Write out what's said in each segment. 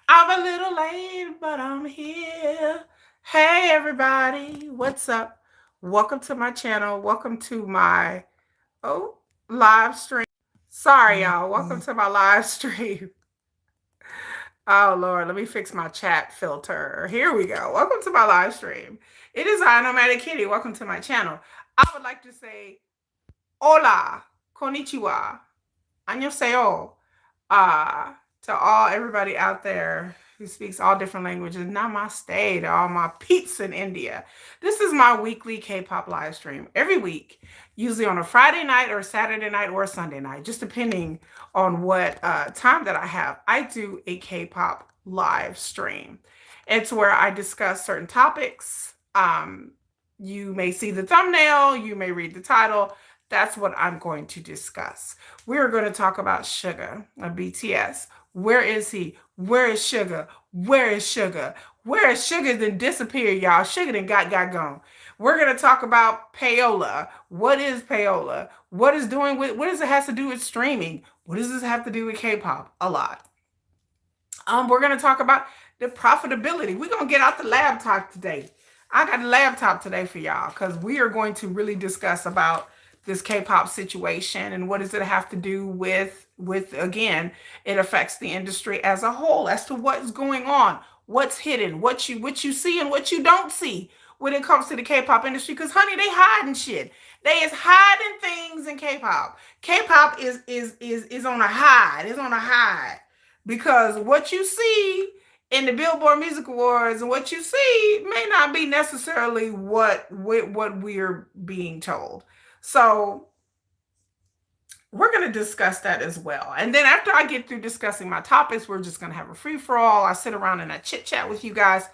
I'm a little late, but I'm here. Hey, everybody. What's up? Welcome to my channel. Welcome to my oh live stream. Sorry, y'all. Welcome to my live stream. Oh, Lord. Let me fix my chat filter. Here we go. Welcome to my live stream. It is I, Nomadic Kitty. Welcome to my channel. I would like to say hola, konnichiwa, annyeonghaseyo, to all everybody out there who speaks all different languages. Namaste to all my peeps in India. This is my weekly K-pop live stream every week, usually on a Friday night or Saturday night or Sunday night, just depending on what time that I have. I do a K-pop live stream. It's where I discuss certain topics. You may see the thumbnail, you may read the title. That's what I'm going to discuss. We're going to talk about Suga of BTS. Where is he? Where is Suga? Where is Suga? Where is Suga? Then disappeared, y'all. Suga then got gone. We're going to talk about Payola. What is Payola? What does it have to do with streaming? What does this have to do with K-pop? A lot. We're going to talk about the profitability. We're going to get out the laptop today. I got a laptop today for y'all because we are going to really discuss about this K-pop situation and what does it have to do with again, it affects the industry as a whole as to what's going on, what's hidden, what you see and what you don't see when it comes to the K-pop industry. Because honey, they hiding shit. They is hiding things in K-pop. K-pop is on a hide. It's on a hide because what you see in the Billboard Music Awards and what you see may not be necessarily what we're being told. So we're going to discuss that as well. And then after I get through discussing my topics, we're just going to have a free-for-all. I sit around and I chit-chat with you guys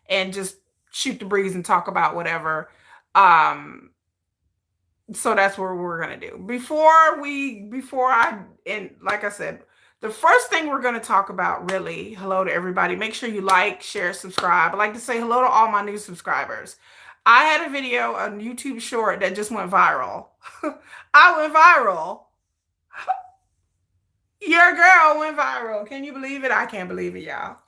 and just shoot the breeze and talk about whatever. So that's what we're going to do. And like I said, the first thing we're going to talk about, really, hello to everybody. Make sure you like, share, subscribe. I'd like to say hello to all my new subscribers. I had a video, a YouTube short that just went viral. I went viral. Your girl went viral. Can you believe it? I can't believe it, y'all.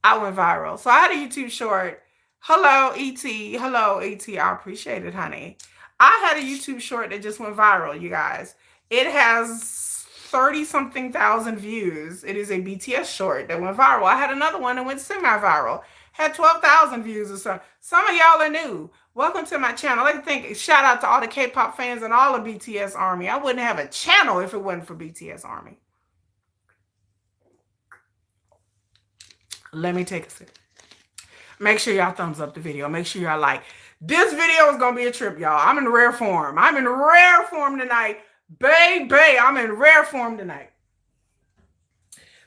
I went viral. So I had a YouTube short. Hello, E.T. Hello, E.T. I appreciate it, honey. I had a YouTube short that just went viral, you guys. It has 30-something thousand views. It is a BTS short that went viral. I had another one that went semi-viral. Had 12,000 views or so. Some of y'all are new. Welcome to my channel. I'd like to think, shout out to all the K-pop fans and all the BTS Army. I wouldn't have a channel if it wasn't for BTS Army. Let me take a sip. Make sure y'all thumbs up the video. Make sure y'all like. This video is going to be a trip, y'all. I'm in rare form. I'm in rare form tonight. Baby, I'm in rare form tonight.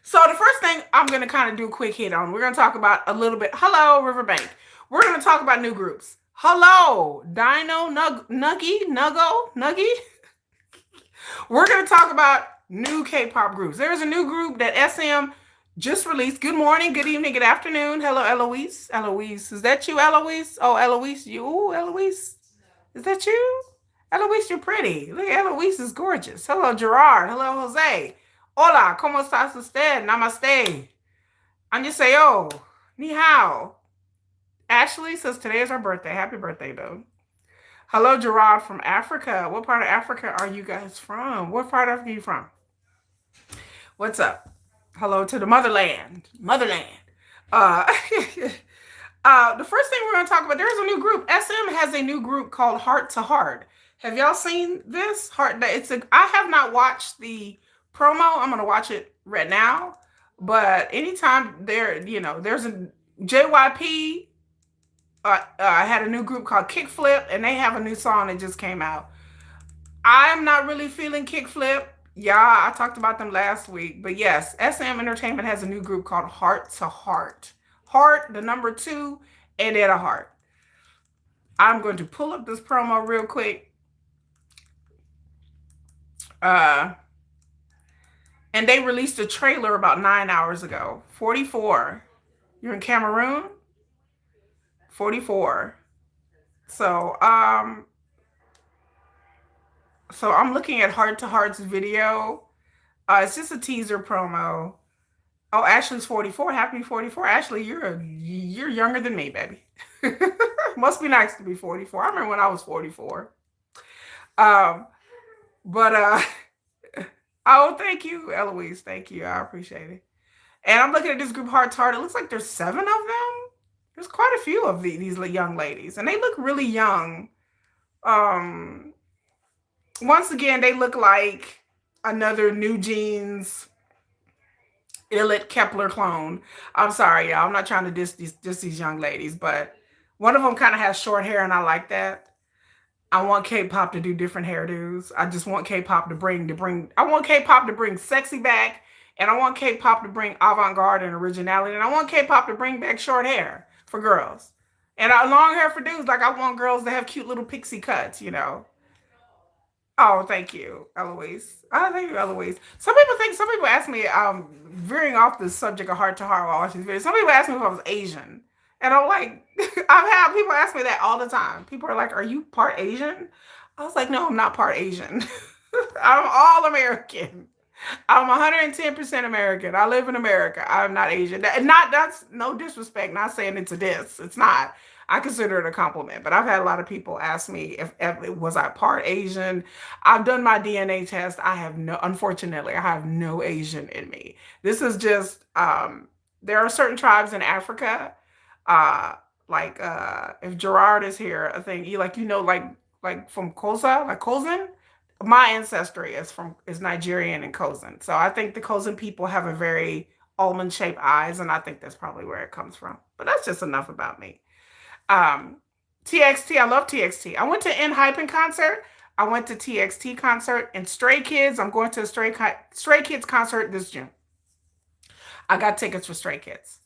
So the first thing I'm going to kind of do a quick hit on, we're going to talk about a little bit. Hello, Riverbank. We're going to talk about new groups. Hello, Dino, Nuggy. We're going to talk about new K-pop groups. There's a new group that SM just released. Good morning, good evening, good afternoon. Hello, Eloise. Eloise, is that you, Eloise? Oh, Eloise, you, Eloise? Is that you? Eloise, you're pretty. Look, Eloise is gorgeous. Hello, Gerard. Hello, Jose. Hola, ¿cómo estás usted? Namaste. Annyeonghaseyo. Ni hao. Ashley says today is our birthday. Happy birthday, though. Hello, Gerard from Africa. What part of Africa are you guys from? What part of Africa are you from? What's up? Hello to the motherland. Motherland. The first thing we're going to talk about, there's a new group. SM has a new group called Heart to Heart. Have y'all seen this? I have not watched the promo. I'm going to watch it right now. But anytime there's a JYP had a new group called Kickflip, and they have a new song that just came out. I'm not really feeling Kickflip. Yeah, I talked about them last week. But yes, SM Entertainment has a new group called Heart to Heart. Heart, the number 2, and then a heart. I'm going to pull up this promo real quick. And they released a trailer about 9 hours ago. 44. You're in Cameroon? 44. So I'm looking at Heart to Heart's video. It's just a teaser promo. Oh, Ashley's 44. Happy 44. Ashley, you're younger than me, baby. Must be nice to be 44. I remember when I was 44. Um, but oh, thank you, Eloise. Thank you. I appreciate it. And I'm looking at this group Heart to Heart. It looks like there's 7 of them. There's quite a few of these young ladies, and they look really young. Um, Once again, they look like another New Jeans Illit Kepler clone. I'm sorry, y'all. I'm not trying to diss these young ladies, but one of them kind of has short hair, and I like that. I want K-pop to do different hairdos. I just want K-pop to bring. I want K-pop to bring sexy back, and I want K-pop to bring avant-garde and originality, and I want K-pop to bring back short hair for girls, and long hair for dudes. Like I want girls to have cute little pixie cuts, you know. Oh, thank you, Eloise. Oh, thank you, Eloise. Some people ask me, veering off the subject of heart to heart while watching this video, some people ask me if I was Asian. And I'm like, I've had people ask me that all the time. People are like, are you part Asian? I was like, no, I'm not part Asian. I'm all American. I'm 110% American. I live in America. I'm not Asian. That's no disrespect. Not saying it's a diss. It's not. I consider it a compliment. But I've had a lot of people ask me if was I part Asian. I've done my DNA test. Unfortunately, I have no Asian in me. This is just there are certain tribes in Africa. Uh if Gerard is here, I think like from Kosa, like Kozan, my ancestry is Nigerian and Kosan. So I think the Kosan people have a very almond shaped eyes, and I think that's probably where it comes from. But that's just enough about me. Um, TXT, I love TXT. I went to Hypen concert. I went to TXT concert and Stray Kids. I'm going to a Stray Kids concert this June. I got tickets for Stray Kids.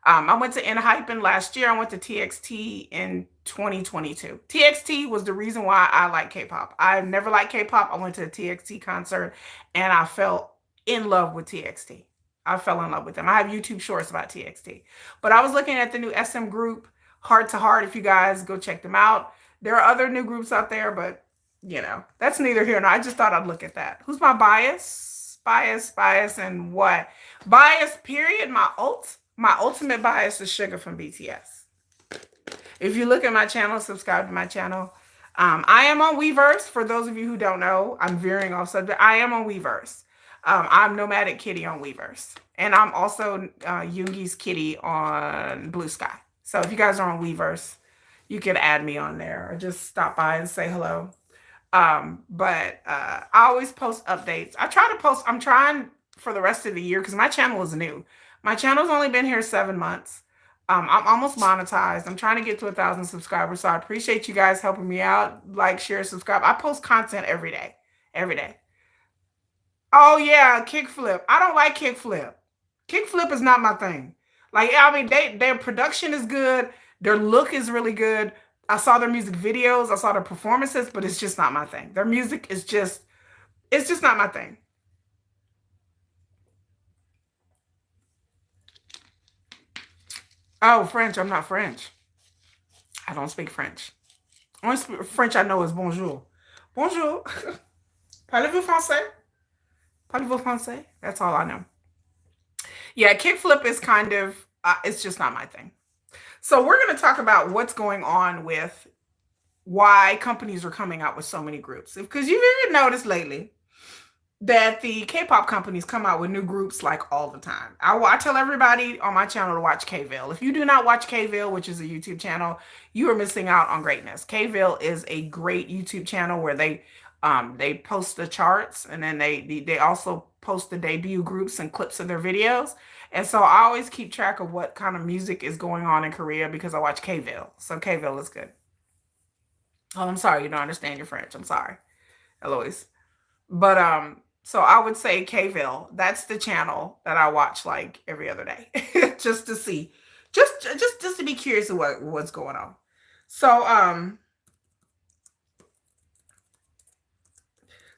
I went to Hypen last year. I went to TXT in 2022. TXT was the reason why I like K-pop. I never liked K-pop. I went to a TXT concert and I fell in love with TXT. I fell in love with them. I have YouTube shorts about TXT. But I was looking at the new SM group, Heart to Heart. If you guys go check them out. There are other new groups out there, but you know, that's neither here nor. I just thought I'd look at that. Who's my bias? Bias, and what? Bias, period. My ultimate bias is Suga from BTS. If you look at my channel, subscribe to my channel. I am on Weverse. For those of you who don't know, I'm veering off subject. I am on Weverse. I'm Nomadic Kitty on Weverse. And I'm also Yoongi's Kitty on Blue Sky. So if you guys are on Weverse, you can add me on there or just stop by and say hello. I always post updates. I'm trying for the rest of the year because my channel is new. My channel's only been here 7 months. I'm almost monetized. I'm trying to get to 1,000 subscribers. So I appreciate you guys helping me out. Like, share, subscribe. I post content every day. Every day. Oh yeah, kickflip. I don't like kickflip. Kickflip is not my thing. Like, I mean, their production is good. Their look is really good. I saw their music videos. I saw their performances, but it's just not my thing. Their music is it's just not my thing. Oh, French. I'm not French. I don't speak French. Only French I know is bonjour. Bonjour. Parlez-vous français? Parlez-vous français? That's all I know. Yeah, kickflip is kind of, it's just not my thing. So we're going to talk about what's going on with why companies are coming out with so many groups. Because you've even noticed lately that the K-pop companies come out with new groups like all the time. I tell everybody on my channel to watch Kville. If you do not watch Kville, which is a YouTube channel, you are missing out on greatness. Kville is a great YouTube channel where they post the charts, and then they also post the debut groups and clips of their videos. And so I always keep track of what kind of music is going on in Korea because I watch Kville. So Kville is good. Oh, I'm sorry, you don't understand your French. I'm sorry, Eloise. But so I would say Kville. That's the channel that I watch like every other day, just to see, just to be curious of what's going on. So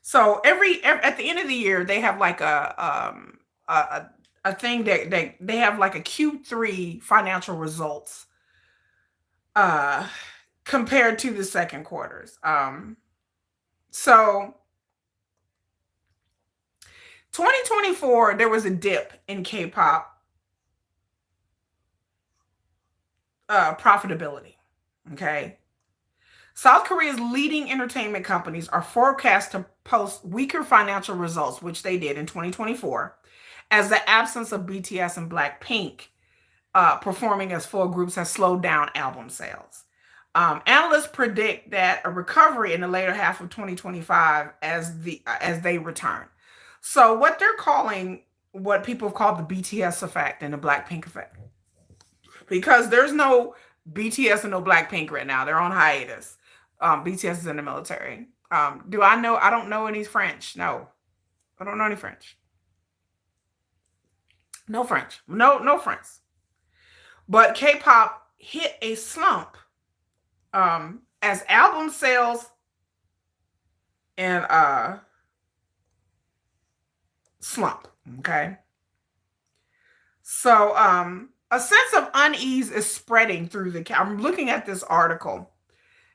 so every at the end of the year they have like a thing that they have like a Q3 financial results uh compared to the second quarters. So 2024, there was a dip in K-pop profitability. Okay. South Korea's leading entertainment companies are forecast to post weaker financial results, which they did in 2024, as the absence of BTS and Blackpink performing as full groups has slowed down album sales. Analysts predict that a recovery in the later half of 2025 as they return. So what they're calling what people have called the BTS effect and the Blackpink effect, because there's no BTS and no Blackpink right now. They're on hiatus. BTS is in the military. Do I know? I don't know any French. No, I don't know any French. No French. No French. But K-pop hit a slump as album sales and slump. Okay. So a sense of unease is spreading through I'm looking at this article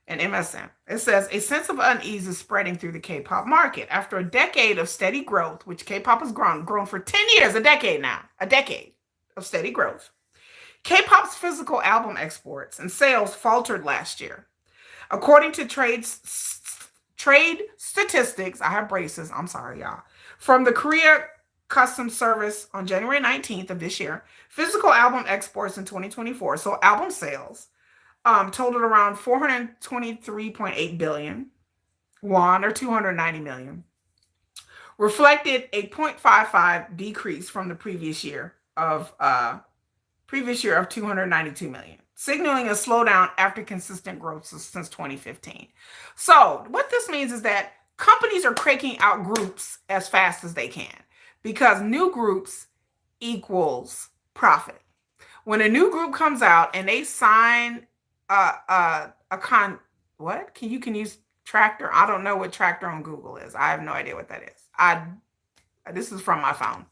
in MSN. It says a sense of unease is spreading through the K-pop market after a decade of steady growth, which K-pop has grown for 10 years, a decade of steady growth. K-pop's physical album exports and sales faltered last year. According to trade statistics, I have braces, I'm sorry, y'all, from the Korea Customs Service on January 19th of this year, physical album exports in 2024, so album sales, totaled around 423.8 billion won, or 290 million, reflected a 0.55 decrease from the previous year of 292 million, signaling a slowdown after consistent growth since 2015. So what this means is that companies are cranking out groups as fast as they can, because new groups equals profit. When a new group comes out and they sign what? You can use Tractor. I don't know what Tractor on Google is. I have no idea what that is. This is from my phone.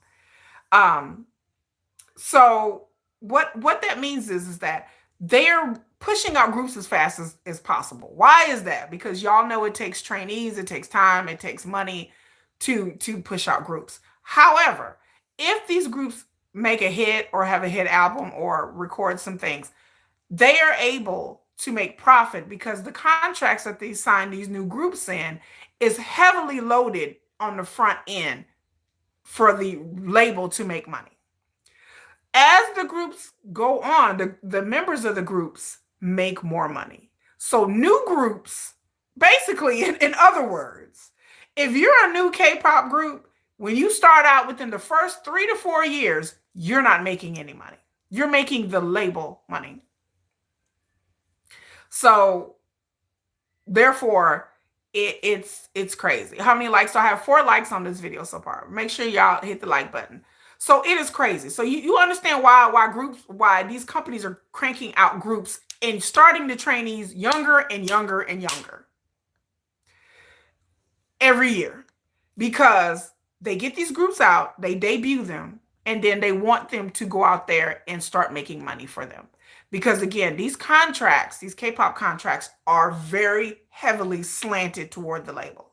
So what that means is that they're pushing out groups as fast as possible. Why is that? Because y'all know it takes trainees, it takes time, it takes money to push out groups. However, if these groups make a hit or have a hit album or record some things, they are able to make profit because the contracts that they sign these new groups in is heavily loaded on the front end for the label to make money. As the groups go on, the members of the groups make more money. So new groups, basically, in other words, if you're a new K-pop group, when you start out within the first 3 to 4 years, you're not making any money. You're making the label money. So therefore, it's crazy. How many likes? So I have 4 likes on this video so far. Make sure y'all hit the like button. So it is crazy. So you understand why these companies are cranking out groups and starting the trainees younger and younger and younger every year, because they get these groups out, they debut them, and then they want them to go out there and start making money for them. Because again, these contracts, these K-pop contracts, are very heavily slanted toward the labels.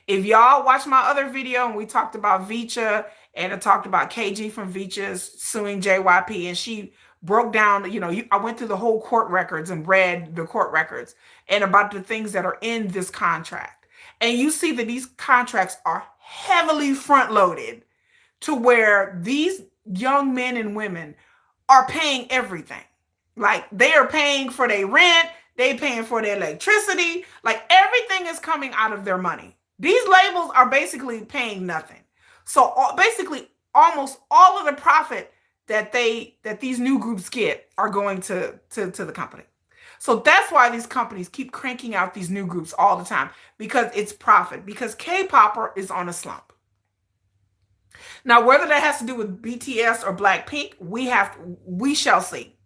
If y'all watch my other video and we talked about Vicha, and I talked about KG from Vicha's suing JYP, and she broke down, I went through the whole court records and read the court records and about the things that are in this contract. And you see that these contracts are heavily front loaded to where these young men and women are paying everything. Like, they are paying for their rent, they paying for their electricity, like everything is coming out of their money. These labels are basically paying nothing. So basically almost all of the profit that these new groups get are going to the company. So that's why these companies keep cranking out these new groups all the time, because it's profit, because K-pop is on a slump. Now, whether that has to do with BTS or Blackpink, we shall see.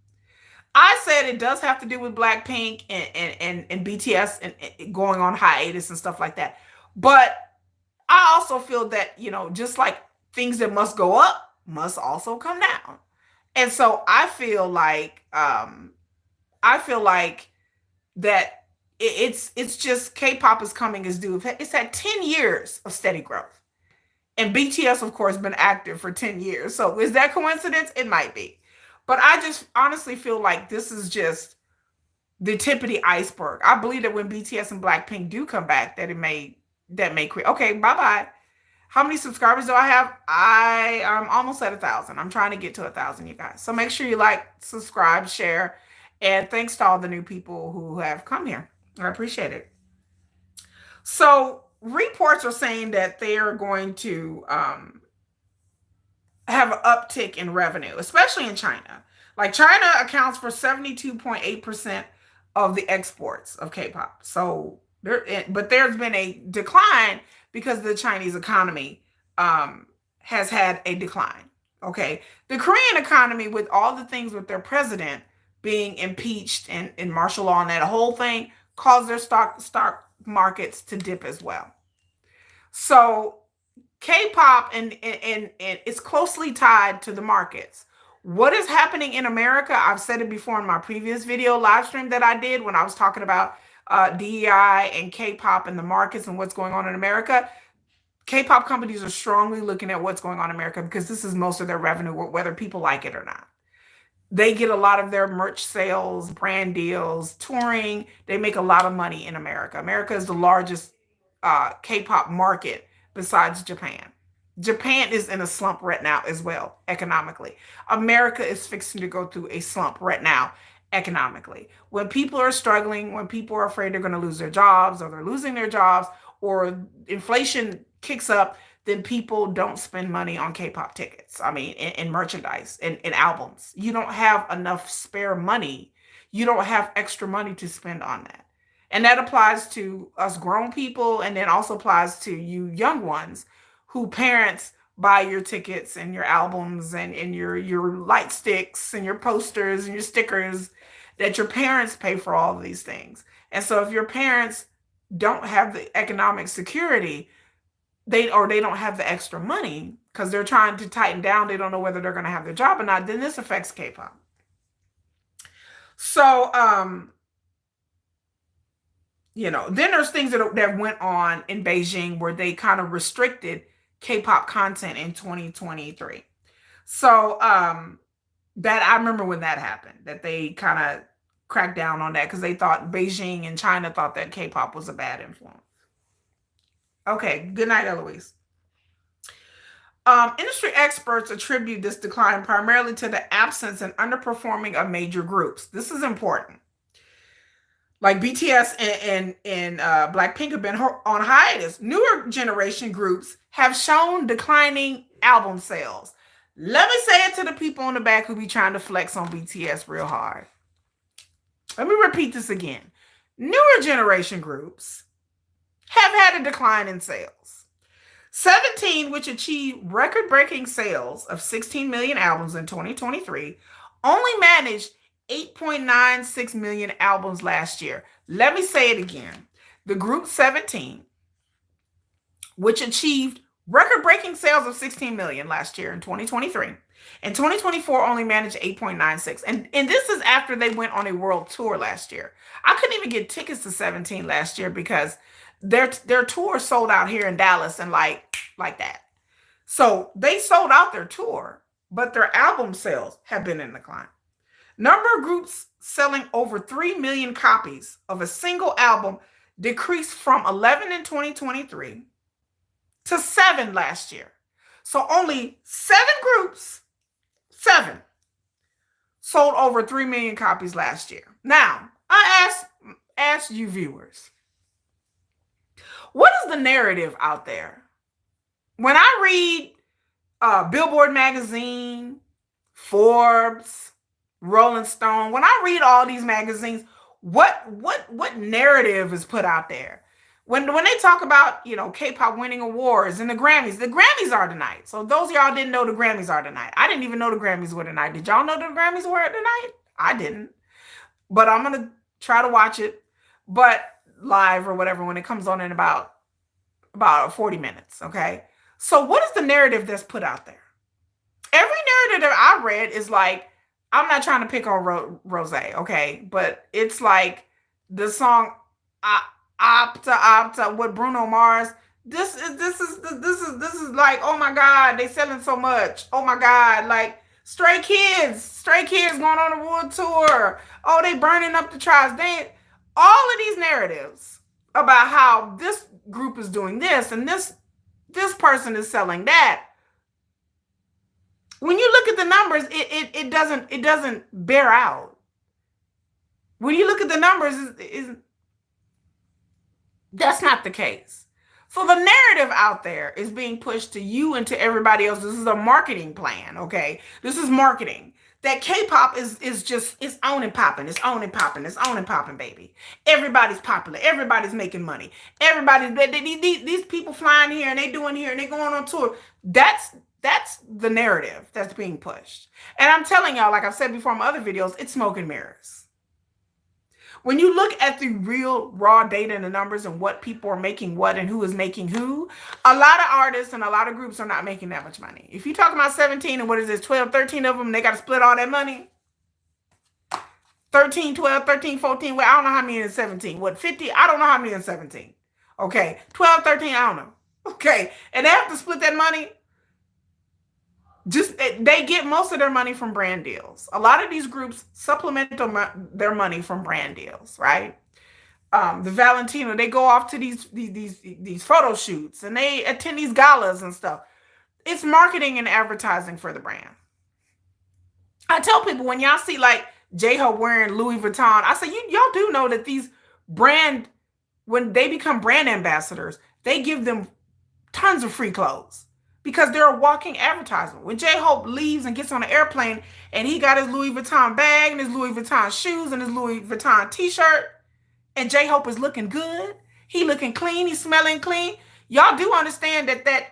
I said it does have to do with Blackpink and BTS and going on hiatus and stuff like that. But I also feel that, just like things that must go up must also come down. And so I feel like that it's just K-pop is coming as due. It's had 10 years of steady growth. And BTS, of course, been active for 10 years. So is that coincidence? It might be. But I just honestly feel like this is just the tip of the iceberg. I believe that when BTS and Blackpink do come back, that may create. Okay, bye bye. How many subscribers do I have? I'm almost at 1,000. I'm trying to get to 1,000, you guys. So make sure you like, subscribe, share, and thanks to all the new people who have come here. I appreciate it. So reports are saying that they are going to have an uptick in revenue, especially in China. Like China accounts for 72.8% of the exports of K-pop. So but there's been a decline because the Chinese economy has had a decline. Okay. The Korean economy, with all the things with their president being impeached and martial law and that whole thing, caused their stock markets to dip as well. So K-pop and it's closely tied to the markets. What is happening in America? I've said it before in my previous video live stream that I did when I was talking about DEI and K-pop and the markets and what's going on in America. K-pop companies are strongly looking at what's going on in America because this is most of their revenue, whether people like it or not. They get a lot of their merch sales, brand deals, touring. They make a lot of money in America. America is the largest K-pop market besides Japan. Japan is in a slump right now as well, economically. America is fixing to go through a slump right now, economically. When people are struggling, when people are afraid they're going to lose their jobs or they're losing their jobs or inflation kicks up, then people don't spend money on K-pop tickets. I mean, in merchandise and in albums. You don't have enough spare money. You don't have extra money to spend on that. And that applies to us grown people, and then also applies to you young ones who parents buy your tickets and your albums and your light sticks and your posters and your stickers, that your parents pay for all of these things. And so if your parents don't have the economic security, they don't have the extra money because they're trying to tighten down, they don't know whether they're going to have their job or not, then this affects K-pop. So then there's things that went on in Beijing where they kind of restricted K-pop content in 2023. So that I remember when that happened, that they kind of cracked down on that because they thought Beijing and China thought that K-pop was a bad influence. Okay, good night, Eloise. Industry experts attribute this decline primarily to the absence and underperforming of major groups. This is important. Like BTS and Blackpink have been on hiatus. Newer generation groups have shown declining album sales. Let me say it to the people in the back who be trying to flex on BTS real hard. Let me repeat this again. Newer generation groups have had a decline in sales. 17, which achieved record-breaking sales of 16 million albums in 2023, only managed 8.96 million albums last year. Let me say it again. The group 17, which achieved record-breaking sales of 16 million last year in 2023. In 2024, only managed 8.96. And this is after they went on a world tour last year. I couldn't even get tickets to 17 last year because their tour sold out here in Dallas and like that. So they sold out their tour, but their album sales have been in decline. Number of groups selling over 3 million copies of a single album decreased from 11 in 2023 to 7 last year. So only 7 groups, 7, sold over 3 million copies last year. Now, I ask you viewers, what is the narrative out there? When I read Billboard magazine, Forbes, Rolling Stone, when I read all these magazines, what narrative is put out there? When they talk about, K-pop winning awards and the Grammys are tonight. So those of y'all didn't know the Grammys are tonight. I didn't even know the Grammys were tonight. Did y'all know the Grammys were tonight? I didn't. But I'm going to try to watch it, but live or whatever when it comes on in about 40 minutes, okay? So what is the narrative that's put out there? Every narrative that I read is like, I'm not trying to pick on Rose, okay? But it's like the song Opta with Bruno Mars. This is like, oh my God, they selling so much. Oh my God, like Stray Kids going on a world tour. Oh, they burning up the tribes. All of these narratives about how this group is doing this and this person is selling that. When you look at the numbers, it doesn't bear out. When you look at the numbers, that's not the case. So the narrative out there is being pushed to you and to everybody else. This is a marketing plan, okay? This is marketing. That K-pop is just, it's on and popping. It's on and popping. It's on and popping, baby. Everybody's popular. Everybody's making money. These people flying here and they doing here and they going on tour. That's the narrative that's being pushed. And I'm telling y'all, like I've said before in my other videos, it's smoke and mirrors. When you look at the real raw data and the numbers and what people are making what and who is making who, a lot of artists and a lot of groups are not making that much money. If you're talking about 17 and what is this, 12, 13 of them, they got to split all that money. 13, 12, 13, 14, well, I don't know how many in 17. What, 50? I don't know how many in 17. Okay, 12, 13, I don't know. Okay, and they have to split that money. They get most of their money from brand deals. A lot of these groups supplement their money from brand deals, right? The Valentino, they go off to these photo shoots and they attend these galas and stuff. It's marketing and advertising for the brand. I tell people when y'all see like J-Hope wearing Louis Vuitton, I say y'all do know that these when they become brand ambassadors, they give them tons of free clothes. Because they're a walking advertisement. When J-Hope leaves and gets on an airplane and he got his Louis Vuitton bag and his Louis Vuitton shoes and his Louis Vuitton t-shirt and J-Hope is looking good, he looking clean, he's smelling clean, y'all do understand that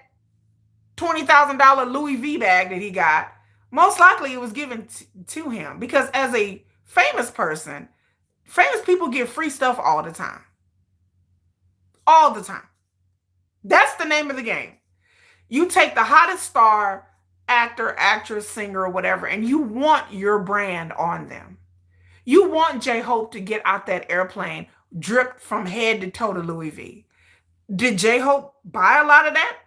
$20,000 Louis V bag that he got, most likely it was given to him. Because as a famous person, famous people get free stuff all the time. All the time. That's the name of the game. You take the hottest star, actor, actress, singer, or whatever, and you want your brand on them. You want J-Hope to get out that airplane dripped from head to toe to Louis V. Did J-Hope buy a lot of that?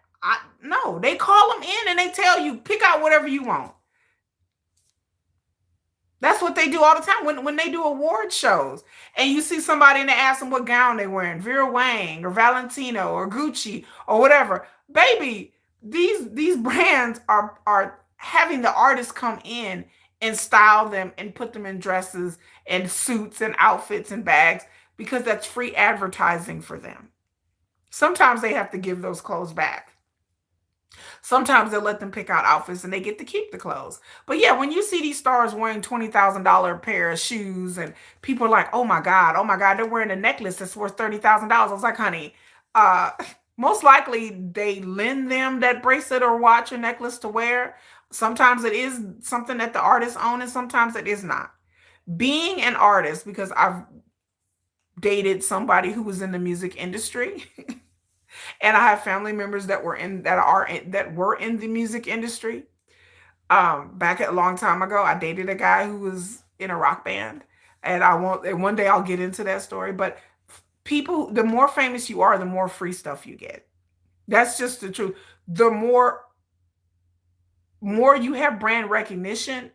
No. They call him in and they tell you, pick out whatever you want. That's what they do all the time when they do award shows. And you see somebody and they ask them what gown they're wearing, Vera Wang or Valentino or Gucci or whatever. Baby, these brands are having the artists come in and style them and put them in dresses and suits and outfits and bags because that's free advertising for them. Sometimes they have to give those clothes back. Sometimes they'll let them pick out outfits and they get to keep the clothes. But yeah, when you see these stars wearing $20,000 pair of shoes and people are like, oh my God, they're wearing a necklace that's worth $30,000. I was like, honey, most likely they lend them that bracelet or watch or necklace to wear. Sometimes it is something that the artist owns and sometimes it is not. Being an artist, because I've dated somebody who was in the music industry and I have family members that were in the music industry. Back a long time ago, I dated a guy who was in a rock band, and one day I'll get into that story, but people, the more famous you are, the more free stuff you get. That's just the truth. The more you have brand recognition,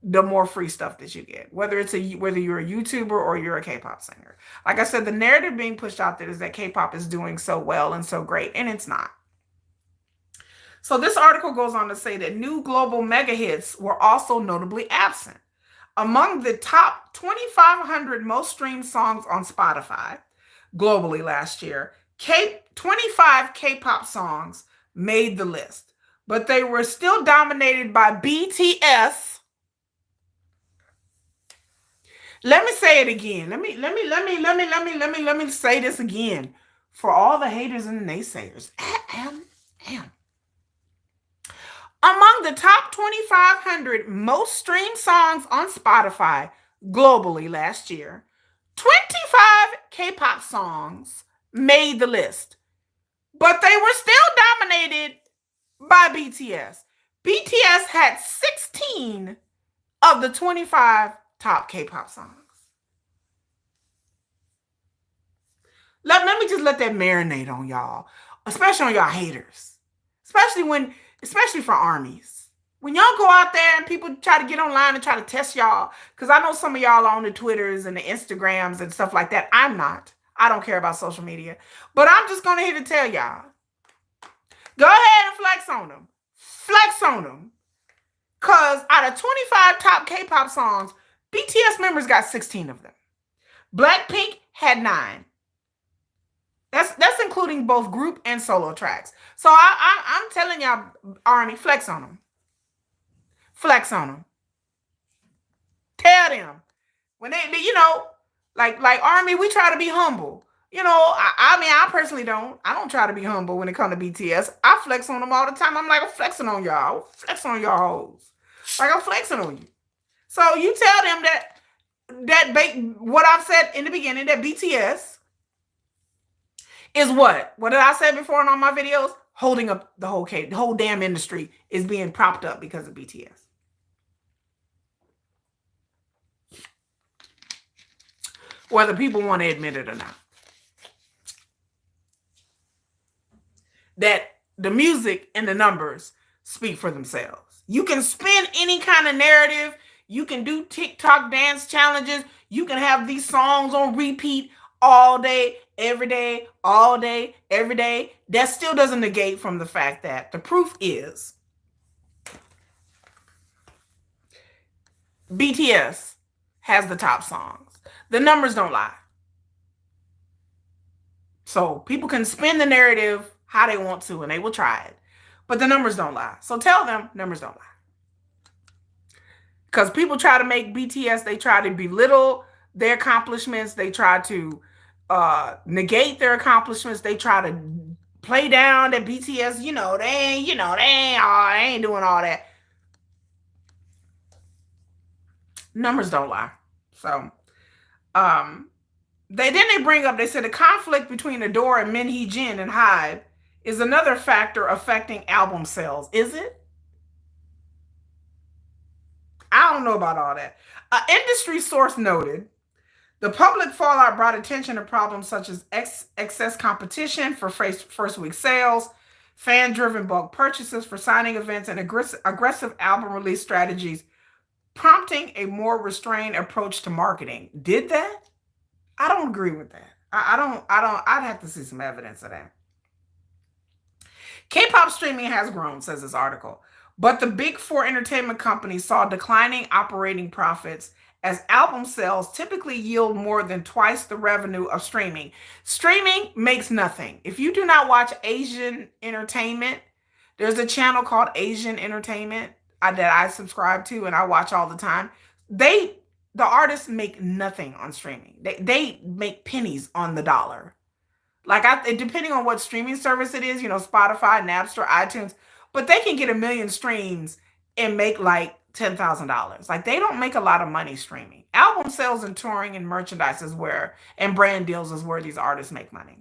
the more free stuff that you get, whether you're a YouTuber or you're a K-pop singer. Like I said, the narrative being pushed out there is that K-pop is doing so well and so great, and it's not. So this article goes on to say that new global mega hits were also notably absent. Among the top 2,500 most streamed songs on Spotify globally last year, 25 K-pop songs made the list, but they were still dominated by BTS. Let me say it again. Let me say this again for all the haters and the naysayers. Among the top 2,500 most streamed songs on Spotify globally last year, 25 K-pop songs made the list, but they were still dominated by BTS. BTS had 16 of the 25 top K-pop songs. Let me just let that marinate on y'all, especially on y'all haters, especially for armies. When y'all go out there and people try to get online and try to test y'all, because I know some of y'all are on the Twitters and the Instagrams and stuff like that. I'm not. I don't care about social media. But I'm just going to here to tell y'all, go ahead and flex on them. Flex on them. Because out of 25 top K-pop songs, BTS members got 16 of them. Blackpink had 9. That's including both group and solo tracks. So I'm telling y'all, Army, flex on them. Flex on them. Tell them when they like Army. We try to be humble. I personally don't. I don't try to be humble when it comes to BTS. I flex on them all the time. I'm like, I'm flexing on y'all. Flex on y'all hoes. Like I'm flexing on you. So you tell them what I've said in the beginning, that BTS is what? What did I say before in all my videos? Holding up the whole damn industry is being propped up because of BTS. Whether people want to admit it or not. That the music and the numbers speak for themselves. You can spin any kind of narrative. You can do TikTok dance challenges. You can have these songs on repeat all day, every day, all day, every day. That still doesn't negate from the fact that the proof is BTS has the top songs. The numbers don't lie. So people can spin the narrative how they want to, and they will try it. But the numbers don't lie. So tell them numbers don't lie. Because people try to make BTS, they try to belittle their accomplishments. They try to negate their accomplishments. They try to play down that BTS, they ain't doing all that. Numbers don't lie. So, they bring up, they said the conflict between Adore and Min Hee Jin and HYBE is another factor affecting album sales. Is it? I don't know about all that. An industry source noted, the public fallout brought attention to problems such as excess competition for first week sales, fan-driven bulk purchases for signing events, and aggressive album release strategies, prompting a more restrained approach to marketing. Did that? I don't agree with that. I'd have to see some evidence of that. K-pop streaming has grown, says this article, but the big 4 entertainment companies saw declining operating profits as album sales typically yield more than twice the revenue of streaming. Streaming makes nothing. If you do not watch Asian entertainment, there's a channel called Asian Entertainment that I subscribe to and I watch all the time. The artists make nothing on streaming. They make pennies on the dollar. Like, depending on what streaming service it is, Spotify, Napster, iTunes, but they can get 1 million streams and make like $10,000. Like, they don't make a lot of money streaming. Album sales and touring and merchandise and brand deals is where these artists make money.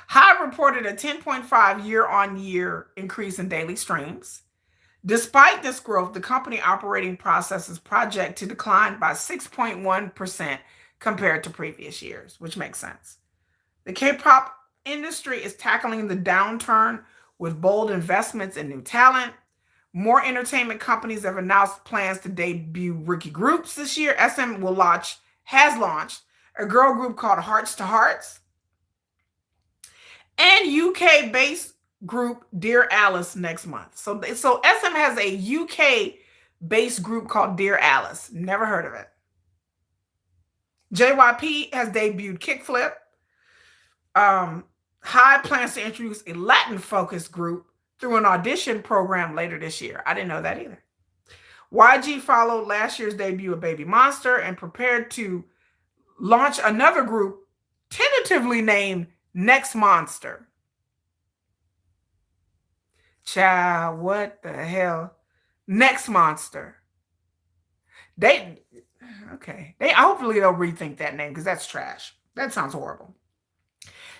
HYBE reported a 10.5 year-on-year increase in daily streams. Despite this growth, the company operating processes project to decline by 6.1% compared to previous years, which makes sense. The K-pop industry is tackling the downturn with bold investments in new talent. More entertainment companies have announced plans to debut rookie groups this year. SM has launched a girl group called Hearts to Hearts, and UK-based group Dear Alice next month. So SM has a UK-based group called Dear Alice. Never heard of it. JYP has debuted Kickflip. HYBE plans to introduce a Latin-focused group through an audition program later this year. I didn't know that either. YG followed last year's debut of Baby Monster and prepared to launch another group tentatively named Next Monster. Child, what the hell? Next Monster. Hopefully they'll rethink that name because that's trash. That sounds horrible.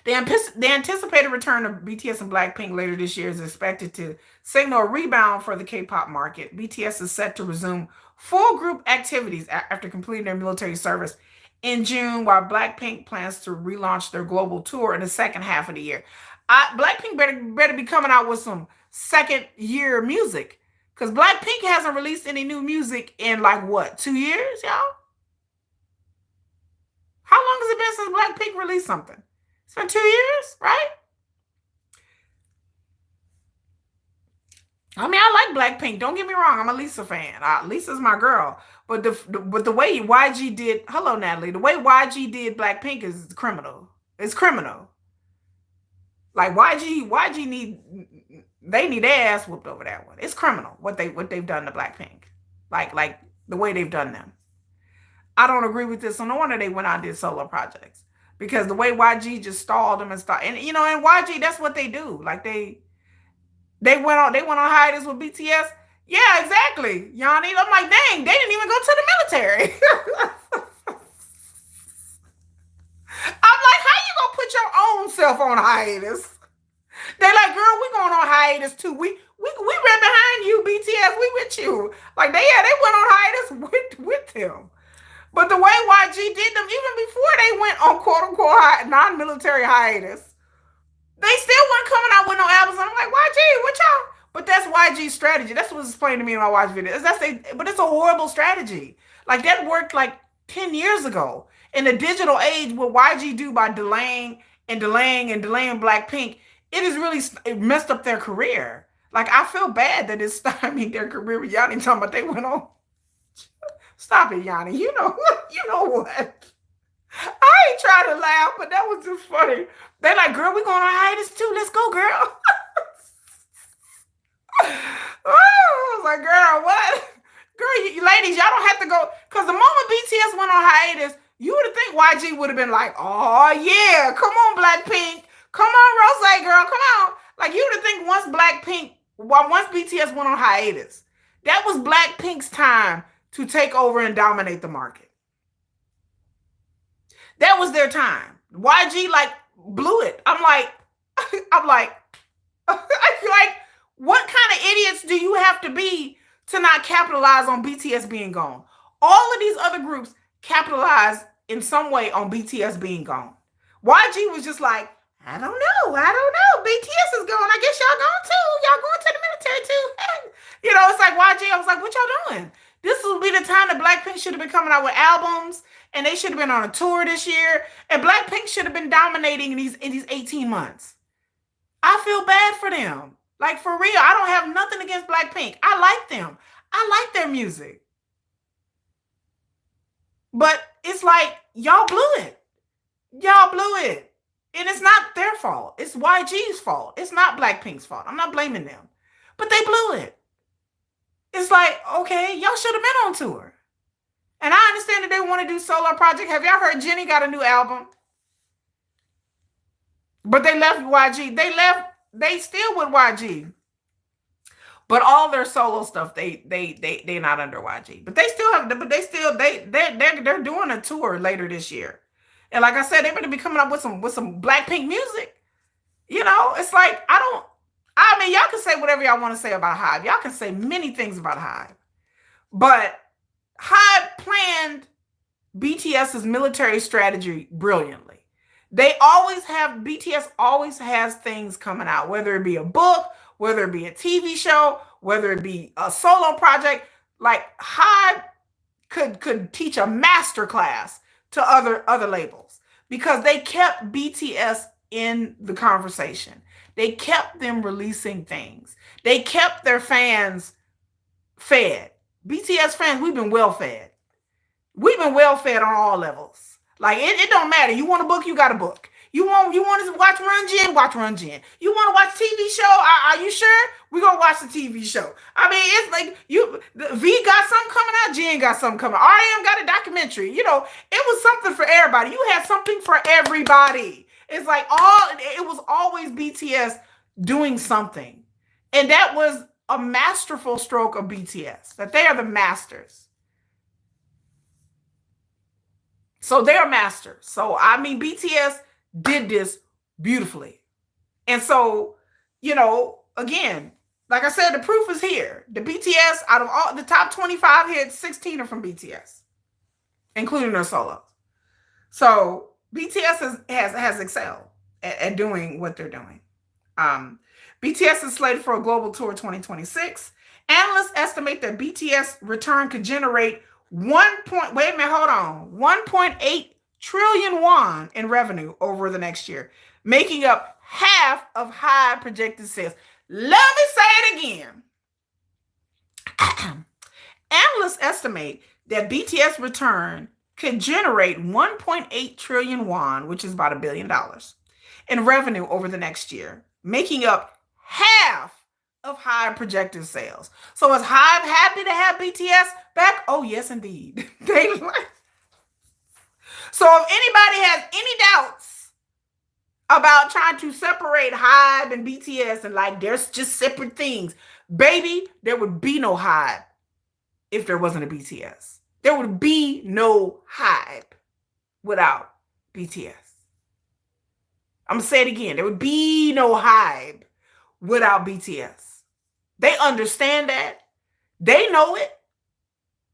The anticipated return of BTS and Blackpink later this year is expected to signal a rebound for the K-pop market. BTS is set to resume full group activities after completing their military service in June, while Blackpink plans to relaunch their global tour in the second half of the year. Blackpink better be coming out with some second year music. Because Blackpink hasn't released any new music in like what, 2 years, y'all? How long has it been since Blackpink released something? It's been 2 years, right? I mean, I like Blackpink. Don't get me wrong. I'm a Lisa fan. Lisa's my girl. But the way YG did, hello Natalie, the way YG did Blackpink is criminal. It's criminal. Like YG they need their ass whooped over that one. It's criminal what they've done to Blackpink. Like the way they've done them. I don't agree with this. So no wonder they went out and did solo projects. Because the way YG just stalled them and stuff. And and YG, that's what they do. Like they went on hiatus with BTS. Yeah, exactly. Yanni. I'm like, dang, they didn't even go to the military. I'm like, how you gonna put your own self on hiatus? They like, girl, we going on hiatus too. We right behind you, BTS. We with you. Like they went on hiatus with them. But the way YG did them, even before they went on quote unquote non-military hiatus, they still weren't coming out with no albums. I'm like, YG, what y'all? But that's YG's strategy. That's what's explained to me in my watch videos. But it's a horrible strategy. Like that worked like 10 years ago. In the digital age, what YG do by delaying and delaying and delaying Blackpink, it messed up their career. Like I feel bad that it's stymied their career. Y'all ain't talking about they went on. Stop it, Yanni. You know what? I ain't trying to laugh, but that was just funny. They like, girl, we going on hiatus too. Let's go, girl. Oh, I was like, girl, what? Girl, you ladies, y'all don't have to go. Because the moment BTS went on hiatus, you would have think YG would have been like, oh, yeah, come on, Blackpink. Come on, Rose girl, come on. Like, you would have think once BTS went on hiatus, that was Blackpink's time to take over and dominate the market. That was their time. YG like blew it. I'm like, what kind of idiots do you have to be to not capitalize on BTS being gone? All of these other groups capitalized in some way on BTS being gone. YG was just like, I don't know. BTS is gone. I guess y'all gone too. Y'all going to the military too. It's like YG. I was like, what y'all doing? This will be the time that Blackpink should have been coming out with albums, and they should have been on a tour this year. And Blackpink should have been dominating in these 18 months. I feel bad for them. Like, for real, I don't have nothing against Blackpink. I like them. I like their music. But it's like, y'all blew it. Y'all blew it. And it's not their fault. It's YG's fault. It's not Blackpink's fault. I'm not blaming them. But they blew it. It's like, okay, y'all should have been on tour. And I understand that they want to do solo project. Have y'all heard Jennie got a new album? But they left YG. They still with YG. But all their solo stuff, they're not under YG. But they're doing a tour later this year. And like I said, they're going to be coming up with some Blackpink music. It's like, y'all can say whatever y'all want to say about Hive. Y'all can say many things about Hive. But Hive planned BTS's military strategy brilliantly. BTS always has things coming out, whether it be a book, whether it be a TV show, whether it be a solo project. Like Hive could teach a master class to other labels because they kept BTS in the conversation. They kept them releasing things. They kept their fans fed. BTS fans, we've been well fed. We've been well fed on all levels. Like it don't matter. You want a book, you got a book. You want to watch Run Jin, watch Run Jin. You want to watch TV show? Are you sure? We're gonna watch the TV show. I mean, it's like V got something coming out, Jin got something coming out. RM got a documentary. It was something for everybody. You had something for everybody. It's like it was always BTS doing something. And that was a masterful stroke of BTS, that they are the masters. So they are masters. So, BTS did this beautifully. And so, again, like I said, the proof is here. The BTS, out of all the top 25 hits, 16 are from BTS, including their solos. So BTS has excelled at doing what they're doing. BTS is slated for a global tour 2026. Analysts estimate that BTS return could generate 1.8 trillion won in revenue over the next year, making up half of high projected sales. Let me say it again. Analysts estimate that BTS return could generate 1.8 trillion won, which is about $1 billion, in revenue over the next year, making up half of Hive projected sales. So is Hive happy to have BTS back? Oh, yes, indeed. So if anybody has any doubts about trying to separate Hive and BTS and like there's just separate things, baby, there would be no Hive if there wasn't a BTS. There would be no hype without BTS. I'm going to say it again. There would be no hype without BTS. They understand that. They know it.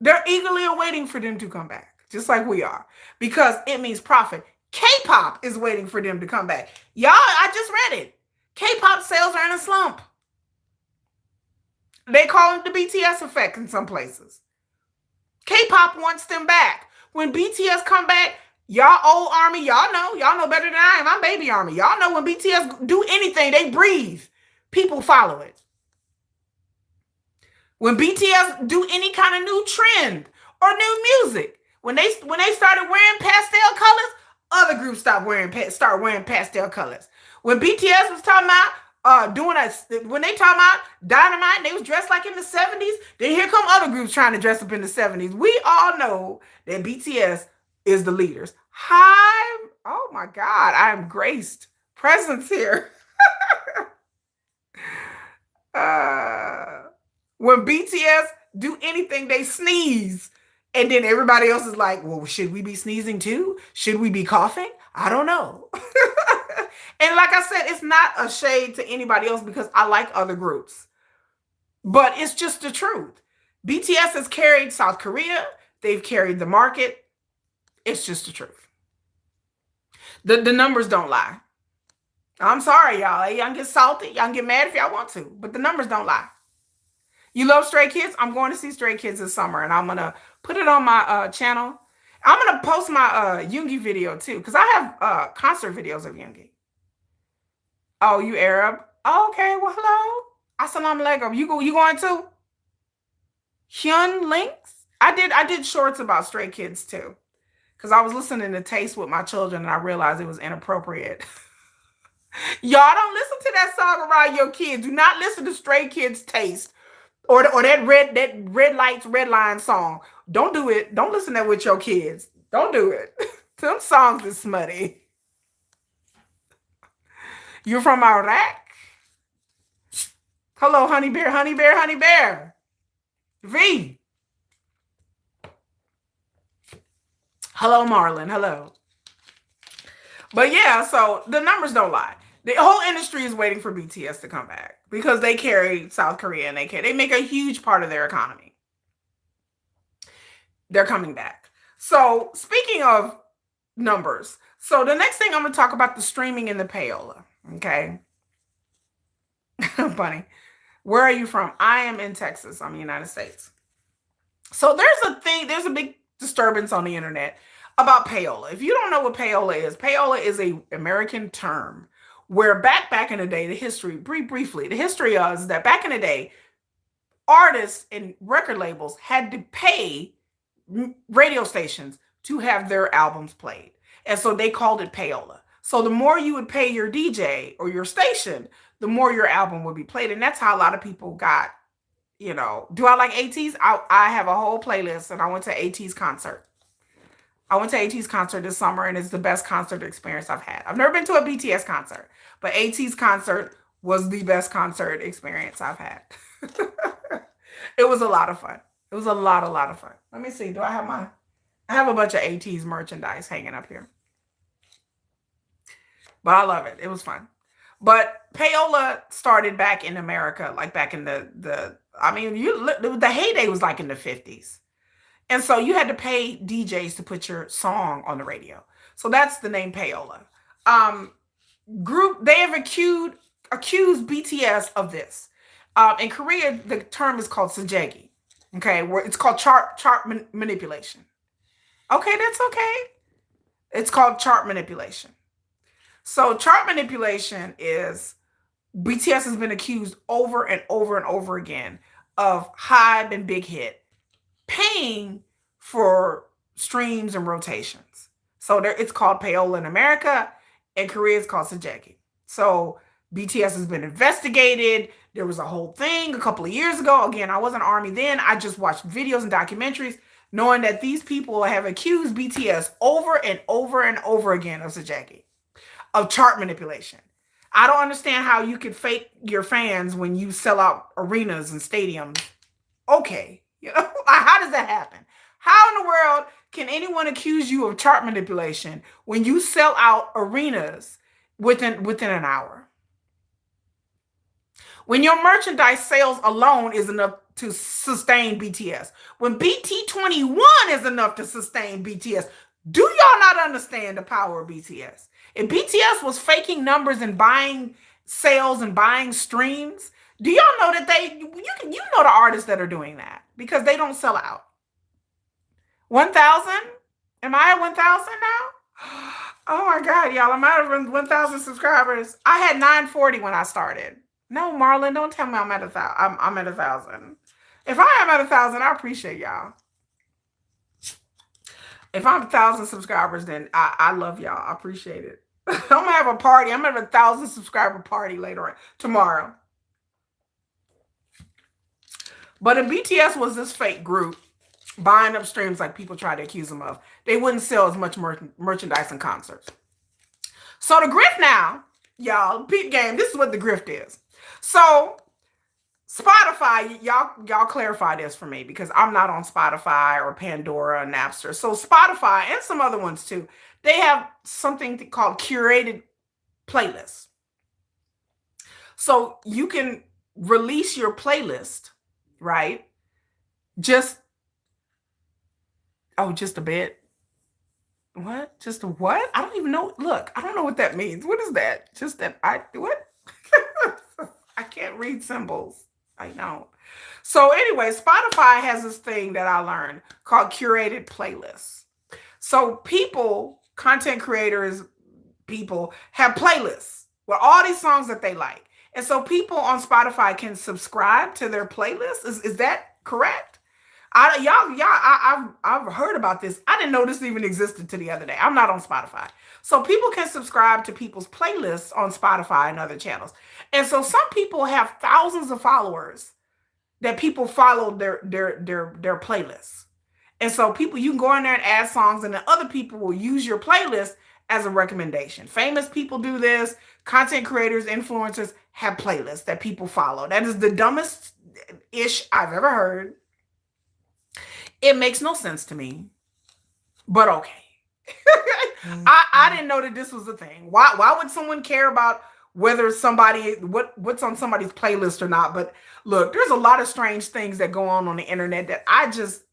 They're eagerly awaiting for them to come back, just like we are, because it means profit. K-pop is waiting for them to come back. Y'all, I just read it. K-pop sales are in a slump. They call it the BTS effect in some places. K-pop wants them back. When BTS come back, y'all old army, y'all know better than I am. I'm baby army. Y'all know when BTS do anything, they breathe. People follow it. When BTS do any kind of new trend or new music, when they started wearing pastel colors, other groups start wearing pastel colors. When BTS was talking about when they talk about Dynamite, they was dressed like in the 70s. Then here come other groups trying to dress up in the 70s. We all know that BTS is the leaders. Hi, oh my God, I am graced presence here. When BTS do anything, they sneeze. And then everybody else is like, well, should we be sneezing too? Should we be coughing? I don't know. And like I said, it's not a shade to anybody else because I like other groups. But it's just the truth. BTS has carried South Korea. They've carried the market. It's just the truth. The numbers don't lie. I'm sorry, y'all. Y'all can get salty. Y'all can get mad if y'all want to. But the numbers don't lie. You love Stray Kids? I'm going to see Stray Kids this summer. And I'm going to put it on my channel. I'm going to post my Yoongi video too. Because I have concert videos of Yoongi. Oh, you Arab? Oh, okay, well, hello. Assalamu alaikum. You going too? Hyun Links? I did shorts about Stray Kids too. Because I was listening to Taste with my children and I realized it was inappropriate. Y'all don't listen to that song around your kids. Do not listen to Stray Kids Taste or that red lights, red line song. Don't do it. Don't listen to that with your kids. Don't do it. Them songs is smutty. You're from Iraq? Hello, honey bear, honey bear, honey bear. V. Hello, Marlon. Hello. But yeah, so the numbers don't lie. The whole industry is waiting for BTS to come back because they carry South Korea and they make a huge part of their economy. They're coming back. So speaking of numbers, so the next thing I'm going to talk about the streaming and the payola. Okay. Bunny, where are you from? I am in Texas. I'm in the United States. So there's a big disturbance on the internet about payola. If you don't know what payola is a American term where back in the day, the history, briefly, the history is that back in the day, artists and record labels had to pay radio stations to have their albums played. And so they called it payola. So the more you would pay your DJ or your station, the more your album would be played. And that's how a lot of people got, do I like ATs? I have a whole playlist and I went to AT's concert. I went to AT's concert this summer and it's the best concert experience I've had. I've never been to a BTS concert, but AT's concert was the best concert experience I've had. It was a lot of fun. It was a lot of fun. Let me see. I have a bunch of AT's merchandise hanging up here. But I love it. It was fun. But payola started back in America, like back in the heyday was like in the 50s. And so you had to pay DJs to put your song on the radio. So that's the name payola. They have accrued accused BTS of this. In Korea, the term is called sajegi. Okay, where it's called chart manipulation. Okay, that's okay. It's called chart manipulation. So chart manipulation is BTS has been accused over and over and over again of hype and big hit paying for streams and rotations. So there, it's called payola in America. In Korea, it's called sajegi. So BTS has been investigated. There was a whole thing a couple of years ago. Again, I wasn't Army then. I just watched videos and documentaries knowing that these people have accused BTS over and over and over again of sajegi, of chart manipulation. I don't understand how you could fake your fans when you sell out arenas and stadiums. Okay, you know, how does that happen? How in the world can anyone accuse you of chart manipulation when you sell out arenas within an hour? When your merchandise sales alone is enough to sustain BTS. When BT21 is enough to sustain BTS. Do y'all not understand the power of BTS? If BTS was faking numbers and buying sales and buying streams, do y'all know that you know the artists that are doing that because they don't sell out. 1,000? Am I at 1,000 now? Oh my God, y'all! I'm out of 1,000 subscribers. I had 940 when I started. No, Marlon, don't tell me I'm at 1,000. I'm at 1,000. If I am at 1,000, I appreciate y'all. If I'm 1,000 subscribers, then I love y'all. I appreciate it. I'm gonna have a party. I'm gonna have 1,000 subscriber party later on tomorrow. But if BTS was this fake group buying up streams like people try to accuse them of, they wouldn't sell as much merchandise and concerts. So the grift now, y'all, peep game, this is what the grift is. So Spotify, y'all clarify this for me because I'm not on Spotify or Pandora or Napster. So Spotify and some other ones too, they have something called curated playlists. So you can release your playlist, right? Just a bit. What? Just a what? I don't even know. Look, I don't know what that means. What is that? Just that what? I can't read symbols. I know. So anyway, Spotify has this thing that I learned called curated playlists. So people, content creators, people have playlists with all these songs that they like. And so people on Spotify can subscribe to their playlist. Is that correct? I've heard about this. I didn't know this even existed till the other day. I'm not on Spotify. So people can subscribe to people's playlists on Spotify and other channels. And so some people have thousands of followers that people follow their playlists. And so people, you can go in there and add songs, and then other people will use your playlist as a recommendation. Famous people do this. Content creators, influencers have playlists that people follow. That is the dumbest ish I've ever heard. It makes no sense to me, but okay. I didn't know that this was a thing. Why would someone care about whether what's on somebody's playlist or not? But look, there's a lot of strange things that go on the internet that I just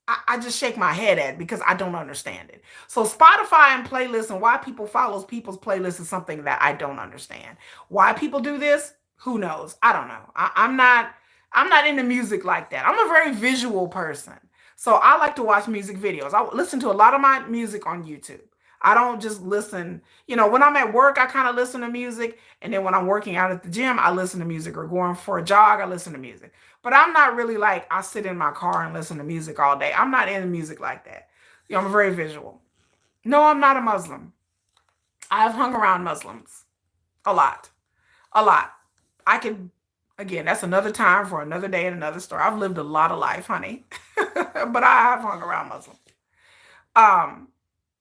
shake my head at because I don't understand it. So Spotify and playlists and why people follow people's playlists is something that I don't understand. Why people do this? Who knows? I don't know. I'm not into music like that. I'm a very visual person. So I like to watch music videos. I listen to a lot of my music on YouTube. I don't just listen, when I'm at work, I kind of listen to music. And then when I'm working out at the gym, I listen to music, or going for a jog, I listen to music. But I'm not really like, I sit in my car and listen to music all day. I'm not into music like that. I'm very visual. No, I'm not a Muslim. I've hung around Muslims a lot. Again, that's another time for another day and another story. I've lived a lot of life, honey. But I have hung around Muslims.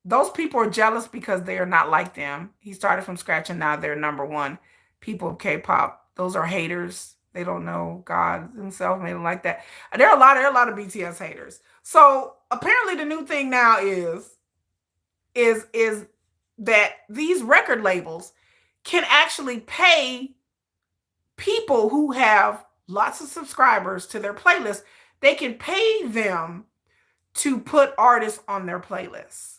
Those people are jealous because they are not like them. He started from scratch and now they're number one. People of K-pop, those are haters. They don't know God himself. They don't like that. There are a lot of BTS haters. So apparently the new thing now is that these record labels can actually pay people who have lots of subscribers to their playlist. They can pay them to put artists on their playlists.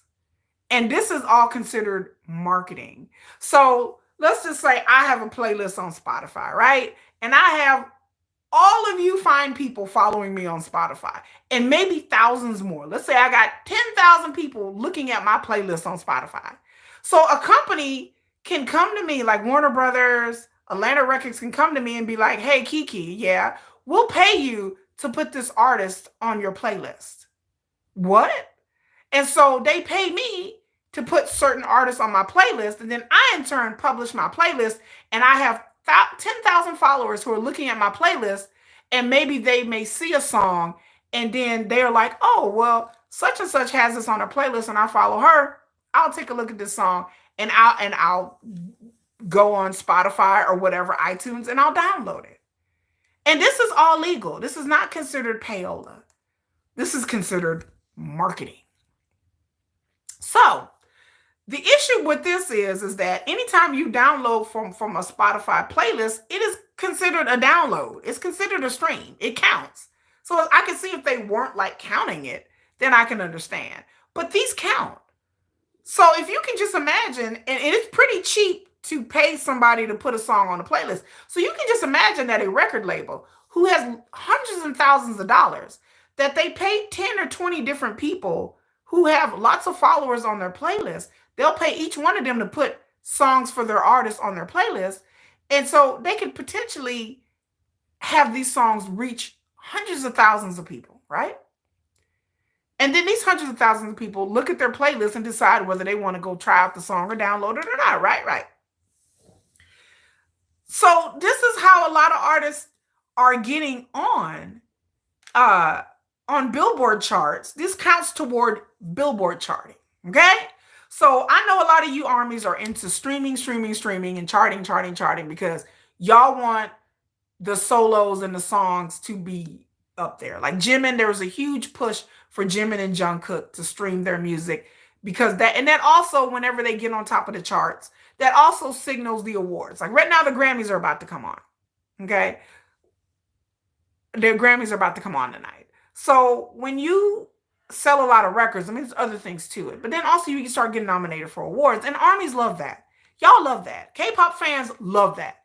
And this is all considered marketing. So let's just say I have a playlist on Spotify, right? And I have all of you fine people following me on Spotify and maybe thousands more. Let's say I got 10,000 people looking at my playlist on Spotify. So a company can come to me, like Warner Brothers, Atlanta Records can come to me and be like, hey, Kiki, yeah, we'll pay you to put this artist on your playlist. What? And so they pay me to put certain artists on my playlist. And then I, in turn, publish my playlist. And I have 10,000 followers who are looking at my playlist. And maybe they may see a song. And then they're like, oh, well, such and such has this on her playlist. And I follow her. I'll take a look at this song. And I'll go on Spotify or whatever, iTunes, and I'll download it. And this is all legal. This is not considered payola. This is considered marketing. So the issue with this is that anytime you download from a Spotify playlist, it is considered a download. It's considered a stream. It counts. So I can see if they weren't like counting it, then I can understand. But these count. So if you can just imagine, and it's pretty cheap to pay somebody to put a song on a playlist. So you can just imagine that a record label who has hundreds and thousands of dollars, that they pay 10 or 20 different people who have lots of followers on their playlist. They'll pay each one of them to put songs for their artists on their playlist. And so they could potentially have these songs reach hundreds of thousands of people, right? And then these hundreds of thousands of people look at their playlist and decide whether they want to go try out the song or download it or not, right? Right. So this is how a lot of artists are getting on Billboard charts. This counts toward Billboard charting, okay? So I know a lot of you armies are into streaming, and charting, because y'all want the solos and the songs to be up there. Like Jimin, there was a huge push for Jimin and Jungkook to stream their music because that also, whenever they get on top of the charts, that also signals the awards. Like right now, the Grammys are about to come on, okay? The Grammys are about to come on tonight. So when you sell a lot of records, I mean, there's other things to it, but then also you can start getting nominated for awards, and armies love that. Y'all love that. K-pop fans love that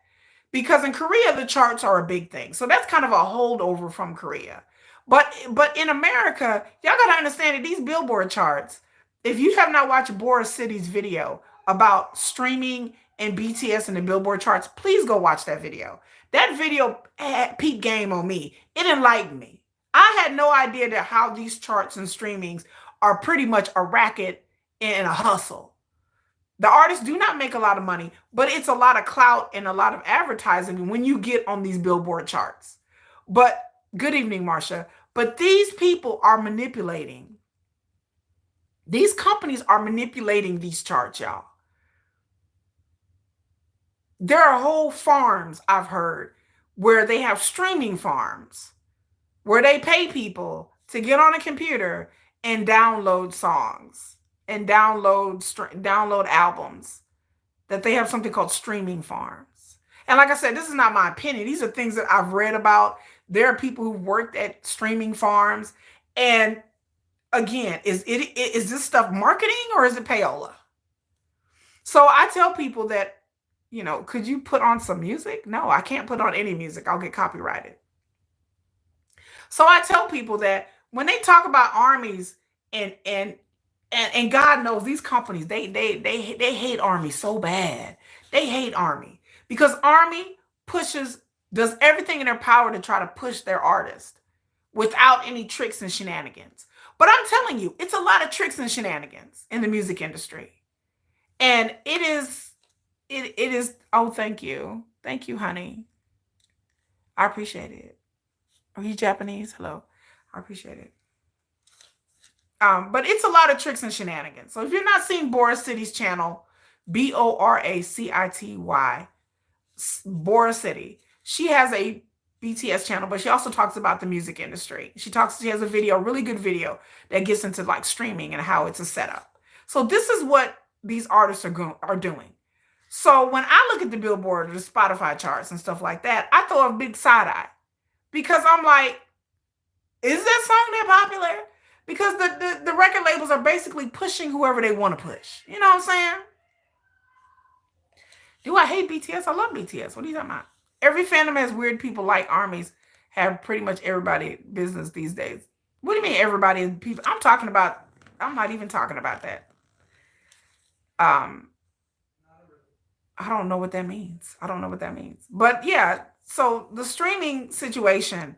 because in Korea, the charts are a big thing. So that's kind of a holdover from Korea. But in America, y'all got to understand that these Billboard charts, if you have not watched Boris City's video about streaming and BTS and the Billboard charts, please go watch that video. That video had peak game on me. It enlightened me. I had no idea that how these charts and streamings are pretty much a racket and a hustle. The artists do not make a lot of money, but it's a lot of clout and a lot of advertising when you get on these Billboard charts. But good evening, Marsha. But these people are manipulating. These companies are manipulating these charts, y'all. There are whole farms, I've heard, where they have streaming farms, where they pay people to get on a computer and download songs and download albums, that they have something called streaming farms. And like I said, this is not my opinion. These are things that I've read about. There are people who've worked at streaming farms. And again, is this stuff marketing or is it payola? So I tell people that, could you put on some music? No, I can't put on any music. I'll get copyrighted. So I tell people that when they talk about armies and God knows these companies, they hate Army so bad. They hate Army because Army does everything in their power to try to push their artist without any tricks and shenanigans. But I'm telling you, it's a lot of tricks and shenanigans in the music industry. And it is, oh, thank you. Thank you, honey. I appreciate it. Are you Japanese? Hello. I appreciate it. But it's a lot of tricks and shenanigans. So if you're not seeing Boris City's channel, BORACITY, Boris City, she has a BTS channel, but she also talks about the music industry. She has a video, a really good video that gets into like streaming and how it's a setup. So this is what these artists are doing. So when I look at the Billboard or the Spotify charts and stuff like that, I throw a big side eye because I'm like, is that song that popular? Because the record labels are basically pushing whoever they want to push. You know what I'm saying? Do I hate BTS? I love BTS. What are you talking about? Every fandom has weird people like armies have pretty much everybody business these days. What do you mean everybody is people? I'm not even talking about that. Um, I don't know what that means. I don't know what that means. But yeah, so the streaming situation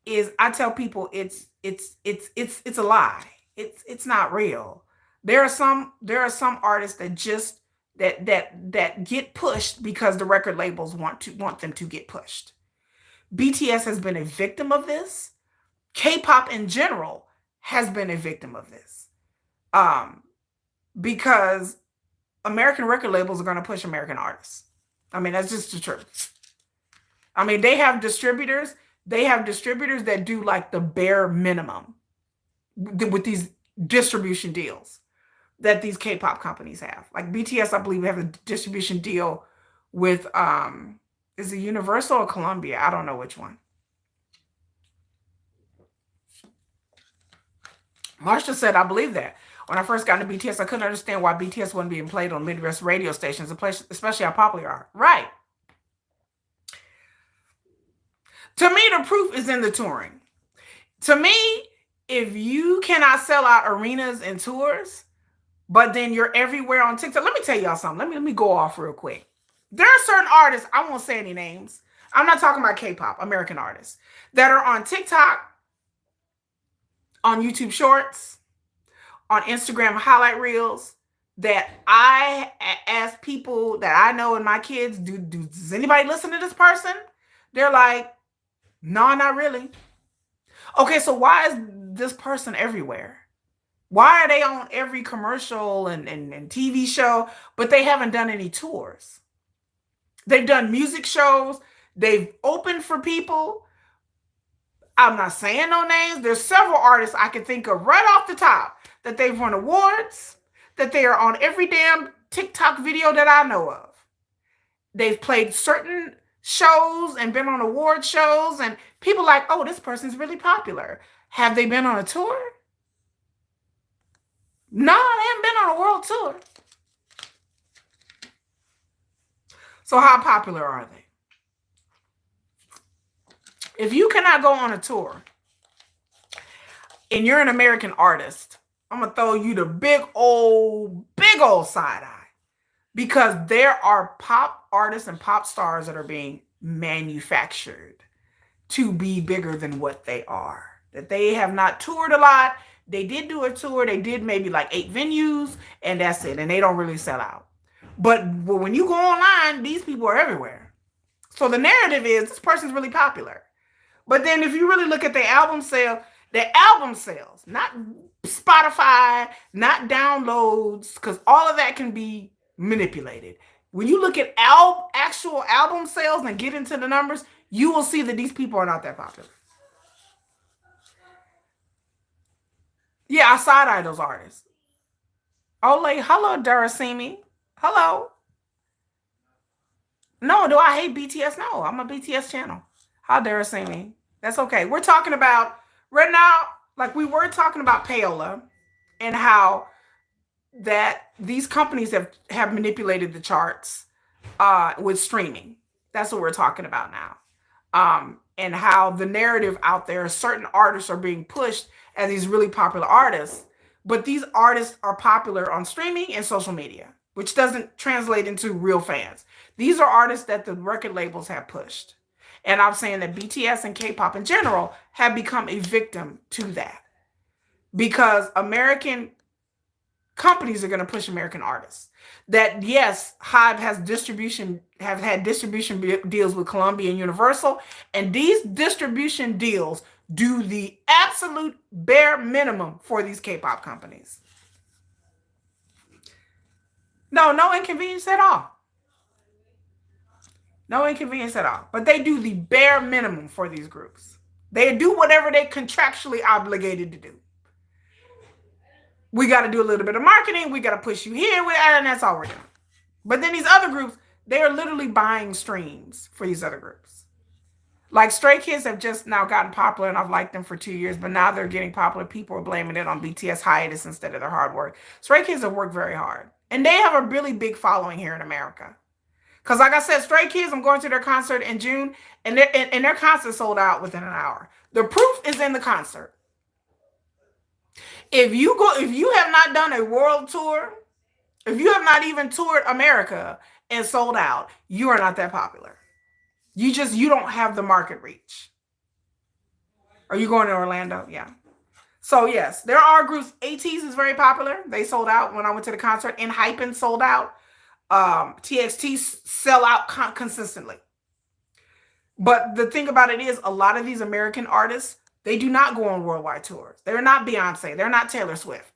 is I tell people it's a lie. It's not real. There are some artists that just that get pushed because the record labels want them to get pushed. BTS has been a victim of this. K-pop in general has been a victim of this. Um, because American record labels are going to push American artists. I mean, that's just the truth. I mean, they have distributors. They have distributors that do like the bare minimum with these distribution deals that these K-pop companies have. Like BTS, I believe, have a distribution deal with is it Universal or Columbia? I don't know which one. Marsha said, I believe that. When I first got into BTS, I couldn't understand why BTS wasn't being played on Midwest radio stations, especially how popular they are. Right. To me, the proof is in the touring. To me, if you cannot sell out arenas and tours, but then you're everywhere on TikTok, let me tell y'all something. Let me go off real quick. There are certain artists, I won't say any names. I'm not talking about K-pop, American artists, that are on TikTok, on YouTube Shorts, on Instagram highlight reels, that I ask people that I know and my kids, does anybody listen to this person? They're like, no, not really. Okay, so why is this person everywhere? Why are they on every commercial and TV show, but they haven't done any tours? They've done music shows. They've opened for people. I'm not saying no names. There's several artists I can think of right off the top that they've won awards, that they are on every damn TikTok video that I know of. They've played certain shows and been on award shows, and people like, oh, this person's really popular. Have they been on a tour? No, they haven't been on a world tour. So how popular are they? If you cannot go on a tour and you're an American artist, I'm going to throw you the big old side eye, because there are pop artists and pop stars that are being manufactured to be bigger than what they are. That they have not toured a lot. They did do a tour. They did maybe like 8 venues, and that's it. And they don't really sell out. But when you go online, these people are everywhere. So the narrative is this person's really popular. But then if you really look at their album sales, not Spotify, not downloads, because all of that can be manipulated. When you look at actual album sales and get into the numbers, you will see that these people are not that popular. Yeah, I side-eye those artists. Oh, like, hello, Darasimi. Hello. No, do I hate BTS? No, I'm a BTS channel. How Darasimi? That's okay. We're talking about, right now, like we were talking about Payolla and how that these companies have manipulated the charts with streaming. That's what we're talking about now. And how the narrative out there, certain artists are being pushed as these really popular artists, but these artists are popular on streaming and social media, which doesn't translate into real fans. These are artists that the record labels have pushed. And I'm saying that BTS and K-pop in general have become a victim to that, because American companies are going to push American artists. That yes, Hive have had distribution deals with Columbia and Universal, and these distribution deals do the absolute bare minimum for these K-pop companies. No inconvenience at all. No inconvenience at all. But they do the bare minimum for these groups. They do whatever they're contractually obligated to do. We got to do a little bit of marketing. We got to push you here, and that's all we're doing. But then these other groups, they are literally buying streams for these other groups. Like Stray Kids have just now gotten popular, and I've liked them for 2 years, but now they're getting popular. People are blaming it on BTS hiatus instead of their hard work. Stray Kids have worked very hard, and they have a really big following here in America. Because like I said, Stray Kids, I'm going to their concert in June, and their concert sold out within an hour. The proof is in the concert. If you have not done a world tour, if you have not even toured America and sold out, you are not that popular. You don't have the market reach. Are you going to Orlando? Yeah. So yes, there are groups. ATs is very popular. They sold out when I went to the concert. And Hypen sold out. TXT sell out consistently. But the thing about it is, a lot of these American artists, they do not go on worldwide tours. They're not Beyonce. They're not Taylor Swift.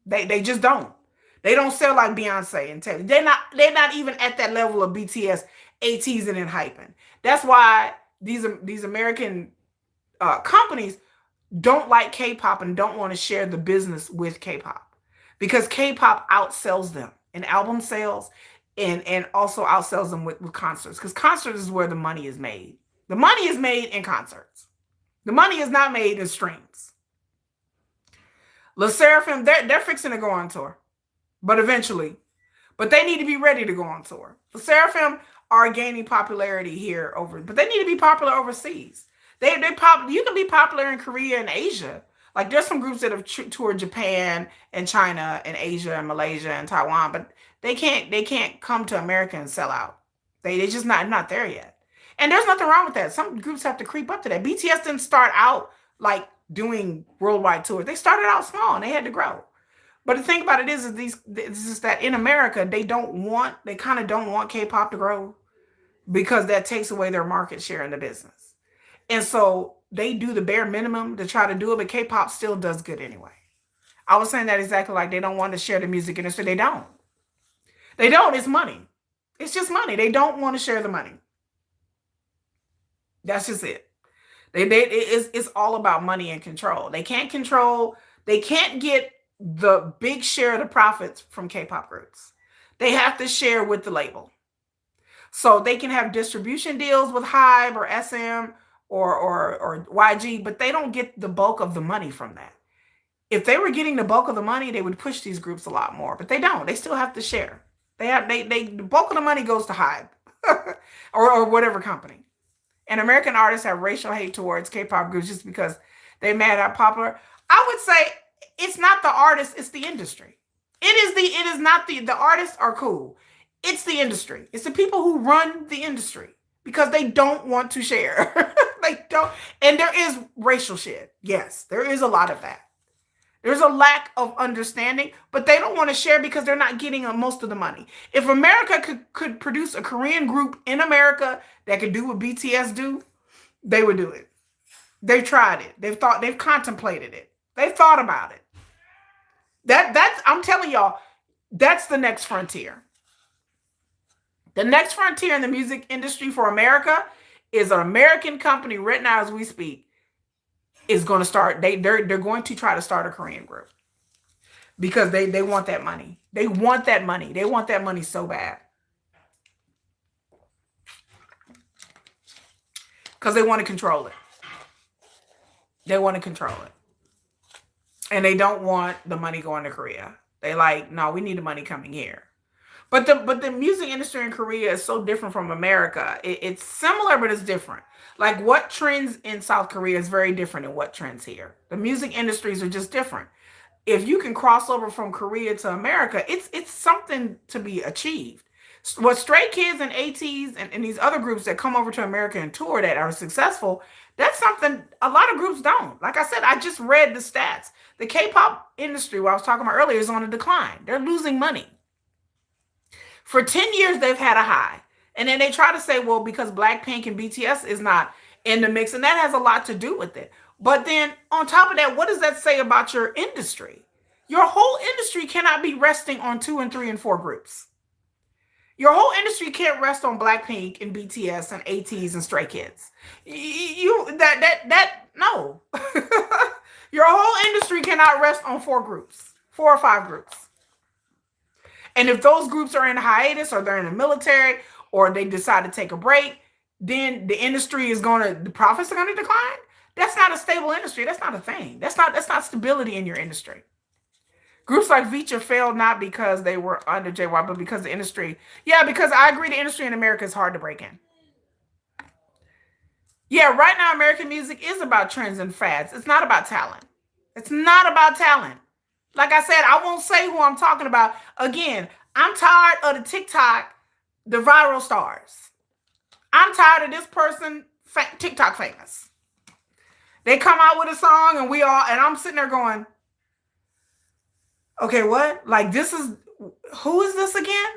They just don't. They don't sell like Beyonce and Taylor. They're not even at that level of BTS, ATs, and Hypen. That's why these American companies don't like K-pop and don't want to share the business with K-pop, because K-pop outsells them in album sales and also outsells them with concerts, because concerts is where the money is made. The money is made in concerts. The money is not made in streams. Le Seraphim, they're fixing to go on tour, but eventually. But they need to be ready to go on tour. Le Seraphim are gaining popularity here but they need to be popular overseas. You can be popular in Korea and Asia. Like there's some groups that have toured Japan and China and Asia and Malaysia and Taiwan, but they can't come to America and sell out. They just not there yet. And there's nothing wrong with that. Some groups have to creep up to that. BTS didn't start out like doing worldwide tours. They started out small and they had to grow. But the thing about it is that in America, they kind of don't want K-pop to grow, because that takes away their market share in the business. And so they do the bare minimum to try to do it, but K-pop still does good anyway. I was saying that exactly, like they don't want to share the music industry. They don't. It's money. It's just money. They don't want to share the money. That's just it. It's all about money and control. They can't get the big share of the profits from K-pop groups. They have to share with the label. So they can have distribution deals with Hybe or SM or YG, but they don't get the bulk of the money from that. If they were getting the bulk of the money, they would push these groups a lot more, but they don't. They still have to share. The bulk of the money goes to Hybe or whatever company. And American artists have racial hate towards K-pop groups just because they're mad how popular. I would say it's not the artists, it's the industry. It is not the artists are cool. It's the industry. It's the people who run the industry, because they don't want to share. They don't. And there is racial shit. Yes, there is a lot of that. There's a lack of understanding, but they don't want to share because they're not getting most of the money. If America could produce a Korean group in America that could do what BTS do, they would do it. They've tried it. They've contemplated it. They've thought about it. I'm telling y'all, that's the next frontier. The next frontier in the music industry for America is an American company right now as we speak is going to start. They're going to try to start a Korean group, because they want that money. They want that money. They want that money so bad, because they want to control it. They want to control it. And they don't want the money going to Korea. They like, no, we need the money coming here. But the music industry in Korea is so different from America. It's similar, but it's different. Like what trends in South Korea is very different than what trends here. The music industries are just different. If you can cross over from Korea to America, it's something to be achieved. What Stray Kids and ATs and these other groups that come over to America and tour that are successful, that's something a lot of groups don't. Like I said, I just read the stats. The K-pop industry, what I was talking about earlier, is on a decline. They're losing money. For 10 years, they've had a high. And then they try to say, well, because Blackpink and BTS is not in the mix, and that has a lot to do with it. But then on top of that, what does that say about your industry? Your whole industry cannot be resting on 2 and 3 and 4 groups. Your whole industry can't rest on Blackpink and BTS and ATs and Stray Kids. No. Your whole industry cannot rest on 4 or 5 groups. And if those groups are in hiatus, or they're in the military, or they decide to take a break, then the profits are going to decline. That's not a stable industry. That's not a thing. That's not stability in your industry. Groups like Feature failed not because they were under JY, but because the industry. Yeah, because I agree the industry in America is hard to break in. Yeah, right now American music is about trends and fads. It's not about talent. It's not about talent. Like I said, I won't say who I'm talking about. Again, I'm tired of the TikTok, the viral stars. I'm tired of this person TikTok famous. They come out with a song and I'm sitting there going, okay, what? Like who is this again?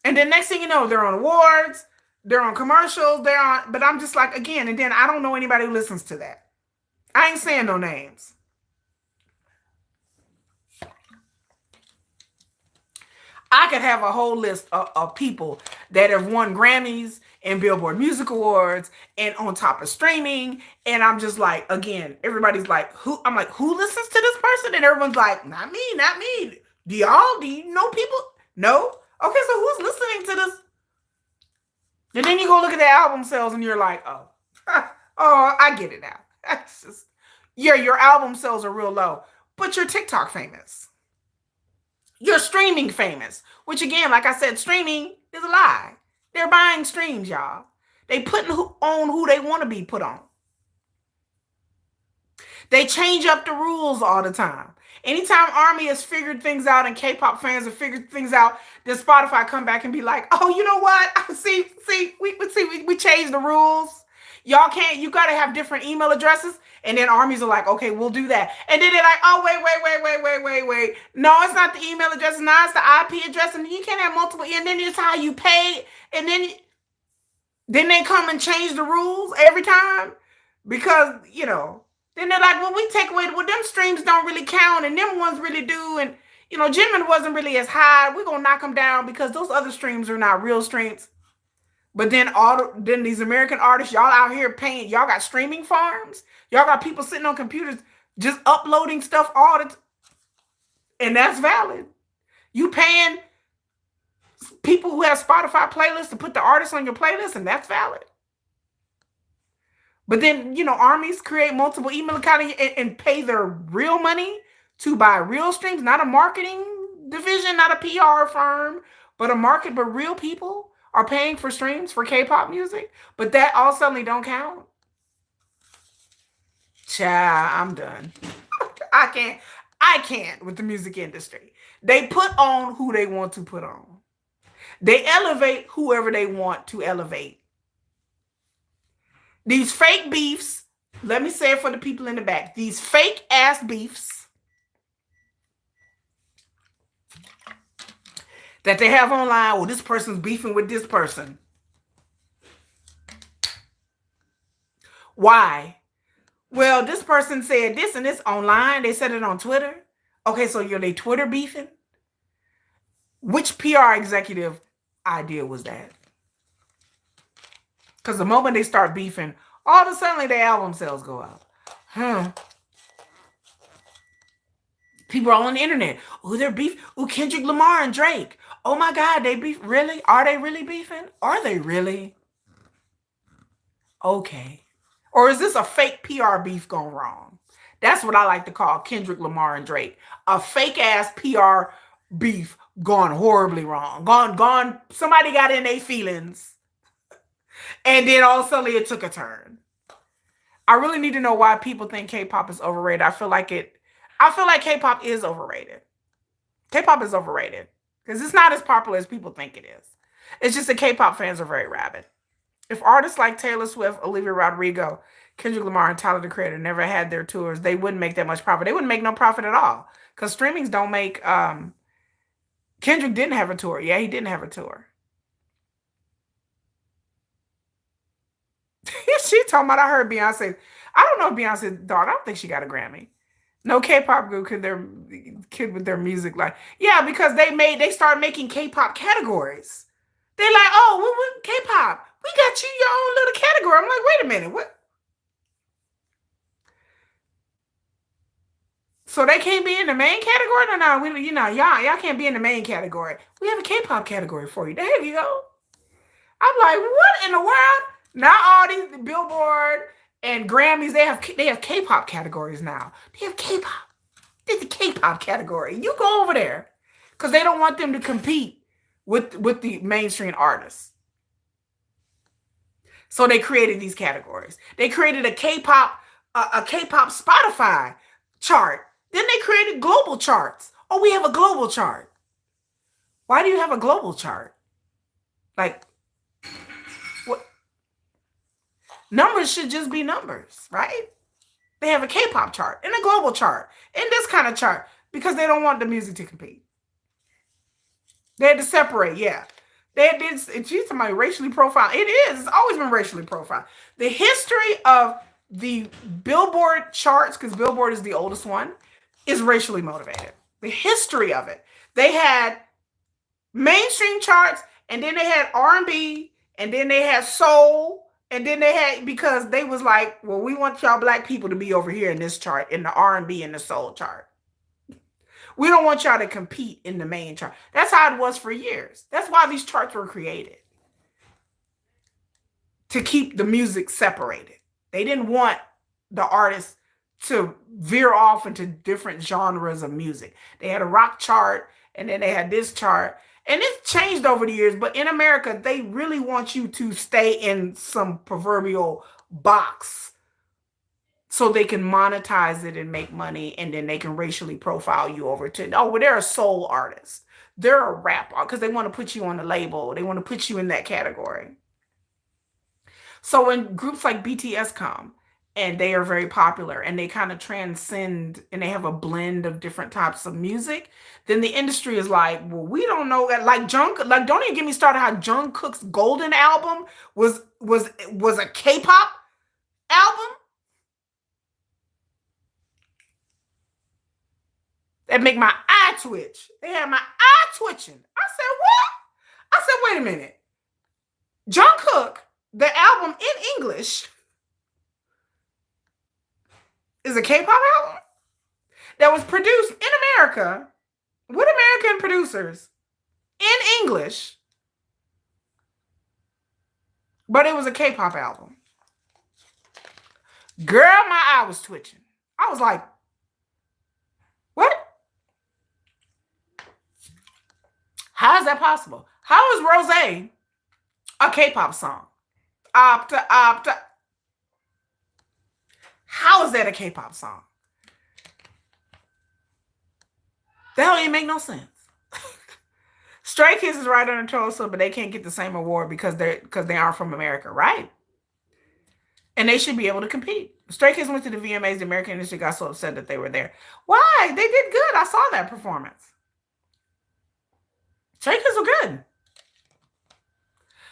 And then next thing you know, they're on awards, they're on commercials, but I'm just like, again, and then I don't know anybody who listens to that. I ain't saying no names. I could have a whole list of people that have won Grammys and Billboard Music Awards and on top of streaming. And I'm just like, again, everybody's like, who? I'm like, who listens to this person? And everyone's like, not me, not me. Do you know people? No? Okay, so who's listening to this? And then you go look at the album sales and you're like, oh, oh, I get it now. That's just, yeah, your album sales are real low, but you're TikTok famous. You're streaming famous, which again, like I said, streaming is a lie. They're buying streams, y'all. They putting on who they want to be put on. They change up the rules all the time. Anytime Army has figured things out and K-pop fans have figured things out, then Spotify come back and be like, oh, you know what? We changed the rules. Y'all can't, you got to have different email addresses. And then armies are like, okay, we'll do that. And then they're like, oh, wait. No, it's not the email address. Now it's the IP address. And you can't have multiple. And then it's how you pay. And then they come and change the rules every time. Because, then they're like, well, we take away, well, them streams don't really count. And them ones really do. And, Jimin wasn't really as high. We're going to knock them down because those other streams are not real streams. But then then these American artists, y'all out here paying, y'all got streaming farms. Y'all got people sitting on computers just uploading stuff all the time. And that's valid. You paying people who have Spotify playlists to put the artists on your playlist, and that's valid. But then, armies create multiple email accounts and pay their real money to buy real streams, not a marketing division, not a PR firm, but real people are paying for streams for K-pop music, but that all suddenly don't count. Child, I'm done. I can't with the music industry. They put on who they want to put on. They elevate whoever they want to elevate. These fake beefs, let me say it for the people in the back, these fake ass beefs that they have online, well, this person's beefing with this person. Why? Well, this person said this and this online. They said it on Twitter. Okay, so you're they Twitter beefing? Which PR executive idea was that? Because the moment they start beefing, all of a sudden their album sales go up. People are on the internet. Oh, they're beef. Oh, Kendrick Lamar and Drake. Oh my God, they beef. Really? Are they really beefing? Are they really? Okay. Or is this a fake PR beef gone wrong? That's what I like to call Kendrick Lamar and Drake. A fake ass PR beef gone horribly wrong. Gone. Somebody got in their feelings. And then all of a sudden it took a turn. I really need to know why people think K-pop is overrated. I feel like K-pop is overrated. K-pop is overrated because it's not as popular as people think it is. It's just that K-pop fans are very rabid. If artists like Taylor Swift, Olivia Rodrigo, Kendrick Lamar, and Tyler, the Creator never had their tours, they wouldn't make that much profit. They wouldn't make no profit at all because streamings don't make. Kendrick didn't have a tour. Yeah, he didn't have a tour. She talking about, I heard Beyonce. I don't know if Beyonce thought. I don't think she got a Grammy. No K-pop group could with their music like, yeah, because they started making K-pop categories. They're like, oh, K-pop, we got you your own little category. I'm like, wait a minute, what? So they can't be in the main category? No, y'all can't be in the main category. We have a K-pop category for you. There you go. I'm like, what in the world? Now all these Billboard and Grammys, they have K-pop categories now. They have K-pop. There's a K-pop category. You go over there because they don't want them to compete with the mainstream artists. So they created these categories. They created a K-pop Spotify chart. Then they created global charts. Oh, we have a global chart. Why do you have a global chart? Like, what? Numbers should just be numbers, right? They have a K-pop chart and a global chart and this kind of chart because they don't want the music to compete. They had to separate, yeah. They did. It's used to my racially profiled. It is. It's always been racially profiled. The history of the Billboard charts, because Billboard is the oldest one, is racially motivated. The history of it. They had mainstream charts, and then they had R&B, and then they had soul, and then they had, because they was like, well, we want y'all black people to be over here in this chart, in the R&B and the soul chart. We don't want y'all to compete in the main chart. That's how it was for years. That's why these charts were created. To keep the music separated. They didn't want the artists to veer off into different genres of music. They had a rock chart, and then they had this chart. And it's changed over the years, but in America, they really want you to stay in some proverbial box so they can monetize it and make money, and then they can racially profile you over to, oh, well, they're a soul artist. They're a rap artist, because they want to put you on the label. They want to put you in that category. So when groups like BTS come, and they are very popular, and they kind of transcend, and they have a blend of different types of music, then the industry is like, well, we don't know that. Like don't even get me started how Jungkook's Golden album was a K-pop album. That make my eye twitch. They had my eye twitching. I said, what? I said, wait a minute. Jungkook, the album in English, is a K-pop album that was produced in America with American producers in English, but it was a K-pop album. Girl, my eye was twitching. I was like, what? How is that possible? How is Rosé a K-pop song? Opta. How is that a K-pop song? That don't even make no sense. Stray Kids is right under Tulsa, but they can't get the same award because they aren't from America, right? And they should be able to compete. Stray Kids went to the VMAs. The American industry got so upset that they were there. Why? They did good. I saw that performance. Stray Kids were good.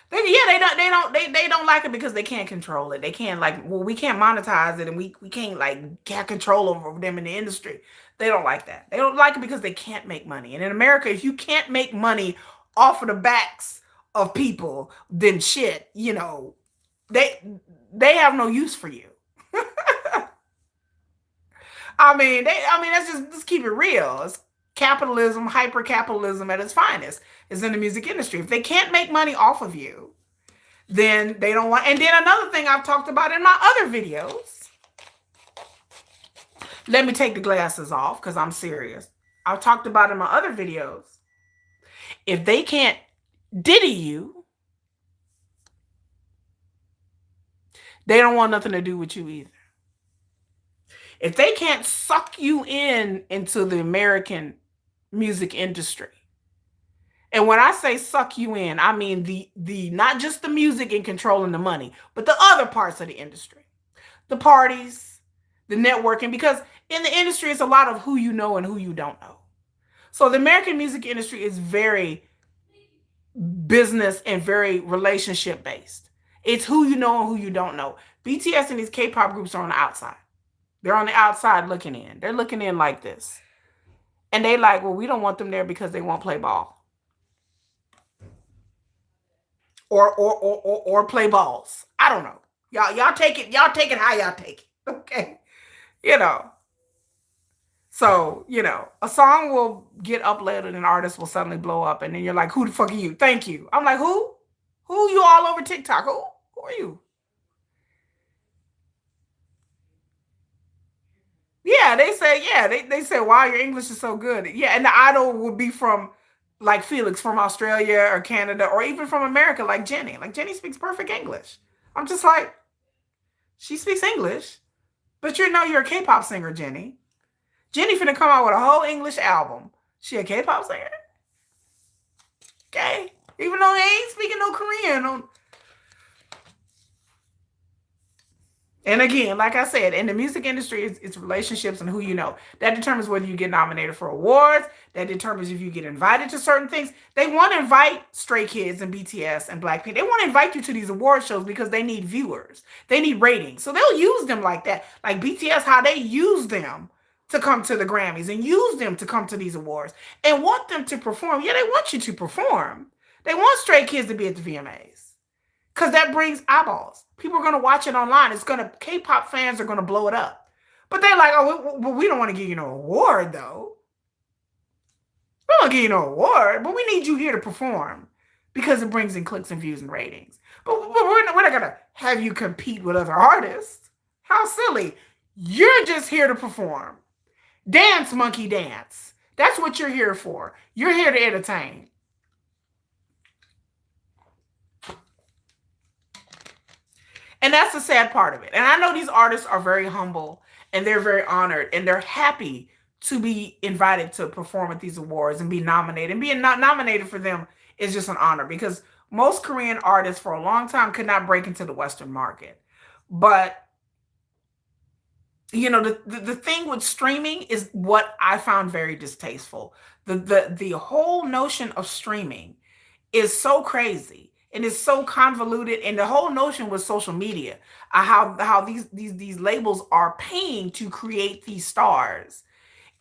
They don't like it because they can't control it. They can't, like, well, we can't monetize it, and we can't, like, have control over them in the industry. They don't like that. They don't like it because they can't make money. And in America, if you can't make money off of the backs of people, then shit, you know, they have no use for you. I mean, let's just keep it real. It's capitalism, hyper capitalism at its finest is in the music industry. If they can't make money off of you, then they don't want. And then another thing I've talked about in my other videos, let me take the glasses off because I'm serious. I've talked about in my other videos, if they can't diddy you, they don't want nothing to do with you either. If they can't suck you into the American music industry, and when I say suck you in, I mean the not just the music and controlling the money, but the other parts of the industry, the parties, the networking, because in the industry, it's a lot of who you know and who you don't know. So the American music industry is very business and very relationship based. It's who you know and who you don't know. BTS and these K-pop groups are on the outside. They're on the outside looking in. They're looking in like this. And they like, well, we don't want them there because they won't play ball. Or play balls. I don't know. Y'all take it how y'all take it. Okay. You know. So, you know, a song will get uploaded and an artist will suddenly blow up, and then you're like, who the fuck are you? Thank you. I'm like, who? Who? You all over TikTok? Who are you? Yeah, they say, wow, your English is so good. Yeah, and the idol would be from like Felix from Australia or Canada or even from America, like Jenny. Like Jenny speaks perfect English. I'm just like, she speaks English, but you know you're a K-pop singer, Jenny. Jenny finna come out with a whole English album. She a K-pop singer? Okay. Even though they ain't speaking no Korean. And again, like I said, in the music industry, it's relationships and who you know. That determines whether you get nominated for awards. That determines if you get invited to certain things. They want to invite Stray Kids and BTS and Blackpink. They want to invite you to these award shows because they need viewers. They need ratings. So they'll use them like that. Like BTS, how they use them to come to the Grammys and use them to come to these awards and want them to perform. Yeah, they want you to perform. They want Stray Kids to be at the VMAs. Because that brings eyeballs. People are going to watch it online. K-pop fans are going to blow it up. But they're like, oh, we don't want to give you no award, though. We don't give you no award, but we need you here to perform because it brings in clicks and views and ratings. But we're not going to have you compete with other artists. How silly. You're just here to perform. Dance, monkey, dance. That's what you're here for. You're here to entertain. And that's the sad part of it. And I know these artists are very humble and they're very honored and they're happy to be invited to perform at these awards and be nominated. And being not nominated for them is just an honor because most Korean artists for a long time could not break into the Western market. But you know, the thing with streaming is what I found very distasteful. The whole notion of streaming is so crazy and it's so convoluted, and the whole notion with social media, how these labels are paying to create these stars.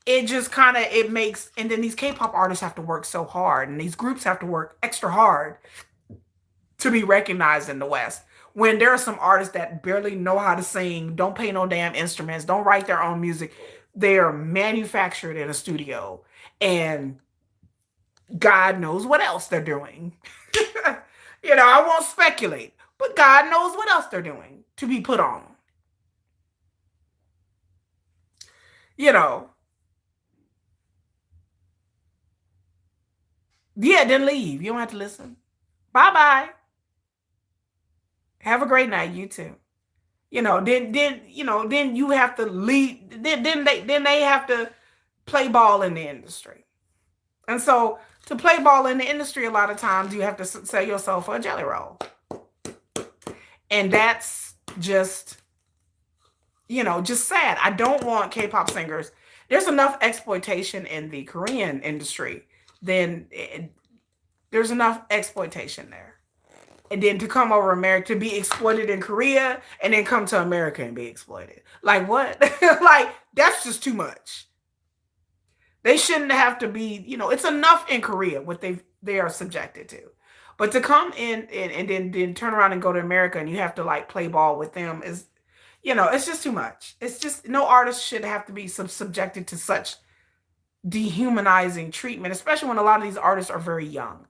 It just kind of it makes, and then these K-pop artists have to work so hard, and these groups have to work extra hard to be recognized in the West. When there are some artists that barely know how to sing, don't play no damn instruments, don't write their own music, they are manufactured in a studio, and God knows what else they're doing. You know, I won't speculate, but God knows what else they're doing to be put on. You know, yeah, then leave. You don't have to listen. Bye bye. Have a great night. You too. You know, then you have to lead. Then they have to play ball in the industry. And so to play ball in the industry, a lot of times you have to sell yourself for a jelly roll. And that's just, just sad. I don't want K-pop singers. There's enough exploitation in the Korean industry. There's enough exploitation there. And then to come over America, to be exploited in Korea, and then come to America and be exploited. Like what? Like, that's just too much. They shouldn't have to be, it's enough in Korea what they are subjected to. But to come in and then turn around and go to America and you have to like play ball with them is, it's just too much. It's just, no artist should have to be subjected to such dehumanizing treatment, especially when a lot of these artists are very young.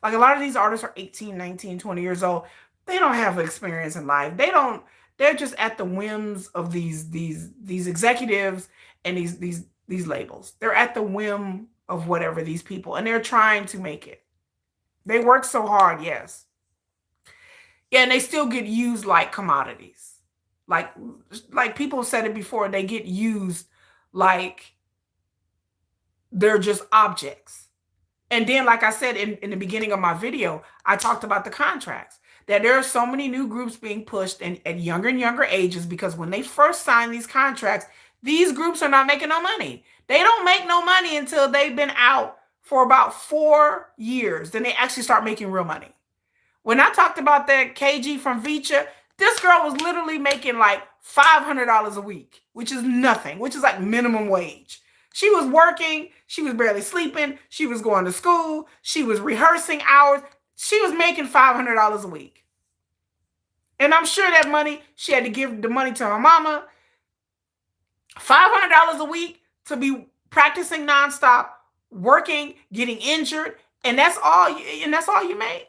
Like a lot of these artists are 18, 19, 20 years old. They don't have experience in life. They're just at the whims of these executives and these labels. They're at the whim of whatever these people, and they're trying to make it. They work so hard, yes. Yeah, and they still get used like commodities. Like people said it before, they get used like they're just objects. And then, like I said in the beginning of my video, I talked about the contracts. That there are so many new groups being pushed at younger and younger ages because when they first sign these contracts, these groups are not making no money. They don't make no money until they've been out for about 4 years. Then they actually start making real money. When I talked about that KG from Vicha, this girl was literally making like $500 a week, which is nothing, which is like minimum wage. She was working. She was barely sleeping. She was going to school. She was rehearsing hours. She was making $500 a week. And I'm sure that money, she had to give the money to her mama. $500 a week to be practicing nonstop, working, getting injured, and that's all you made?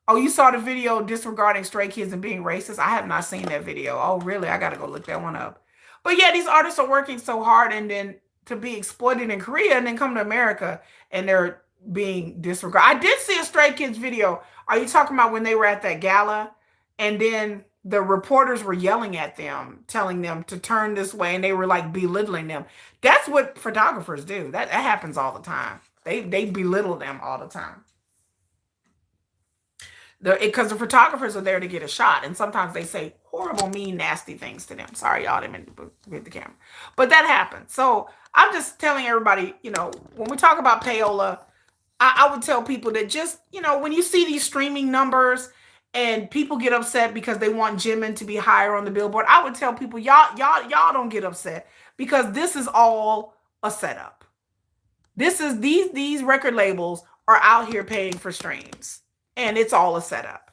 Oh, you saw the video disregarding Stray Kids and being racist? I have not seen that video. Oh, really? I got to go look that one up. But yeah, these artists are working so hard and then to be exploited in Korea and then come to America and they're being disregarded. I did see a Stray Kids video. Are you talking about when they were at that gala and then the reporters were yelling at them, telling them to turn this way, and they were like belittling them? That's what photographers do. That happens all the time. They belittle them all the time. Because the photographers are there to get a shot, and sometimes they say horrible, mean, nasty things to them. Sorry, y'all didn't mean to hit the camera, but that happens. So I'm just telling everybody, when we talk about payola, I would tell people that just, when you see these streaming numbers and people get upset because they want Jimin to be higher on the Billboard, I would tell people, y'all don't get upset, because this is all a setup. This is these record labels are out here paying for streams, and it's all a setup.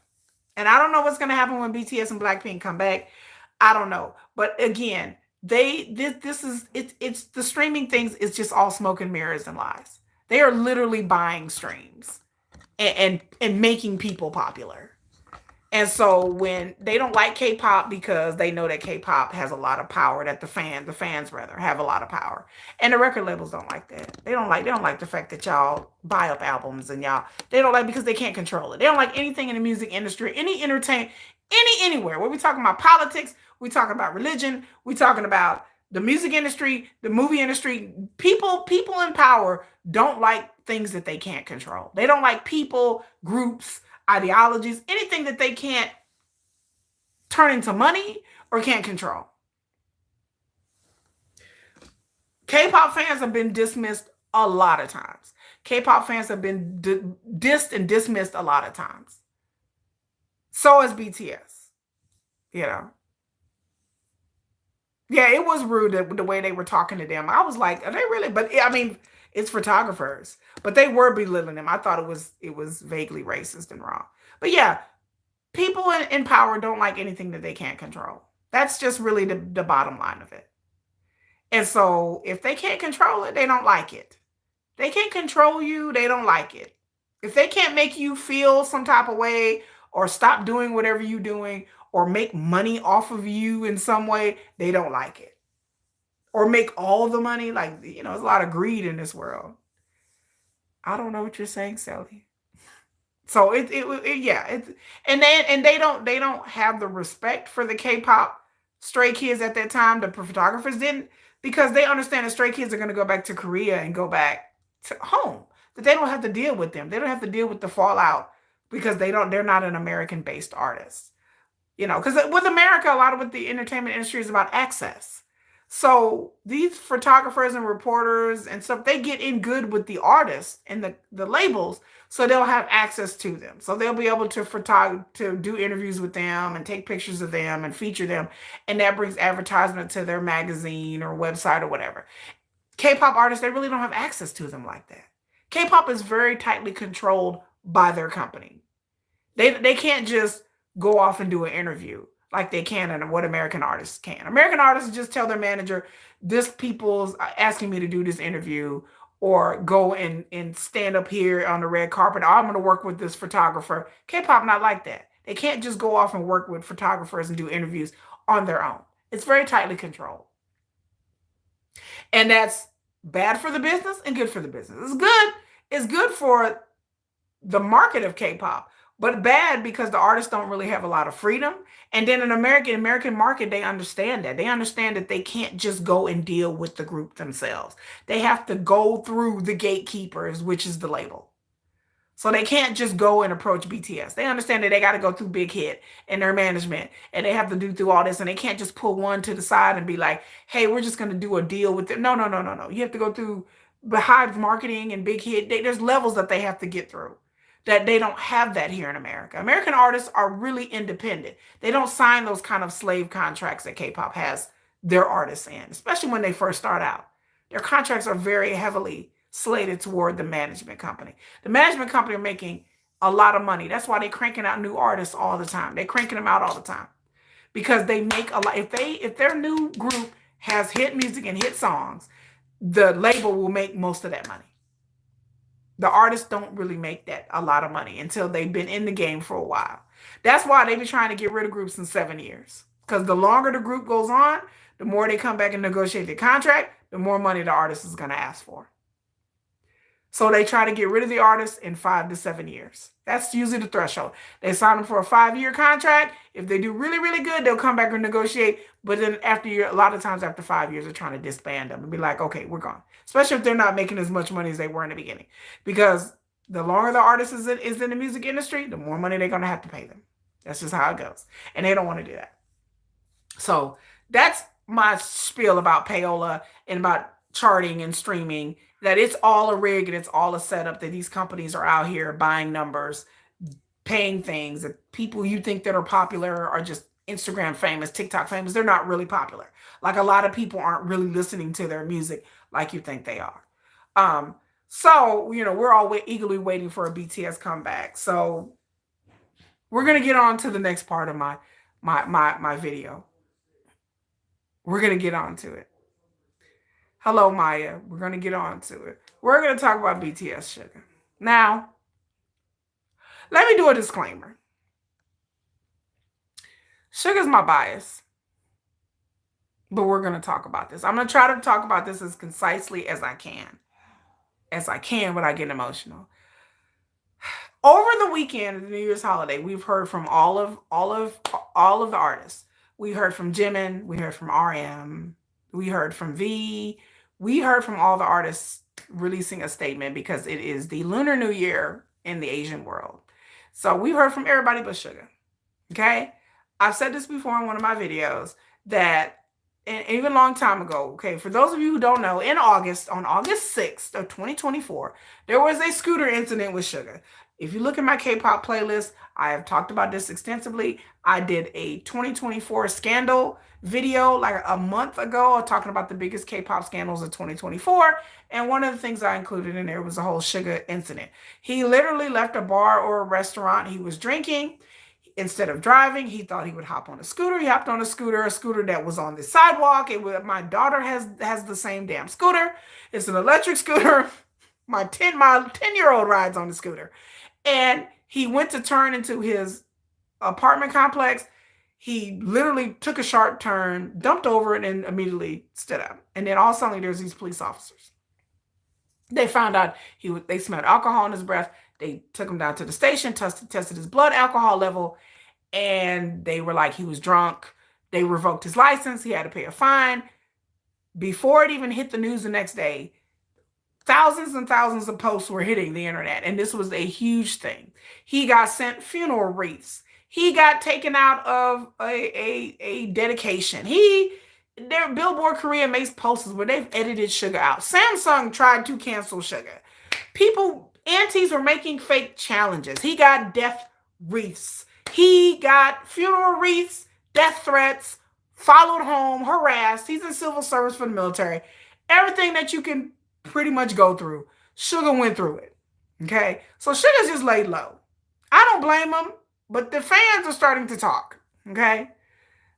And I don't know what's going to happen when BTS and Blackpink come back. I don't know. But again, it's the streaming things is just all smoke and mirrors and lies. They are literally buying streams and making people popular. And so when they don't like K-pop because they know that K-pop has a lot of power, that the fans rather have a lot of power. And the record labels don't like that. They don't like the fact that y'all buy up albums, and they don't like, because they can't control it. They don't like anything in the music industry, any entertainment, anywhere. When we talking about politics, we talking about religion, we talking about the music industry, the movie industry. People in power don't like things that they can't control. They don't like people, groups, ideologies, anything that they can't turn into money or can't control. K-pop fans have been dismissed a lot of times. K-pop fans have been dissed and dismissed a lot of times. So is BTS. Yeah, it was rude the way they were talking to them. I was like, are they really? But I mean, it's photographers, but they were belittling them. I thought it was vaguely racist and wrong. But yeah, people in power don't like anything that they can't control. That's just really the bottom line of it. And so if they can't control it, they don't like it. They can't control you, they don't like it. If they can't make you feel some type of way or stop doing whatever you're doing or make money off of you in some way, they don't like it. Or make all the money. Like, there's a lot of greed in this world. I don't know what you're saying, Sally. So and they don't have the respect for the K-pop Stray Kids at that time. The photographers didn't, because they understand that Stray Kids are going to go back to Korea and go back to home. That they don't have to deal with them. They don't have to deal with the fallout, because they're not an American-based artist. Because with America, a lot of what the entertainment industry is about access. So these photographers and reporters and stuff, they get in good with the artists and the labels, so they'll have access to them. So they'll be able to do interviews with them and take pictures of them and feature them. And that brings advertisement to their magazine or website or whatever. K-pop artists, they really don't have access to them like that. K-pop is very tightly controlled by their company. They can't just go off and do an interview like they can, and what American artists can. American artists just tell their manager, this people's asking me to do this interview, or go and stand up here on the red carpet. I'm going to work with this photographer. K-pop not like that. They can't just go off and work with photographers and do interviews on their own. It's very tightly controlled. And that's bad for the business and good for the business. It's good for the market of K-pop, but bad because the artists don't really have a lot of freedom. And then in American market, they understand that. They understand that they can't just go and deal with the group themselves. They have to go through the gatekeepers, which is the label. So they can't just go and approach BTS. They understand that they got to go through Big Hit and their management, and they have to do through all this, and they can't just pull one to the side and be like, hey, we're just going to do a deal with them. No. You have to go through Behive Marketing and Big Hit. There's levels that they have to get through. That they don't have that here in America. American artists are really independent. They don't sign those kind of slave contracts that K-pop has their artists in, especially when they first start out. Their contracts are very heavily slated toward the management company. The management company are making a lot of money. That's why they're cranking out new artists all the time. They're cranking them out all the time, because they make a lot. If their new group has hit music and hit songs, the label will make most of that money. The artists don't really make that a lot of money until they've been in the game for a while. That's why they've been trying to get rid of groups in 7 years. Because the longer the group goes on, the more they come back and negotiate the contract, the more money the artist is going to ask for. So they try to get rid of the artist in 5 to 7 years. That's usually the threshold. They sign them for a 5-year contract. If they do really, really good, they'll come back and negotiate. But then a lot of times after 5 years, they're trying to disband them and be like, okay, we're gone. Especially if they're not making as much money as they were in the beginning. Because the longer the artist is in the music industry, the more money they're going to have to pay them. That's just how it goes. And they don't want to do that. So that's my spiel about payola and about charting and streaming, that it's all a rig and it's all a setup, that these companies are out here buying numbers, paying things, that people you think that are popular are just Instagram famous, TikTok famous. They're not really popular. Like, a lot of people aren't really listening to their music like you think they are. So, we're all eagerly waiting for a BTS comeback. So we're going to get on to the next part of my video. We're going to get on to it. Hello, Maya. We're going to get on to it. We're going to talk about BTS Suga. Now, let me do a disclaimer. Suga's my bias. But we're going to talk about this. I'm going to try to talk about this as concisely as I can. Without getting emotional. Over the weekend, the New Year's holiday, we've heard from all of the artists. We heard from Jimin. We heard from RM. We heard from V. We heard from all the artists releasing a statement because it is the Lunar New Year in the Asian world. So we heard from everybody but Suga. Okay? I've said this before in one of my videos that, and even a long time ago, okay, for those of you who don't know, on August 6th of 2024, there was a scooter incident with Suga. If you look at my K-pop playlist, I have talked about this extensively. I did a 2024 scandal video like a month ago talking about the biggest K-pop scandals of 2024. And one of the things I included in there was a whole Suga incident. He literally left a bar or a restaurant. He was drinking. Instead of driving, he thought he would hop on a scooter. He hopped on a scooter that was on the sidewalk. My daughter has the same damn scooter. It's an electric scooter. My 10-year-old rides on the scooter. And he went to turn into his apartment complex. He literally took a sharp turn, dumped over it, and immediately stood up. And then all of a sudden, there's these police officers. They found out they smelled alcohol in his breath. They took him down to the station, tested his blood alcohol level, and they were like, he was drunk. They revoked his license. He had to pay a fine. Before it even hit the news the next day, thousands and thousands of posts were hitting the internet, and this was a huge thing. He got sent funeral wreaths. He got taken out of a dedication. Their Billboard Korea makes posters where they've edited Suga out. Samsung tried to cancel Suga. Aunties were making fake challenges. He got death wreaths. He got funeral wreaths, death threats, followed home, harassed. He's in civil service for the military. Everything that you can pretty much go through, Suga went through it. Okay? So Suga's just laid low. I don't blame him, but the fans are starting to talk. Okay?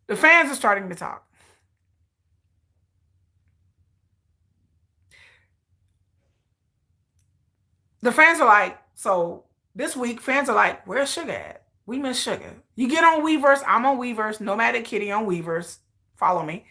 The fans are starting to talk. The fans are like, so this week, fans are like, where's Suga at? We miss Suga. You get on Weverse. I'm on Weverse. Nomadic Kitty on Weverse. Follow me.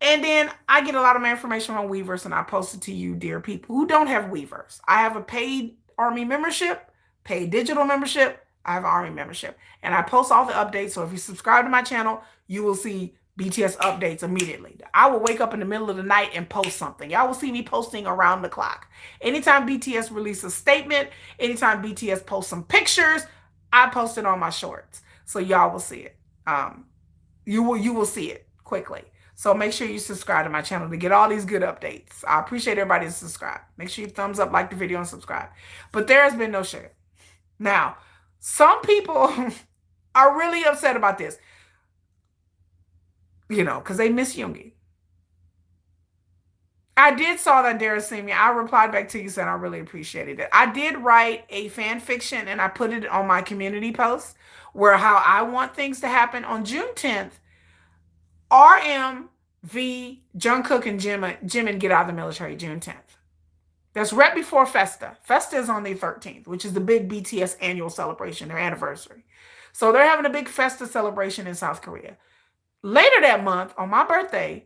And then I get a lot of my information on Weverse, and I post it to you, dear people who don't have Weverse. I have a paid Army membership, paid digital membership. I have an Army membership. And I post all the updates. So if you subscribe to my channel, you will see BTS updates immediately. I will wake up in the middle of the night and post something. Y'all will see me posting around the clock. Anytime BTS releases a statement, anytime BTS posts some pictures, I post it on my shorts. So y'all will see it. You will see it quickly. So make sure you subscribe to my channel to get all these good updates. I appreciate everybody to subscribe. Make sure you thumbs up, like the video, and subscribe. But there has been no Suga. Now, some people are really upset about this. Because they miss Yoongi. I did saw that Dara sent me. I replied back to you saying I really appreciated it. I did write a fan fiction and I put it on my community post where how I want things to happen. On June 10th, RM, V, Jungkook, and Jimin get out of the military June 10th. That's right before Festa. Festa is on the 13th, which is the big BTS annual celebration, their anniversary. So they're having a big Festa celebration in South Korea. Later that month, on my birthday,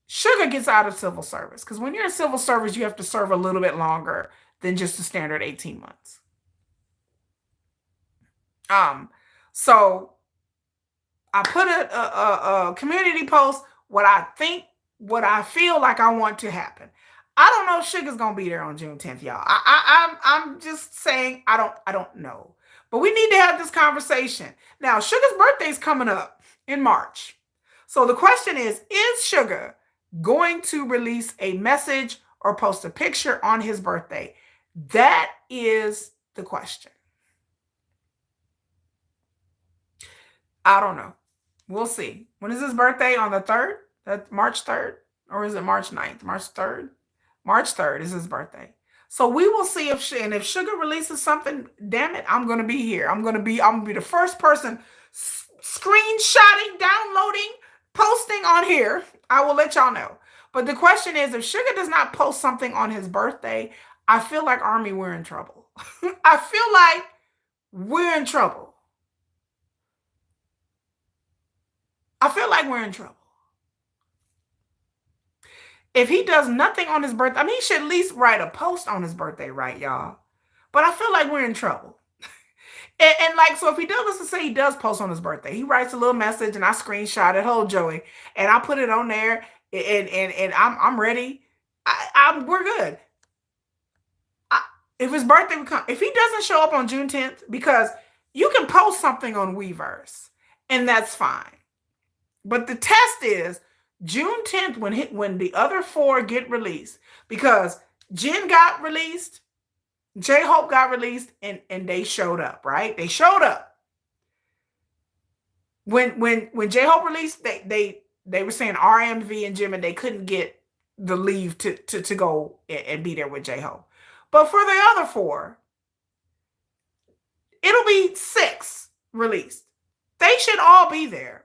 Suga gets out of civil service because when you're in civil service, you have to serve a little bit longer than just the standard 18 months. Um, so I put a community post what I think, what I feel like I want to happen. I don't know if Sugar's gonna be there on June 10th, y'all. I'm just saying I don't know. But we need to have this conversation. Now, Sugar's birthday is coming up in March. So the question is Sugar going to release a message or post a picture on his birthday? That is the question. I don't know. We'll see. When is his birthday? On the 3rd? That's March 3rd? Or is it March 9th? March 3rd? March 3rd is his birthday. So we will see if Sugar releases something, damn it, I'm gonna be here. I'm gonna be the first person screenshotting, downloading, posting on here. I will let y'all know. But the question is, if Sugar does not post something on his birthday, I feel like Army, we're in trouble. I feel like we're in trouble. I feel like we're in trouble. If he does nothing on his birthday, I mean, he should at least write a post on his birthday, right, y'all? But I feel like we're in trouble. And like, so if he does, let's say he does post on his birthday, he writes a little message and I screenshot it, hold Joey, and I put it on there and I'm ready. We're good. If his birthday would come, if he doesn't show up on June 10th, because you can post something on Weverse, and that's fine. But the test is June 10th when the other four get released, because Jin got released, J-Hope got released, and they showed up, right? They showed up. When J-Hope released, they were saying RMV and Jim, and they couldn't get the leave to go and be there with J-Hope. But for the other four, it'll be 6 released. They should all be there.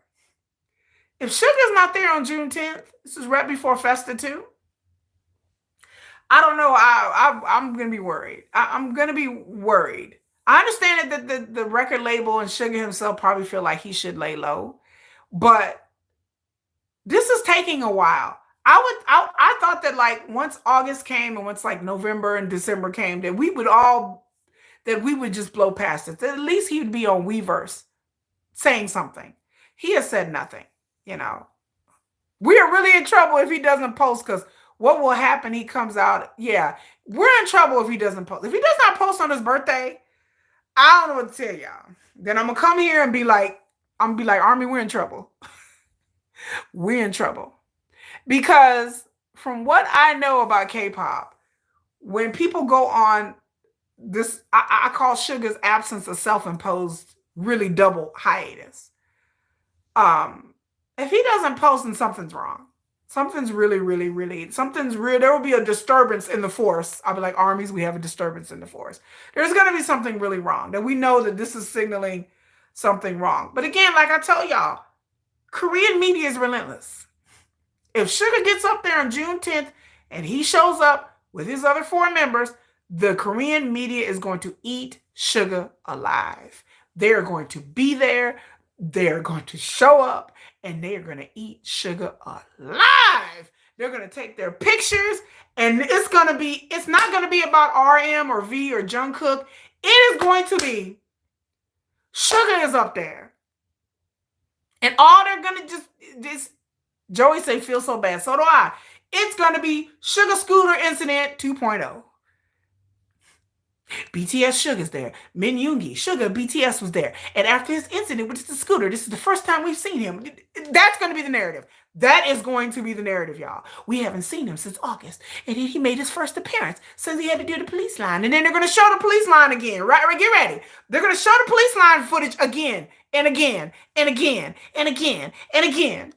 If Sugar's not there on June 10th, this is right before Festa 2. I don't know. I'm going to be worried. I'm going to be worried. I understand that the record label and Sugar himself probably feel like he should lay low, but this is taking a while. I thought that like once August came and once like November and December came, that we would just blow past it. That at least he would be on Weverse saying something. He has said nothing. You know, we are really in trouble if he doesn't post, because what will happen? He comes out. Yeah, we're in trouble if he doesn't post. If he does not post on his birthday, I don't know what to tell y'all. Then I'm gonna come here and be like, Army, we're in trouble. We're in trouble. Because from what I know about K-pop, when people go on this, I call Sugar's absence a self-imposed, really double hiatus. If he doesn't post, then something's wrong. Something's really, really, really, something's real. There will be a disturbance in the force. I'll be like, Armies, we have a disturbance in the force. There's going to be something really wrong, that we know that this is signaling something wrong. But again, like I tell y'all, Korean media is relentless. If Sugar gets up there on June 10th and he shows up with his other 4 members, the Korean media is going to eat Sugar alive. They're going to be there. They're going to show up and they're going to eat Sugar alive. They're going to take their pictures, and it's not going to be about RM or V or Jungkook. It is going to be Sugar is up there. And all they're going to just Joey say, feel so bad. So do I. It's going to be Sugar Scooter Incident 2.0. BTS Sugar's there. Min Yoongi, Sugar, BTS was there. And after his incident with the scooter, this is the first time we've seen him. That's going to be the narrative. That is going to be the narrative, y'all. We haven't seen him since August. And then he made his first appearance since he had to do the police line. And then they're going to show the police line again. Right, get ready. They're going to show the police line footage again and again and again and again and again.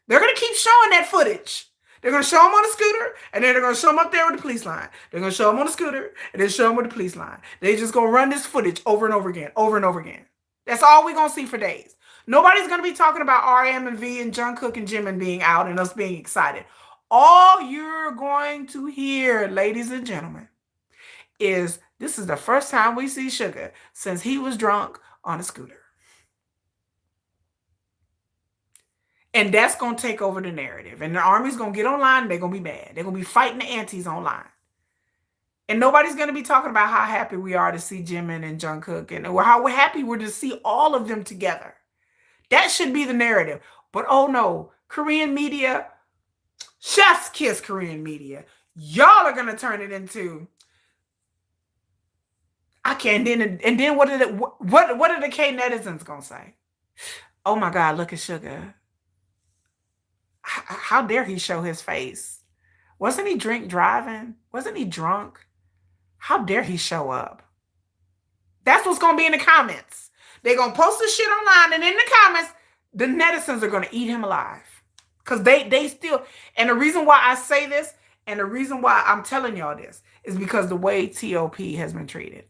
They're going to keep showing that footage. They're going to show him on a scooter, and then they're going to show him up there with the police line. They're going to show him on a scooter, and then show him with the police line. They're just going to run this footage over and over again, over and over again. That's all we're going to see for days. Nobody's going to be talking about RM and V and Jungkook and Jimin being out and us being excited. All you're going to hear, ladies and gentlemen, is this is the first time we see Sugar since he was drunk on a scooter. And that's going to take over the narrative. And the army's going to get online and they're going to be mad. They're going to be fighting the antis online. And nobody's going to be talking about how happy we are to see Jimin and Jungkook and how we're happy we're to see all of them together. That should be the narrative. But oh no, Korean media, chef's kiss Korean media. Y'all are going to turn it into, I can't. And then what are the K netizens going to say? Oh my God, look at Suga. How dare he show his face? Wasn't he drink driving? Wasn't he drunk? How dare he show up? That's what's going to be in the comments. They're going to post this shit online, and in the comments, the netizens are going to eat him alive. Because they still, and the reason why I say this, and the reason why I'm telling y'all this, is because the way T.O.P. has been treated.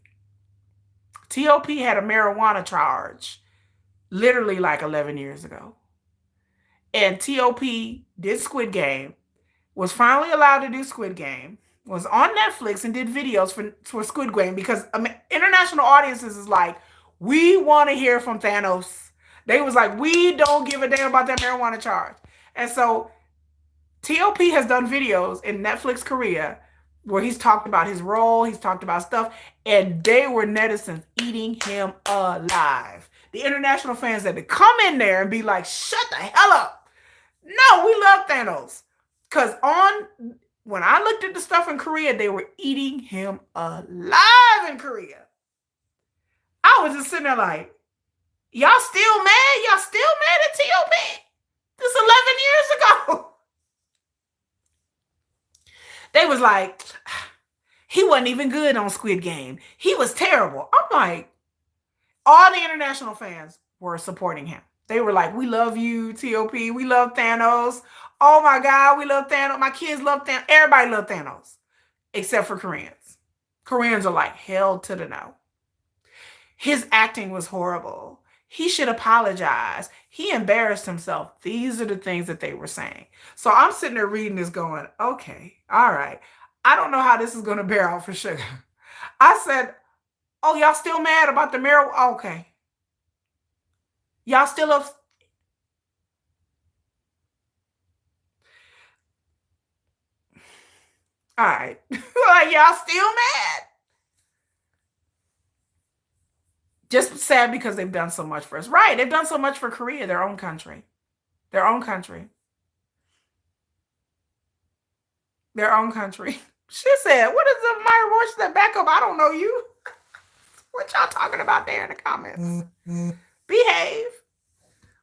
T.O.P. had a marijuana charge literally like 11 years ago. And T.O.P. did Squid Game, was finally allowed to do Squid Game, was on Netflix and did videos for Squid Game because international audiences is like, we want to hear from Thanos. They was like, we don't give a damn about that marijuana charge. And so T.O.P. has done videos in Netflix Korea where he's talked about his role, he's talked about stuff, and they were netizens eating him alive. The international fans had to come in there and be like, shut the hell up. No, we love Thanos. Because when I looked at the stuff in Korea, they were eating him alive in Korea. I was just sitting there like, y'all still mad? Y'all still mad at T.O.P.? This 11 years ago. They was like, he wasn't even good on Squid Game. He was terrible. I'm like, all the international fans were supporting him. They were like, we love you, T.O.P. We love Thanos. Oh my God, we love Thanos. My kids love Thanos. Everybody loved Thanos, except for Koreans. Koreans are like, hell to the no. His acting was horrible. He should apologize. He embarrassed himself. These are the things that they were saying. So I'm sitting there reading this going, okay, all right. I don't know how this is going to bear out for Suga. I said, oh, y'all still mad about the marijuana? Okay. Y'all still up? All right. Like, y'all still mad? Just sad because they've done so much for us. Right. They've done so much for Korea, their own country. Their own country. Their own country. She said, what is the Myra Roach that back up? I don't know you. What y'all talking about there in the comments? Behave.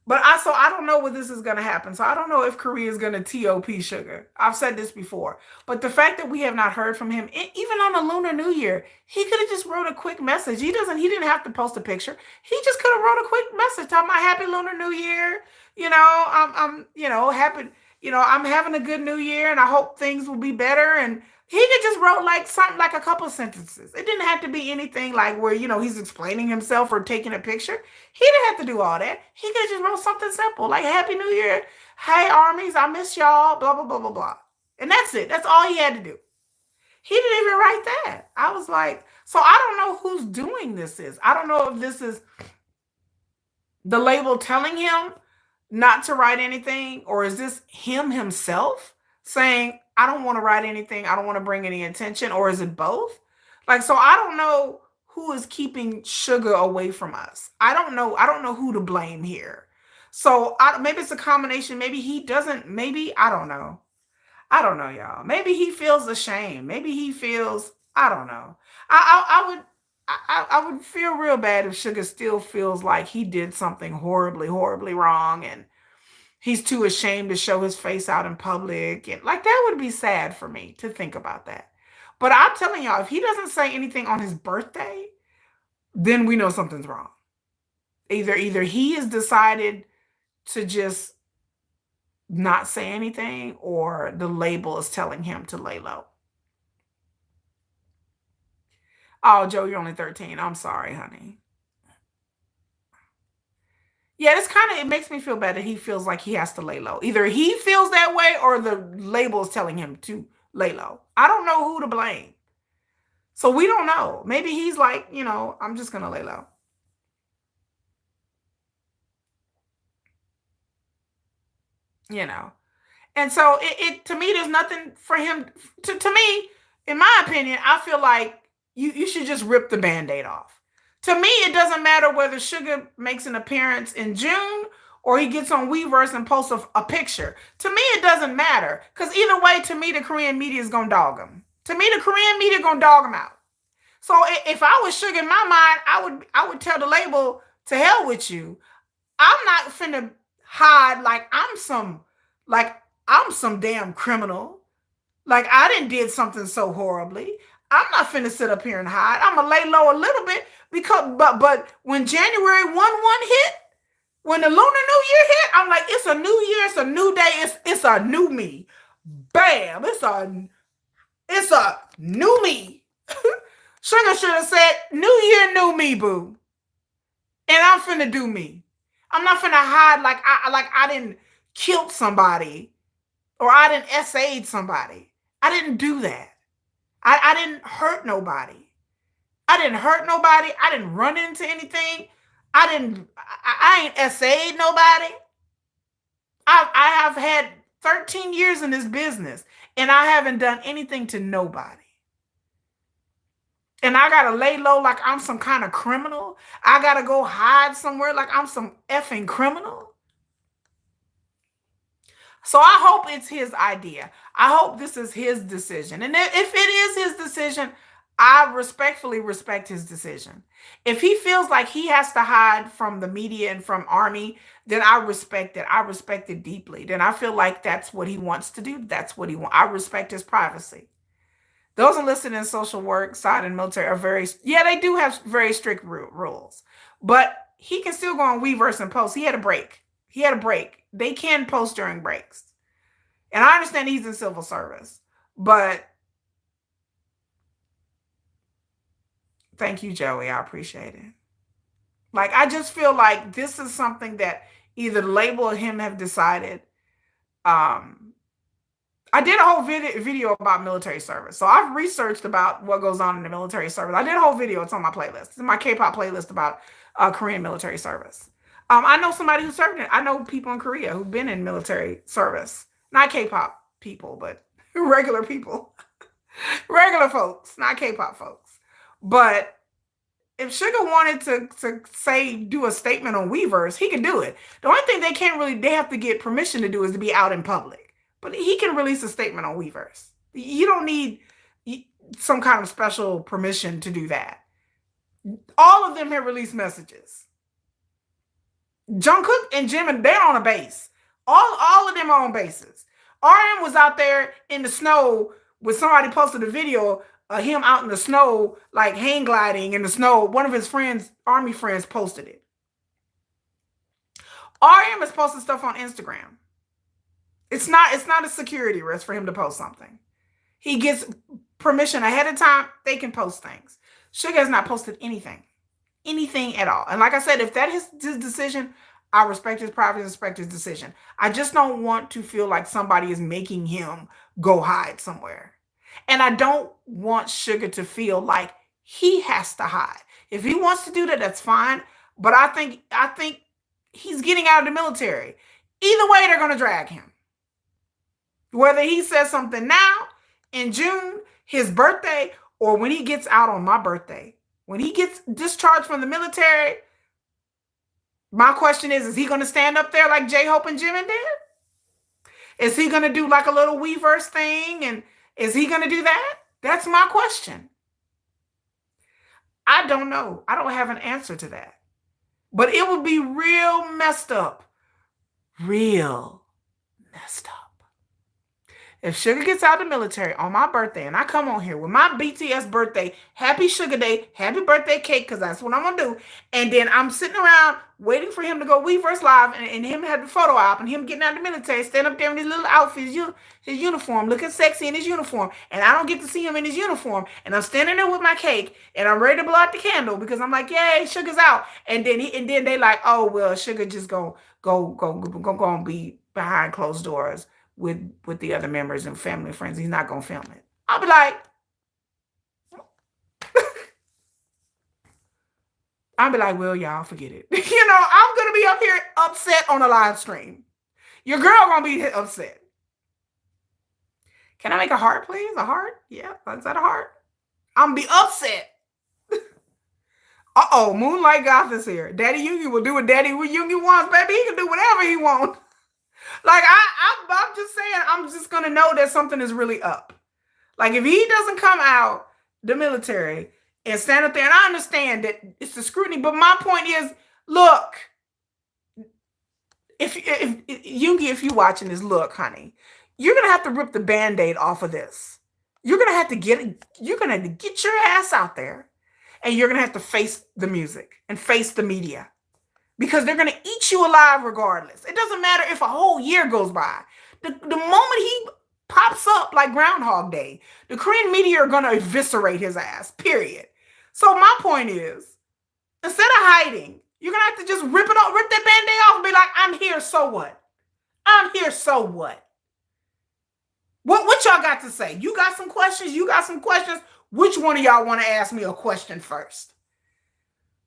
But I don't know what this is going to happen. So I don't know if Korea is going to T.O.P. Suga. I've said this before. But the fact that we have not heard from him, even on the Lunar New Year, he could have just wrote a quick message. He didn't have to post a picture. He just could have wrote a quick message talking about Happy Lunar New Year. You know, I'm happy. You know, I'm having a good New Year and I hope things will be better. And he could just wrote like something like a couple sentences. It didn't have to be anything like where, he's explaining himself or taking a picture. He didn't have to do all that. He could have just wrote something simple like Happy New Year. Hey, armies, I miss y'all, blah, blah, blah, blah, blah. And that's it. That's all he had to do. He didn't even write that. I was like, so I don't know who's doing this is. I don't know if this is the label telling him not to write anything, or is this him himself saying, I don't want to write anything. I don't want to bring any attention. Or is it both? Like, so I don't know who is keeping Suga away from us. I don't know. I don't know who to blame here. So maybe it's a combination. Maybe he doesn't. Maybe, I don't know. I don't know, y'all. Maybe he feels ashamed. Maybe he feels, I don't know. I would feel real bad if Suga still feels like he did something horribly, horribly wrong and he's too ashamed to show his face out in public. And like, that would be sad for me to think about that. But I'm telling y'all, if he doesn't say anything on his birthday, then we know something's wrong. Either he has decided to just not say anything, or the label is telling him to lay low. Oh, Joe, you're only 13. I'm sorry, honey. Yeah, it makes me feel bad that he feels like he has to lay low. Either he feels that way or the label is telling him to lay low. I don't know who to blame. So we don't know. Maybe he's like, I'm just going to lay low. you know. And so it to me, there's nothing for him to me, in my opinion, I feel like you should just rip the band-aid off. To me, it doesn't matter whether Suga makes an appearance in June or he gets on Weverse and posts a picture. To me, it doesn't matter. Because either way, to me, the Korean media is gonna dog him. To me, the Korean media gonna dog him out. So if I was Suga in my mind, I would tell the label to hell with you. I'm not finna hide like I'm some damn criminal. Like I didn't did something so horribly. I'm not finna sit up here and hide. I'm gonna lay low a little bit because but when January 1 hit, when the Lunar New Year hit, I'm like, it's a new year, it's a new day, it's a new me. Bam! It's a new me. Suga should have said, "New year, new me, boo," and I'm finna do me. I'm not finna hide like I didn't kill somebody or I didn't essayed somebody. I didn't do that. I didn't hurt nobody. I didn't hurt nobody. I didn't run into anything. I ain't essayed nobody. I have had 13 years in this business and I haven't done anything to nobody. And I gotta lay low like I'm some kind of criminal. I gotta go hide somewhere like I'm some effing criminal. So I hope it's his idea. I hope this is his decision. And if it is his decision, I respectfully respect his decision. If he feels like he has to hide from the media and from Army, then I respect it. I respect it deeply. Then I feel like that's what he wants to do. That's what he wants. I respect his privacy. Those enlisted in social work, side, and military are they do have very strict rules. But he can still go on Weverse and post. He had a break. They can post during breaks. And I understand he's in civil service. But thank you, Joey. I appreciate it. Like, I just feel like this is something that either the label or him have decided. I did a whole video about military service. So I've researched about what goes on in the military service. I did a whole video. It's on my playlist. It's in my K-pop playlist about Korean military service. I know somebody who served it. I know people in Korea who've been in military service. Not K-pop people, but regular people. Regular folks, not K-pop folks. But if Suga wanted to say, do a statement on Weverse, he can do it. The only thing they have to get permission to do is to be out in public. But he can release a statement on Weverse. You don't need some kind of special permission to do that. All of them have released messages. Jungkook and Jimin, they're on a base. All of them are on bases. RM was out there in the snow with somebody posted a video of him out in the snow, like hang gliding in the snow. One of his friends, Army friends, posted it. RM is posting stuff on Instagram. It's not a security risk for him to post something. He gets permission ahead of time. They can post things. Suga has not posted anything at all. And like I said, if that is his decision, I respect his privacy, respect his decision. I just don't want to feel like somebody is making him go hide somewhere. And I don't want Suga to feel like he has to hide. If he wants to do that, that's fine. But I think he's getting out of the military. Either way, they're going to drag him. Whether he says something now, in June, his birthday, or when he gets out on my birthday. When he gets discharged from the military, my question is he going to stand up there like J-Hope and Jimin did? Is he going to do like a little Weverse thing? And is he going to do that? That's my question. I don't know. I don't have an answer to that. But it would be real messed up. Real messed up. If Suga gets out of the military on my birthday and I come on here with my BTS birthday, happy Sugar Day, happy birthday cake, because that's what I'm going to do. And then I'm sitting around waiting for him to go Weverse Live and him have the photo op and him getting out of the military, stand up there in his little outfit, his uniform, looking sexy in his uniform. And I don't get to see him in his uniform. And I'm standing there with my cake and I'm ready to blow out the candle because I'm like, yay, Sugar's out. And then they like, oh, well, Sugar just go and be behind closed doors with the other members and family and friends. He's not going to film it. I'll be like, well, y'all forget it. I'm going to be up here upset on a live stream. Your girl gonna be upset. Can I make a heart, please? A heart? Yeah, is that a heart? I'm gonna be upset. Uh-oh, Moonlight Goth is here. Daddy Yoongi will do what Daddy Yoongi wants, baby. He can do whatever he wants. Like, I'm just saying, I'm just gonna know that something is really up. Like, if he doesn't come out, the military, and stand up there, and I understand that it's the scrutiny, but my point is, look, if Yoongi, if you're watching this, look, honey, you're gonna have to rip the Band-Aid off of this. You're gonna have to get your ass out there, and you're gonna have to face the music and face the media. Because they're going to eat you alive regardless. It doesn't matter if a whole year goes by. The moment he pops up like Groundhog Day, the Korean media are going to eviscerate his ass, period. So my point is, instead of hiding, you're going to have to just rip that Band-Aid off and be like, I'm here, so what? I'm here, so what? What y'all got to say? You got some questions? You got some questions? Which one of y'all want to ask me a question first?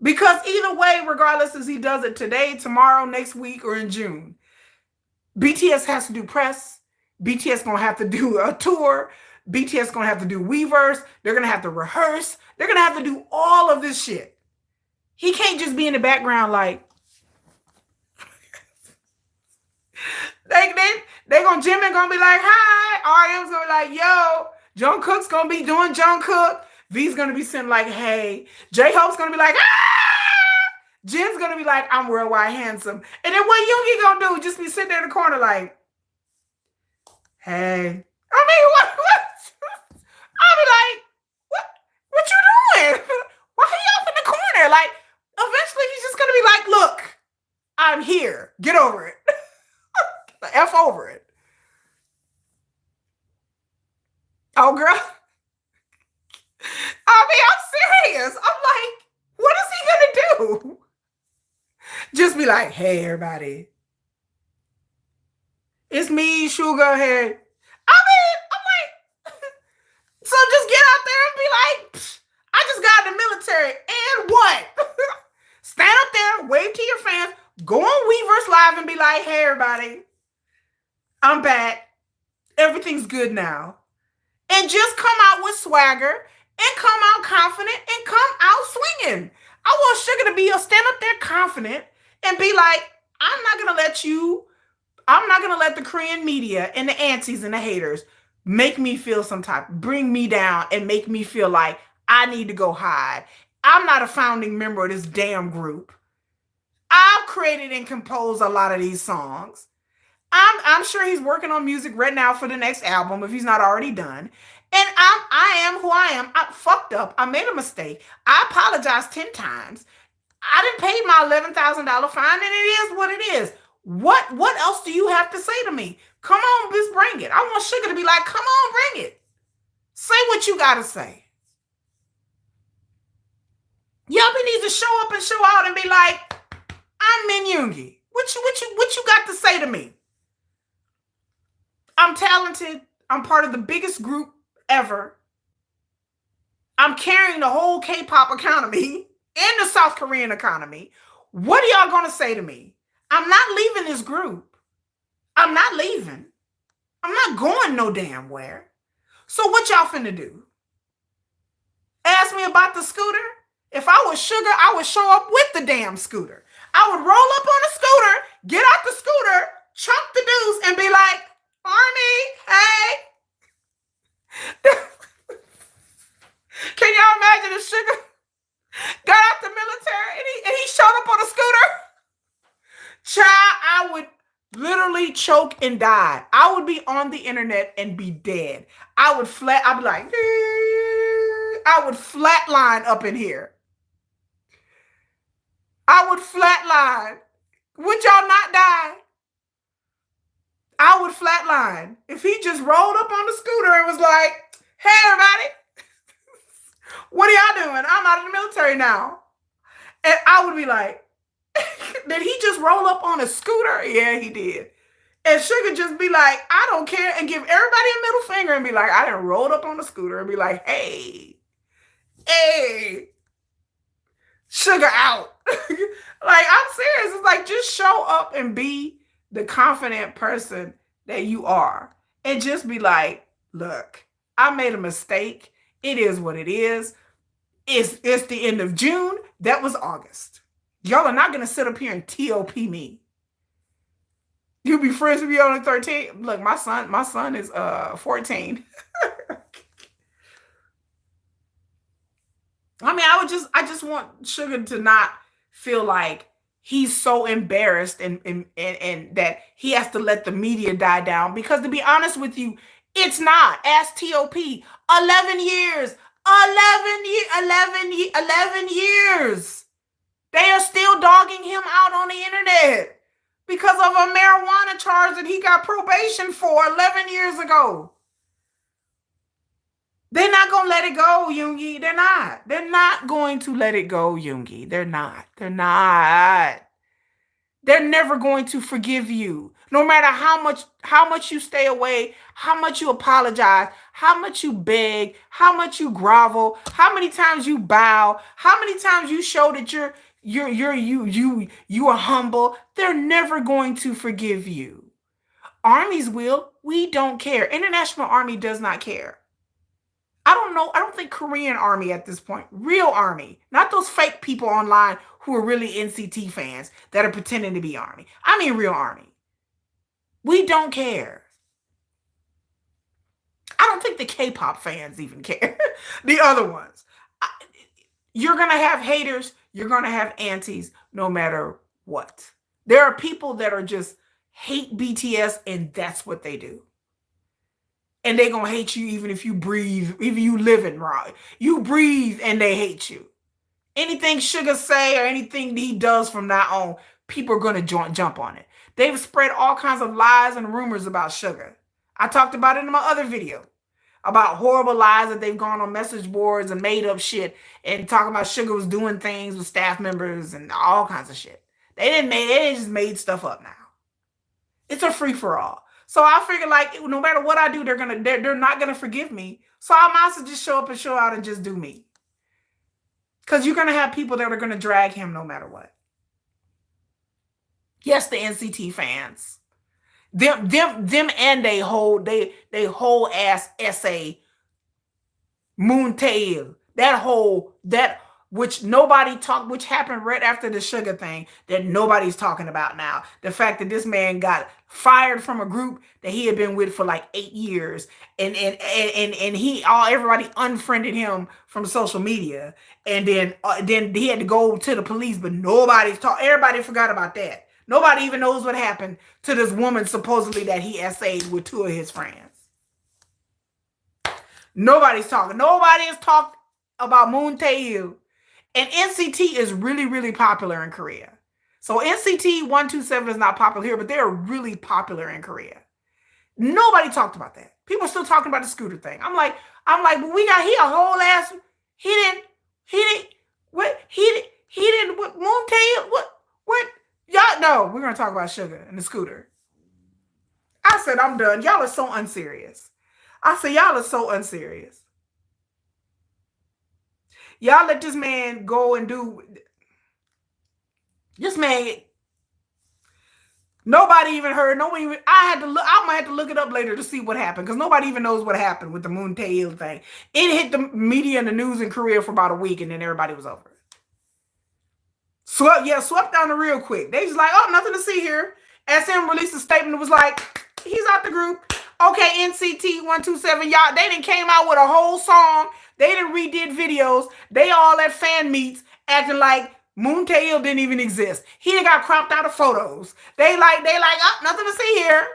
Because either way, regardless if he does it today, tomorrow, next week, or in June, BTS has to do press. BTS going to have to do a tour. BTS going to have to do Weverse. They're going to have to rehearse. They're going to have to do all of this shit. He can't just be in the background like, Jimin going to be like, hi. RM's going to be like, yo. Jungkook's going to be doing Jungkook. V's going to be sitting like, hey. J-Hope's going to be like, ah! Jin's going to be like, I'm worldwide handsome. And then what Yoongi going to do? Just be sitting there in the corner like, hey. I mean, what? I'll be like, what you doing? Why are you off in the corner? Like, eventually he's just going to be like, look, I'm here. Get over it. F over it. Oh, girl. I mean, I'm serious. I'm like, what is he going to do? Just be like, hey, everybody. It's me, Suga. Hey. I mean, I'm like, so just get out there and be like, I just got in the military. And what? Stand up there, wave to your fans, go on Weverse Live and be like, hey, everybody. I'm back. Everything's good now. And just come out with swagger and come out confident and come out swinging. I want Suga to be stand up there confident and be like, I'm not going to let the Korean media and the aunties and the haters make me feel bring me down and make me feel like I need to go hide. I'm not a founding member of this damn group. I've created and composed a lot of these songs. I'm sure he's working on music right now for the next album if he's not already done. And I am who I am. I fucked up. I made a mistake. I apologized 10 times. I didn't pay my $11,000 fine, and it is what it is. What else do you have to say to me? Come on, just bring it. I want Suga to be like, come on, bring it. Say what you got to say. Yuppie needs to show up and show out and be like, I'm Min Yoongi. What you got to say to me? I'm talented. I'm part of the biggest group ever. I'm carrying the whole K-pop economy and the South Korean economy. What are y'all going to say to me? I'm not leaving this group. I'm not leaving. I'm not going no damn where. So what y'all finna do? Ask me about the scooter? If I was Suga, I would show up with the damn scooter. I would roll up on a scooter, get out the scooter, chunk the deuce, and be like, Army, hey. Can y'all imagine if Suga got out the military and he showed up on a scooter? Child, I would literally choke and die. I would be on the internet and be dead. I'd be like, I would flatline up in here. I would flatline. Would y'all not die? I would flatline. If he just rolled up on the scooter and was like, hey, everybody, what are y'all doing? I'm out of the military now. And I would be like, did he just roll up on a scooter? Yeah, he did. And Suga just be like, I don't care, and give everybody a middle finger and be like, I done rolled up on a scooter and be like, hey, Suga out. Like, I'm serious. It's like, just show up and be the confident person that you are, and just be like, look, I made a mistake. It is what it is. It's the end of June. That was August. Y'all are not gonna sit up here and TOP me. You be friends with me on the 13th. Look, my son is 14. I mean, I just want Sugar to not feel like he's so embarrassed and that he has to let the media die down. Because to be honest with you, it's not. Ask TOP. 11 years. 11 years. They are still dogging him out on the internet because of a marijuana charge that he got probation for 11 years ago. They're not going to let it go, Yoongi. They're not. They're not going to let it go, Yoongi. They're not. They're not. They're never going to forgive you. No matter how much you stay away, how much you apologize, how much you beg, how much you grovel, how many times you bow, how many times you show that you are humble. They're never going to forgive you. Armies will. We don't care. International Army does not care. I don't know. I don't think Korean Army at this point. Real Army. Not those fake people online who are really NCT fans that are pretending to be Army. I mean real Army. We don't care. I don't think the K-pop fans even care. The other ones. You're going to have haters. You're going to have antis no matter what. There are people that are just hate BTS and that's what they do. And they're going to hate you even if you breathe, even you living right. You breathe and they hate you. Anything Suga say or anything he does from now on, people are going to jump on it. They've spread all kinds of lies and rumors about Suga. I talked about it in my other video about horrible lies that they've gone on message boards and made up shit and talking about Suga was doing things with staff members and all kinds of shit. They just made stuff up now. It's a free for all. So I figure like no matter what I do, they're not gonna forgive me. So I might as well just show up and show out and just do me. Because you're gonna have people that are gonna drag him no matter what. Yes, the NCT fans. Them and they whole ass essay Moontail. That which happened right after the Suga thing that nobody's talking about now. The fact that this man got fired from a group that he had been with for like 8 years, and everybody unfriended him from social media, and then he had to go to the police, but everybody forgot about that. Nobody even knows what happened to this woman supposedly that he essayed with 2 of his friends. Nobody's talking. Nobody has talked about Moon Tae-il. And NCT is really, really popular in Korea. So NCT 127 is not popular here, but they're really popular in Korea. Nobody talked about that. People are still talking about the scooter thing. I'm like, but he a whole ass. He didn't. Moon Tae-il, what? Y'all know we're gonna talk about Suga and the scooter. I said I'm done. Y'all are so unserious. Y'all let this man go and do. This man. Nobody even heard. I might have to look it up later to see what happened because nobody even knows what happened with the Moon Tae-il thing. It hit the media and the news in Korea for about a week, and then everybody was over it. Swept down the real quick. They just like, oh, nothing to see here. SM released a statement that was like, he's out the group. Okay, NCT 127, y'all, they done came out with a whole song. They done redid videos. They all at fan meets acting like Moon Tae-il didn't even exist. He done got cropped out of photos. They like, oh, nothing to see here.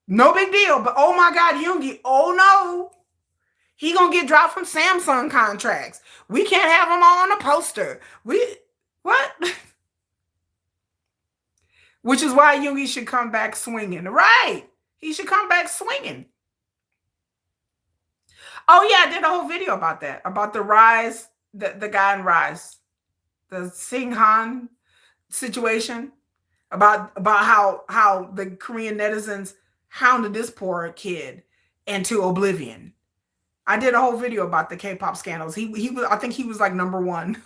No big deal. But oh my God, Yoongi, oh no. He gonna get dropped from Samsung contracts. We can't have him on a poster. What? Which is why Yoongi should come back swinging. Right. He should come back swinging. Oh, yeah, I did a whole video about that. About the Rise, the guy in Rise. The Singhan situation. About how the Korean netizens hounded this poor kid into oblivion. I did a whole video about the K-pop scandals. I think he was like #1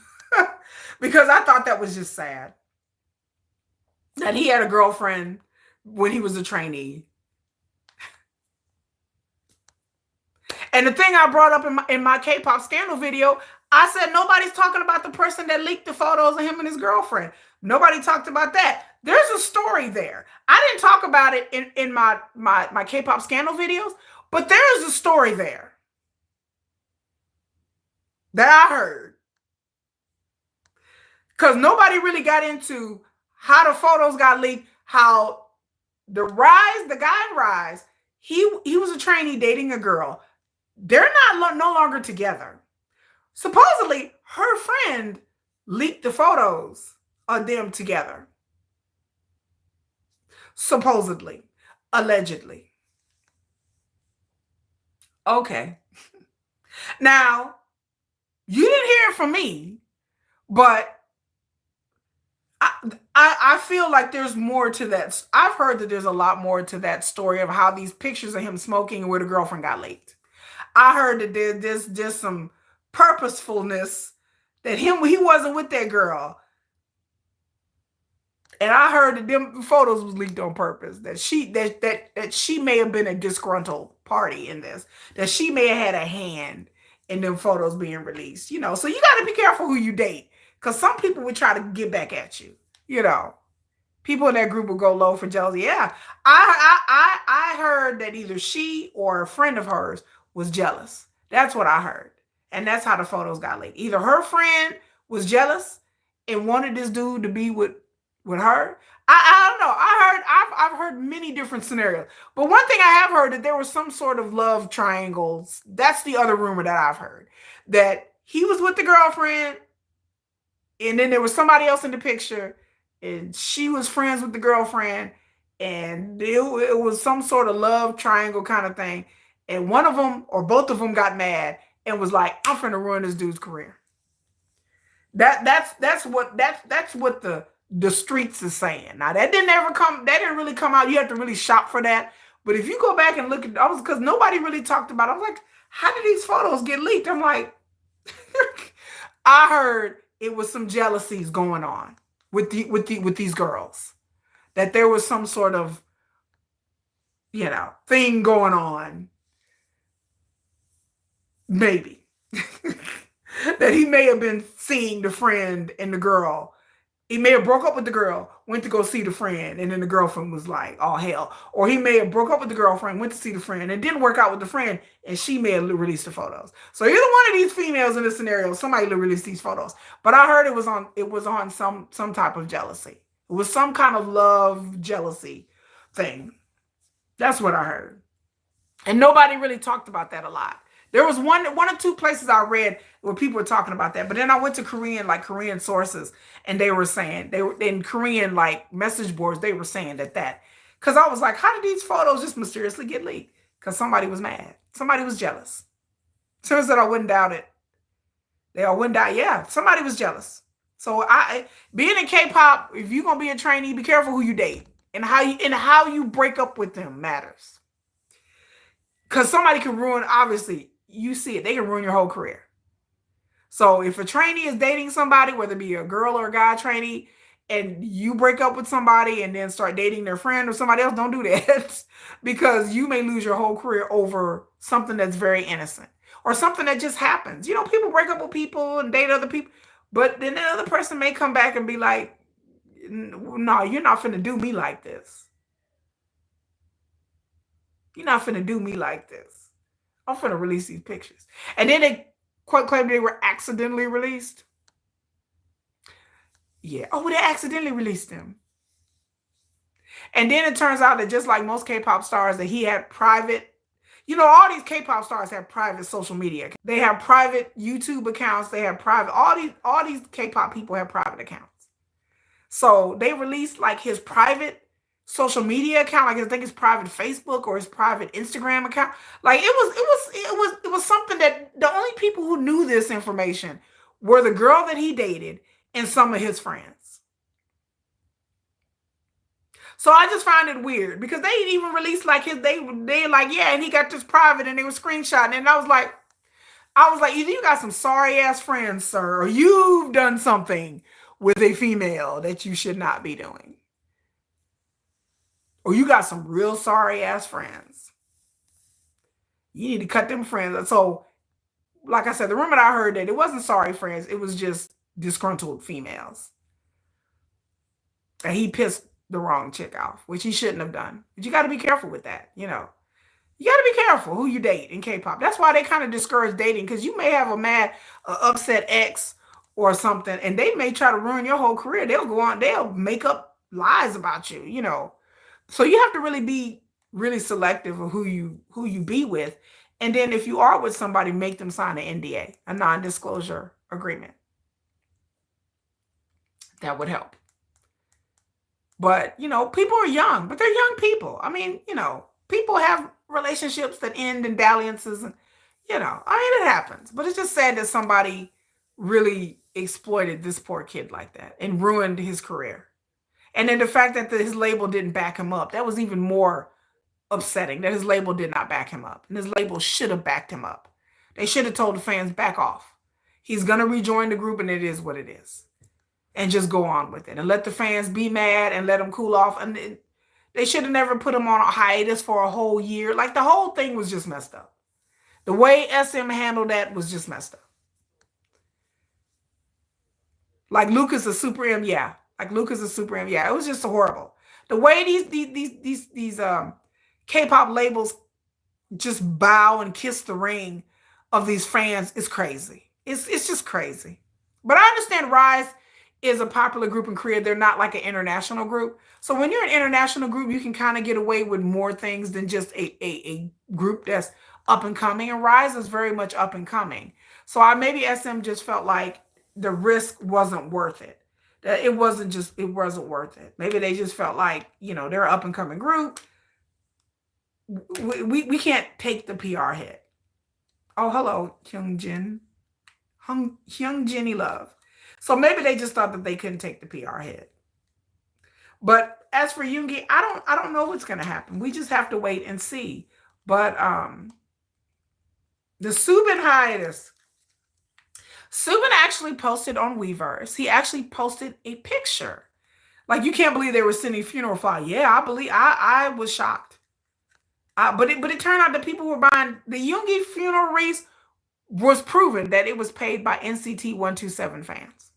because I thought that was just sad. that he had a girlfriend when he was a trainee. And the thing I brought up in my K-pop scandal video, I said nobody's talking about the person that leaked the photos of him and his girlfriend. Nobody talked about that. There's a story there. I didn't talk about it in my K-pop scandal videos, but there is a story there that I heard. Because nobody really got into how the photos got leaked, how the guy in Rise, he was a trainee dating a girl. They're not no longer together. Supposedly, her friend leaked the photos of them together. Supposedly, allegedly. Okay. Now, you didn't hear it from me, but I feel like there's more to that. I've heard that there's a lot more to that story of how these pictures of him smoking and where the girlfriend got leaked. I heard that there's just some purposefulness that he wasn't with that girl. And I heard that them photos was leaked on purpose. That she may have been a disgruntled party in this. That she may have had a hand in them photos being released. You know, so you got to be careful who you date, because some people would try to get back at you. You know, people in that group will go low for jealousy. Yeah, I heard that either she or a friend of hers was jealous. That's what I heard, and that's how the photos got leaked. Either her friend was jealous and wanted this dude to be with her. I don't know. I've heard many different scenarios, but one thing I have heard that there was some sort of love triangles. That's the other rumor that I've heard, that he was with the girlfriend, and then there was somebody else in the picture, and she was friends with the girlfriend, and it was some sort of love triangle kind of thing. And one of them or both of them got mad and was like, "I'm finna ruin this dude's career." That's what the streets is saying. Now that didn't really come out. You have to really shop for that. But if you go back and look at, because nobody really talked about it. I was like, how did these photos get leaked? I'm like, I heard it was some jealousies going on with these girls. That there was some sort of, thing going on. Maybe. That he may have been seeing the friend and the girl. He may have broke up with the girl, went to go see the friend, and then the girlfriend was like, "Oh hell." Or he may have broke up with the girlfriend, went to see the friend, and didn't work out with the friend, and she may have released the photos. So either one of these females in this scenario, somebody released these photos. But I heard it was on some type of jealousy. It was some kind of love jealousy thing. That's what I heard. And nobody really talked about that a lot. There was one or two places I read where people were talking about that, but then I went to Korean sources, and they were saying, they were in Korean message boards. They were saying that because I was like, how did these photos just mysteriously get leaked? Because somebody was mad, somebody was jealous. Turns out I wouldn't doubt it. They all wouldn't doubt. Yeah, somebody was jealous. So being in K-pop, if you're gonna be a trainee, be careful who you date, and how you break up with them matters. Because somebody can ruin, obviously, you see it, they can ruin your whole career. So if a trainee is dating somebody, whether it be a girl or a guy trainee, and you break up with somebody and then start dating their friend or somebody else, don't do that. Because you may lose your whole career over something that's very innocent or something that just happens. People break up with people and date other people, but then the other person may come back and be like, "No, you're not finna do me like this. You're not finna do me like this. I'm finna release these pictures." And then they quite claimed they were accidentally released. Yeah. Oh, they accidentally released them. And then it turns out that just like most K-pop stars, that he had private, all these K-pop stars have private social media. They have private YouTube accounts. They have private, all these K-pop people have private accounts. So they released his private social media account, I think his private Facebook or his private Instagram account. It was something that the only people who knew this information were the girl that he dated and some of his friends. So I just find it weird because they even released and he got this private, and they were screenshotting, and I was like, either you got some sorry ass friends, sir, or you've done something with a female that you should not be doing. or you got some real sorry ass friends. You need to cut them friends. So, like I said, the rumor that I heard that it wasn't sorry friends, it was just disgruntled females. And he pissed the wrong chick off, which he shouldn't have done. But you got to be careful with that, you know. You got to be careful who you date in K-pop. That's why they kind of discourage dating, because you may have a mad, upset ex or something, and they may try to ruin your whole career. They'll go on, they'll make up lies about you, you know. So you have to really be really selective of who you be with, and then if you are with somebody, make them sign an NDA, a non-disclosure agreement. That would help. But, you know, people are young, but they're young people. I mean, you know, people have relationships that end in dalliances and, you know, I mean, it happens. But it's just sad that somebody really exploited this poor kid like that and ruined his career. And then the fact that his label didn't back him up, that was even more upsetting, that his label did not back him up. And his label should have backed him up. They should have told the fans, back off. He's going to rejoin the group, and it is what it is. And just go on with it and let the fans be mad and let them cool off. And they should have never put him on a hiatus for a whole year. Like, the whole thing was just messed up. The way SM handled that was just messed up. Like Lucas a Super M, yeah. Like Lucas a Super M, yeah. It was just horrible. The way these K-pop labels just bow and kiss the ring of these fans is crazy. It's just crazy. But I understand Rise is a popular group in Korea. They're not like an international group. So when you're an international group, you can kind of get away with more things than just a group that's up and coming. And Rise is very much up and coming. So maybe SM just felt like the risk wasn't worth it. That it wasn't worth it. Maybe they just felt like, you know, they're an up and coming group. We can't take the PR hit. Oh, hello, Hyunjin. Hyunjin Love. So maybe they just thought that they couldn't take the PR hit. But as for Yoongi, I don't know what's going to happen. We just have to wait and see. But the Subin hiatus. Subin actually posted on Weverse. He actually posted a picture. Like, you can't believe they were sending funeral flowers. Yeah, I was shocked. But it turned out that people were buying the Yoongi funeral wreath. Was proven that it was paid by NCT 127 fans.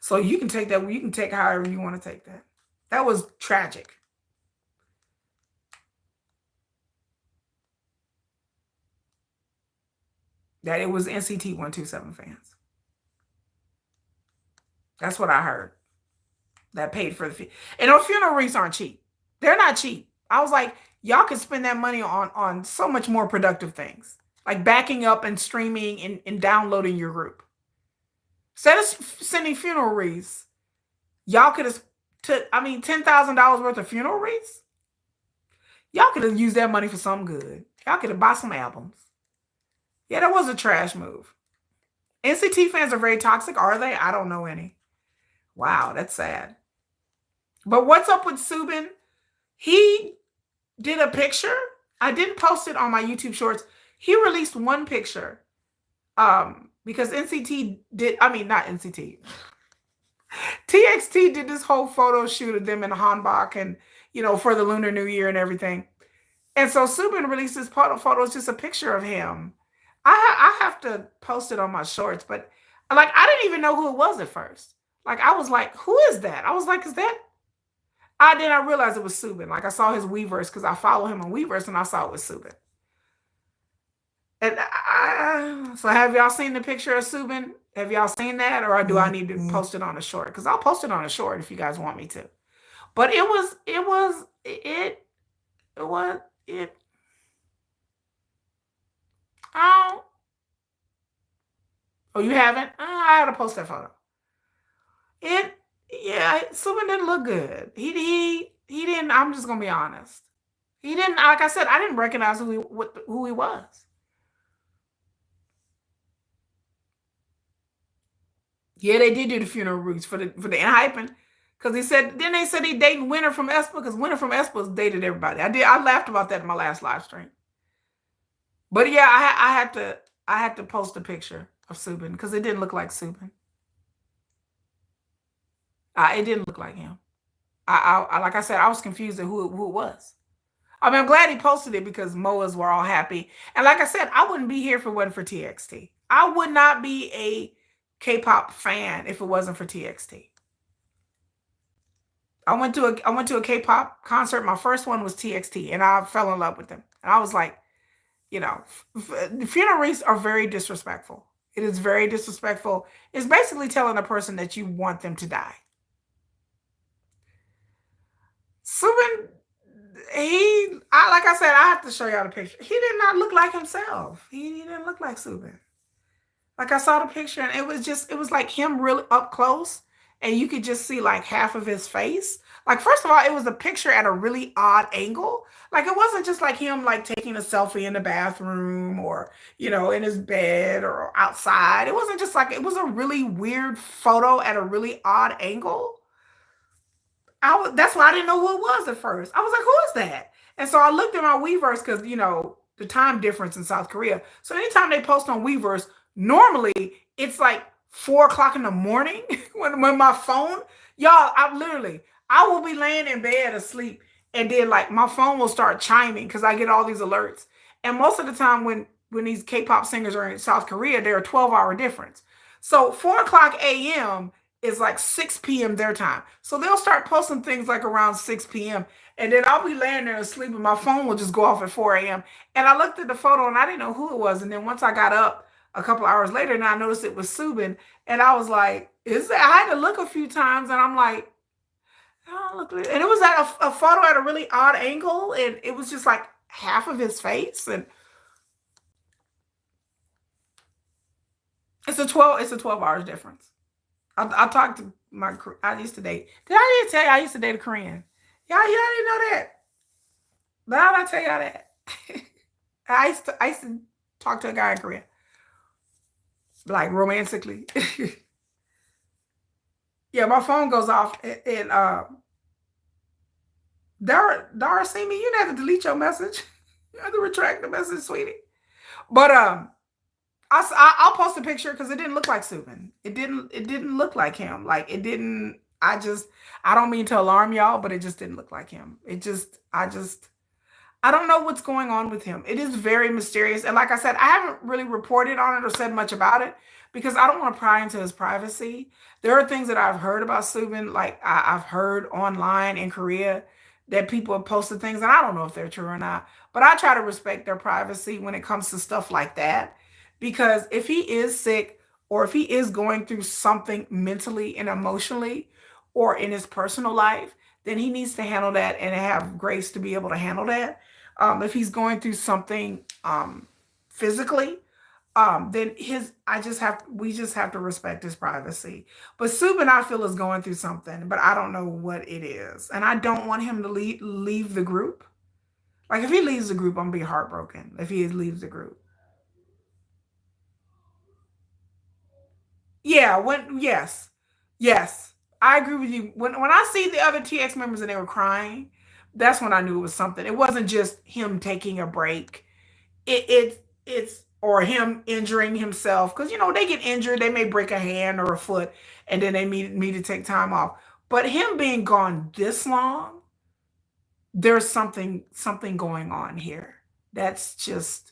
So you can take that, you can take however you want to take that. That was tragic. That it was NCT 127 fans. That's what I heard. That paid for the fee. And those funeral wreaths aren't cheap. They're not cheap. I was like, y'all could spend that money on so much more productive things. Like backing up and streaming and downloading your group. Instead of sending funeral wreaths, y'all could have took, $10,000 worth of funeral wreaths. Y'all could have used that money for something good. Y'all could have bought some albums. Yeah, that was a trash move. NCT fans are very toxic, are they? I don't know any. Wow, that's sad. But what's up with Subin? He did a picture. I didn't post it on my YouTube shorts. He released one picture because NCT did, not NCT. TXT did this whole photo shoot of them in Hanbok and, you know, for the Lunar New Year and everything. And so Subin released this photo. It's just a picture of him. I have to post it on my shorts, but like, I didn't even know who it was at first. Like, I was like, who is that? I was like, is that? I realized it was Subin. Like, I saw his Weverse because I follow him on Weverse and I saw it was Subin. And so have y'all seen the picture of Subin? Have y'all seen that? Or do I need to post it on a short? Because I'll post it on a short if you guys want me to. But it was. Oh, you haven't? I had to post that photo. Subin didn't look good. He didn't. I'm just gonna be honest. He didn't. Like I said, I didn't recognize who he was. Yeah, they did do the funeral roots for the hyping, because they said he dating Winner from aespa, because Winner from aespa's dated everybody. I laughed about that in my last live stream. But yeah, I had to post a picture of Subin because it didn't look like Subin. It didn't look like him. Like I said, I was confused at who it was. I mean, I'm glad he posted it because MOAs were all happy. And like I said, I wouldn't be here if it wasn't for TXT. I would not be a K-pop fan if it wasn't for TXT. I went to a K-pop concert. My first one was TXT, and I fell in love with them. And I was like, you know, funeral wreaths are very disrespectful. It is very disrespectful. It's basically telling a person that you want them to die. Subin, like I said, I have to show y'all the picture. He did not look like himself. He didn't look like Subin. Like I saw the picture and it was like him really up close and you could just see like half of his face. Like first of all, it was a picture at a really odd angle. Like it wasn't just like him like taking a selfie in the bathroom or, in his bed or outside. It wasn't just like it was a really weird photo at a really odd angle. That's why I didn't know who it was at first. I was like, who is that? And so I looked at my Weverse because the time difference in South Korea. So anytime they post on Weverse, normally it's like 4 o'clock in the morning when my phone, y'all, I will be laying in bed asleep and then like my phone will start chiming because I get all these alerts. And most of the time when these K-pop singers are in South Korea, they're a 12-hour difference. So 4 o'clock a.m. is like 6 p.m. their time. So they'll start posting things like around 6 p.m. And then I'll be laying there asleep and my phone will just go off at 4 a.m. And I looked at the photo and I didn't know who it was. And then once I got up a couple hours later and I noticed it was Subin. And I was like, is that? I had to look a few times and I'm like, oh, look. And it was at a photo at a really odd angle. And it was just like half of his face. And it's a 12 hours difference. I talked to I used to date. Did I even tell you I used to date a Korean? Y'all didn't know that. But how did I tell y'all that? I used to talk to a guy in Korea, like romantically. Yeah, my phone goes off and Dara see me. You didn't have to delete your message. You have to retract the message, sweetie. But I'll post a picture because it didn't look like Subin. It didn't look like him. Like it didn't. I don't mean to alarm y'all, but it just didn't look like him. I don't know what's going on with him. It is very mysterious. And like I said, I haven't really reported on it or said much about it because I don't want to pry into his privacy. There are things that I've heard about Subin, like I've heard online in Korea that people have posted things, and I don't know if they're true or not. But I try to respect their privacy when it comes to stuff like that. Because if he is sick or if he is going through something mentally and emotionally or in his personal life, then he needs to handle that and have grace to be able to handle that. If he's going through something physically, then we just have to respect his privacy. But Subin, I feel, is going through something, but I don't know what it is, and I don't want him to leave the group. Like if he leaves the group, I'm gonna be heartbroken. If he leaves the group, yeah. Yes, I agree with you. When I see the other TX members and they were crying, that's when I knew it was something. It wasn't just him taking a break. It's or him injuring himself because they get injured, they may break a hand or a foot, and then they need me to take time off. But him being gone this long, there's something going on here that's just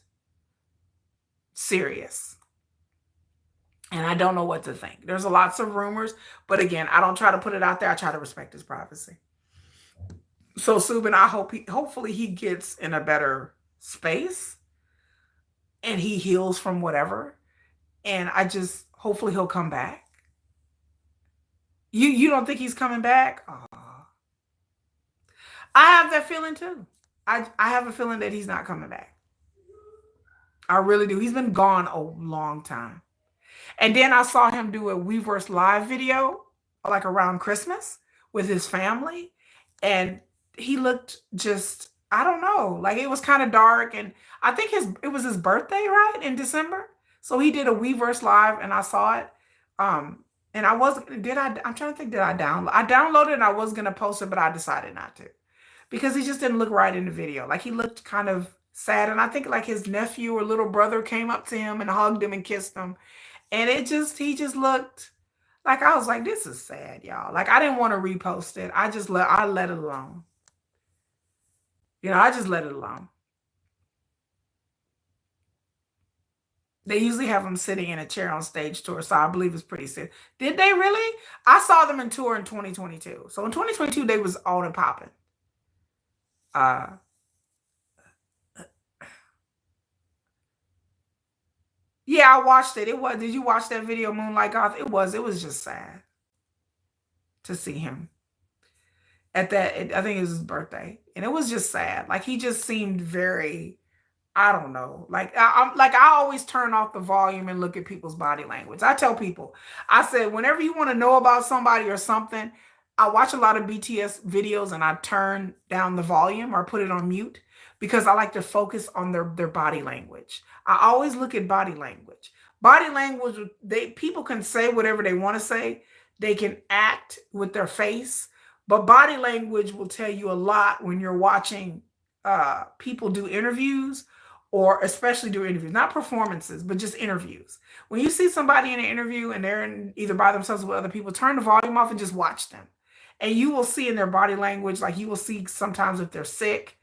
serious. And I don't know what to think. There's lots of rumors, but again, I don't try to put it out there. I try to respect his privacy. So Subin, hopefully he gets in a better space and he heals from whatever. And I just hopefully he'll come back. You don't think he's coming back? Oh, I have that feeling too. I have a feeling that he's not coming back. I really do. He's been gone a long time. And then I saw him do a Weverse live video like around Christmas with his family. And he looked just, I don't know, like it was kind of dark. And I think it was his birthday, right? In December. So he did a Weverse live and I saw it. And I wasn't, I'm trying to think, did I download? I downloaded and I was going to post it, but I decided not to because he just didn't look right in the video. Like he looked kind of sad. And I think like his nephew or little brother came up to him and hugged him and kissed him. And he just looked Like I was like, this is sad, y'all. Like I didn't want to repost it. I let it alone. I just let it alone. They usually have them sitting in a chair on stage tour, so I believe it's pretty sick. Did they really? I saw them in tour in 2022. So in 2022, they was on and popping. Uh, yeah, I watched it. It was. Did you watch that video, Moonlight Goth? It was. It was just sad to see him at that. I think it was his birthday, and it was just sad. Like he just seemed very, I don't know. Like I'm like I always turn off the volume and look at people's body language. I tell people, I said whenever you want to know about somebody or something, I watch a lot of BTS videos and I turn down the volume or put it on mute because I like to focus on their body language. I always look at body language. Body language, they people can say whatever they want to say. They can act with their face, but body language will tell you a lot when you're watching people do interviews or especially do interviews, not performances, but just interviews. When you see somebody in an interview and they're either by themselves or with other people, turn the volume off and just watch them. And you will see in their body language, like you will see sometimes if they're sick,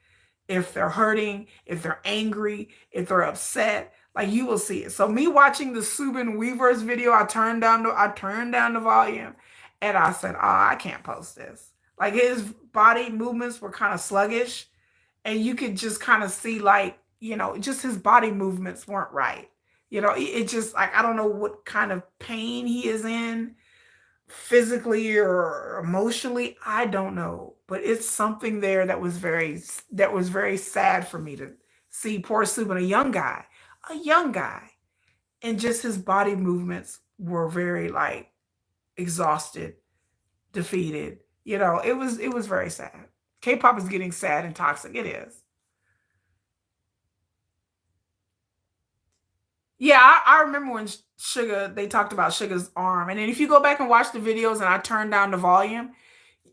if they're hurting, if they're angry, if they're upset, like you will see it. So me watching the Subin Weavers video, I turned down the volume and I said, oh, I can't post this. Like his body movements were kind of sluggish and you could just kind of see like, just his body movements weren't right. It just like I don't know what kind of pain he is in physically or emotionally, I don't know, but it's something there that was very sad for me to see poor Subin, a young guy, and just his body movements were very like exhausted, defeated. It was very sad. K-pop is getting sad and toxic. It is. Yeah, I remember when Sugar, they talked about Sugar's arm. And then if you go back and watch the videos and I turn down the volume,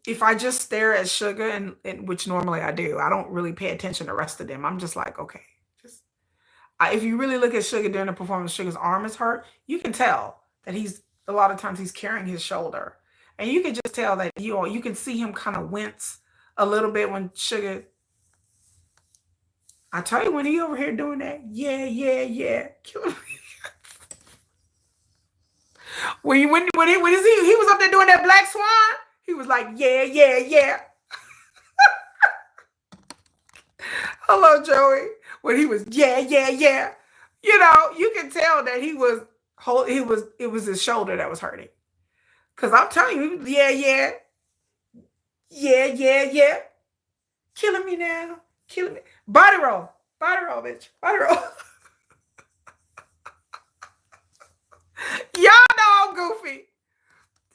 if I just stare at Sugar, and which normally I do, I don't really pay attention to the rest of them. I'm just like, okay, just if you really look at Sugar during the performance, Sugar's arm is hurt. You can tell that he's a lot of times he's carrying his shoulder, and you can just tell that you can see him kind of wince a little bit when Sugar. I tell you when he over here doing that, yeah, yeah, yeah, when he was up there doing that Black Swan, he was like, yeah, yeah, yeah. Hello, Joey. When he was, yeah, yeah, yeah. You can tell that it was his shoulder that was hurting. Cause I'm telling you, yeah, yeah, yeah, yeah, yeah. Killing me now. Killing me. Body roll. Body roll, bitch. Body roll. Y'all know I'm goofy.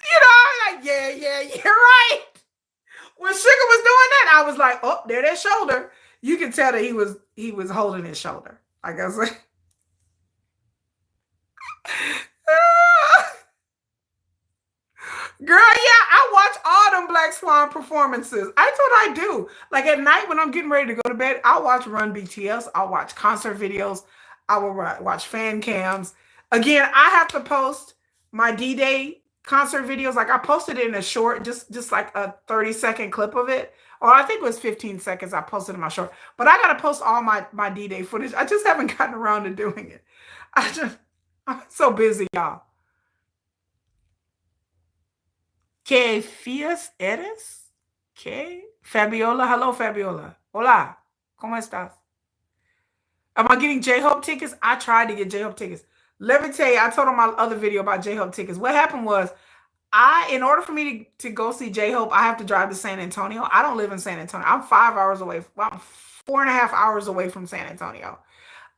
I'm like, yeah, yeah, you're right. When Sugar was doing that, I was like, oh, there that shoulder. You can tell that he was holding his shoulder. Like I said. Girl, yeah, I watch all them Black Swan performances. That's what I do. Like at night when I'm getting ready to go to bed, I'll watch Run BTS. I'll watch concert videos. I will watch fan cams. Again, I have to post my D-Day concert videos. Like I posted it in a short, just like a 30-second clip of it. Or I think it was 15 seconds I posted in my short. But I got to post all my D-Day footage. I just haven't gotten around to doing it. I'm so busy, y'all. ¿Qué fías eres? ¿Qué? Fabiola. Hello, Fabiola. Hola. ¿Cómo estás? Am I getting J-Hope tickets? I tried to get J-Hope tickets. Let me tell you, I told on my other video about J-Hope tickets. What happened was, in order for me to go see J-Hope, I have to drive to San Antonio. I don't live in San Antonio. I'm 5 hours away. Well, I'm 4.5 hours away from San Antonio.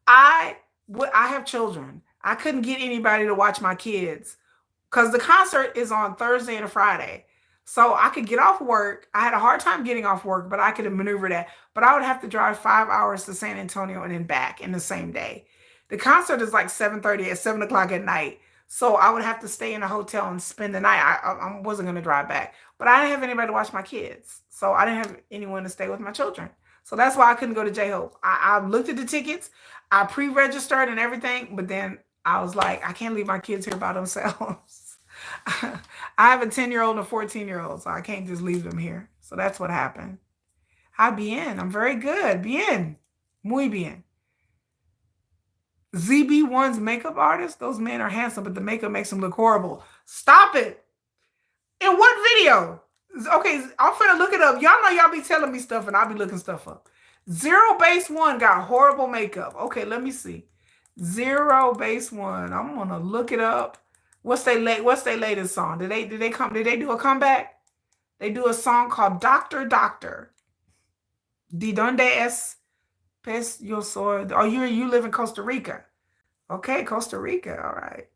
I have children. I couldn't get anybody to watch my kids because the concert is on Thursday and a Friday. So I could get off work. I had a hard time getting off work, but I could maneuver that. But I would have to drive 5 hours to San Antonio and then back in the same day. The concert is like 7:30 at 7 o'clock at night. So I would have to stay in a hotel and spend the night. I wasn't going to drive back. But I didn't have anybody to watch my kids. So I didn't have anyone to stay with my children. So that's why I couldn't go to J-Hope. I looked at the tickets. I pre-registered and everything. But then I was like, I can't leave my kids here by themselves. I have a 10-year-old and a 14-year-old, so I can't just leave them here. So that's what happened. Hi, bien. I'm very good. Bien. Muy bien. ZB1's makeup artist, those men are handsome, but the makeup makes them look horrible. Stop it. In what video? Okay, I'm finna look it up. Y'all know y'all be telling me stuff and I'll be looking stuff up. Zero Base One got horrible makeup. Okay, let me see. Zero Base One. I'm gonna look it up. What's their latest song? Did they do a comeback? They do a song called Doctor Doctor. ¿De dónde es pes yo soy? Oh, you live in Costa Rica. Okay, Costa Rica. All right.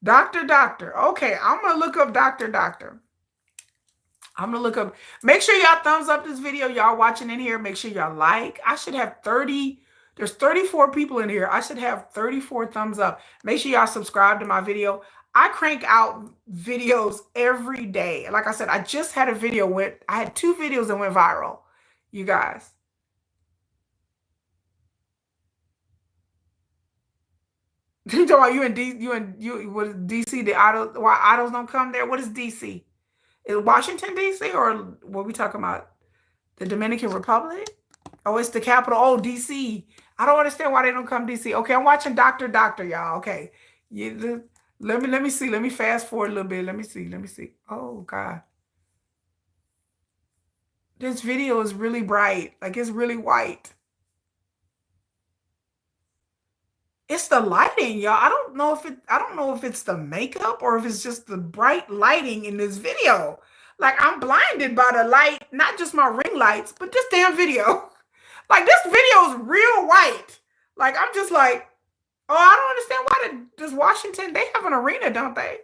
Doctor Doctor. Okay, I'm gonna look up Doctor Doctor. I'm gonna look up. Make sure y'all thumbs up this video. Y'all watching in here. Make sure y'all like. I should have 30. There's 34 people in here. I should have 34 thumbs up. Make sure y'all subscribe to my video. I crank out videos every day. Like I said, I just had a video I had 2 videos that went viral. You guys. You talking about you what is DC? The auto why autos don't come there? What is DC? Is Washington DC or what we talking about? The Dominican Republic? Oh, it's the capital. Oh, DC. I don't understand why they don't come DC. Okay, I'm watching Doctor Doctor, y'all. Okay. Let me see. Let me fast forward a little bit. Let me see. Let me see. Oh God. This video is really bright. Like it's really white. It's the lighting, y'all. I don't know if it's the makeup or if it's just the bright lighting in this video. Like I'm blinded by the light, not just my ring lights, but this damn video. Like this video is real white. Like I'm just like, oh, I don't understand why does Washington, they have an arena, don't they?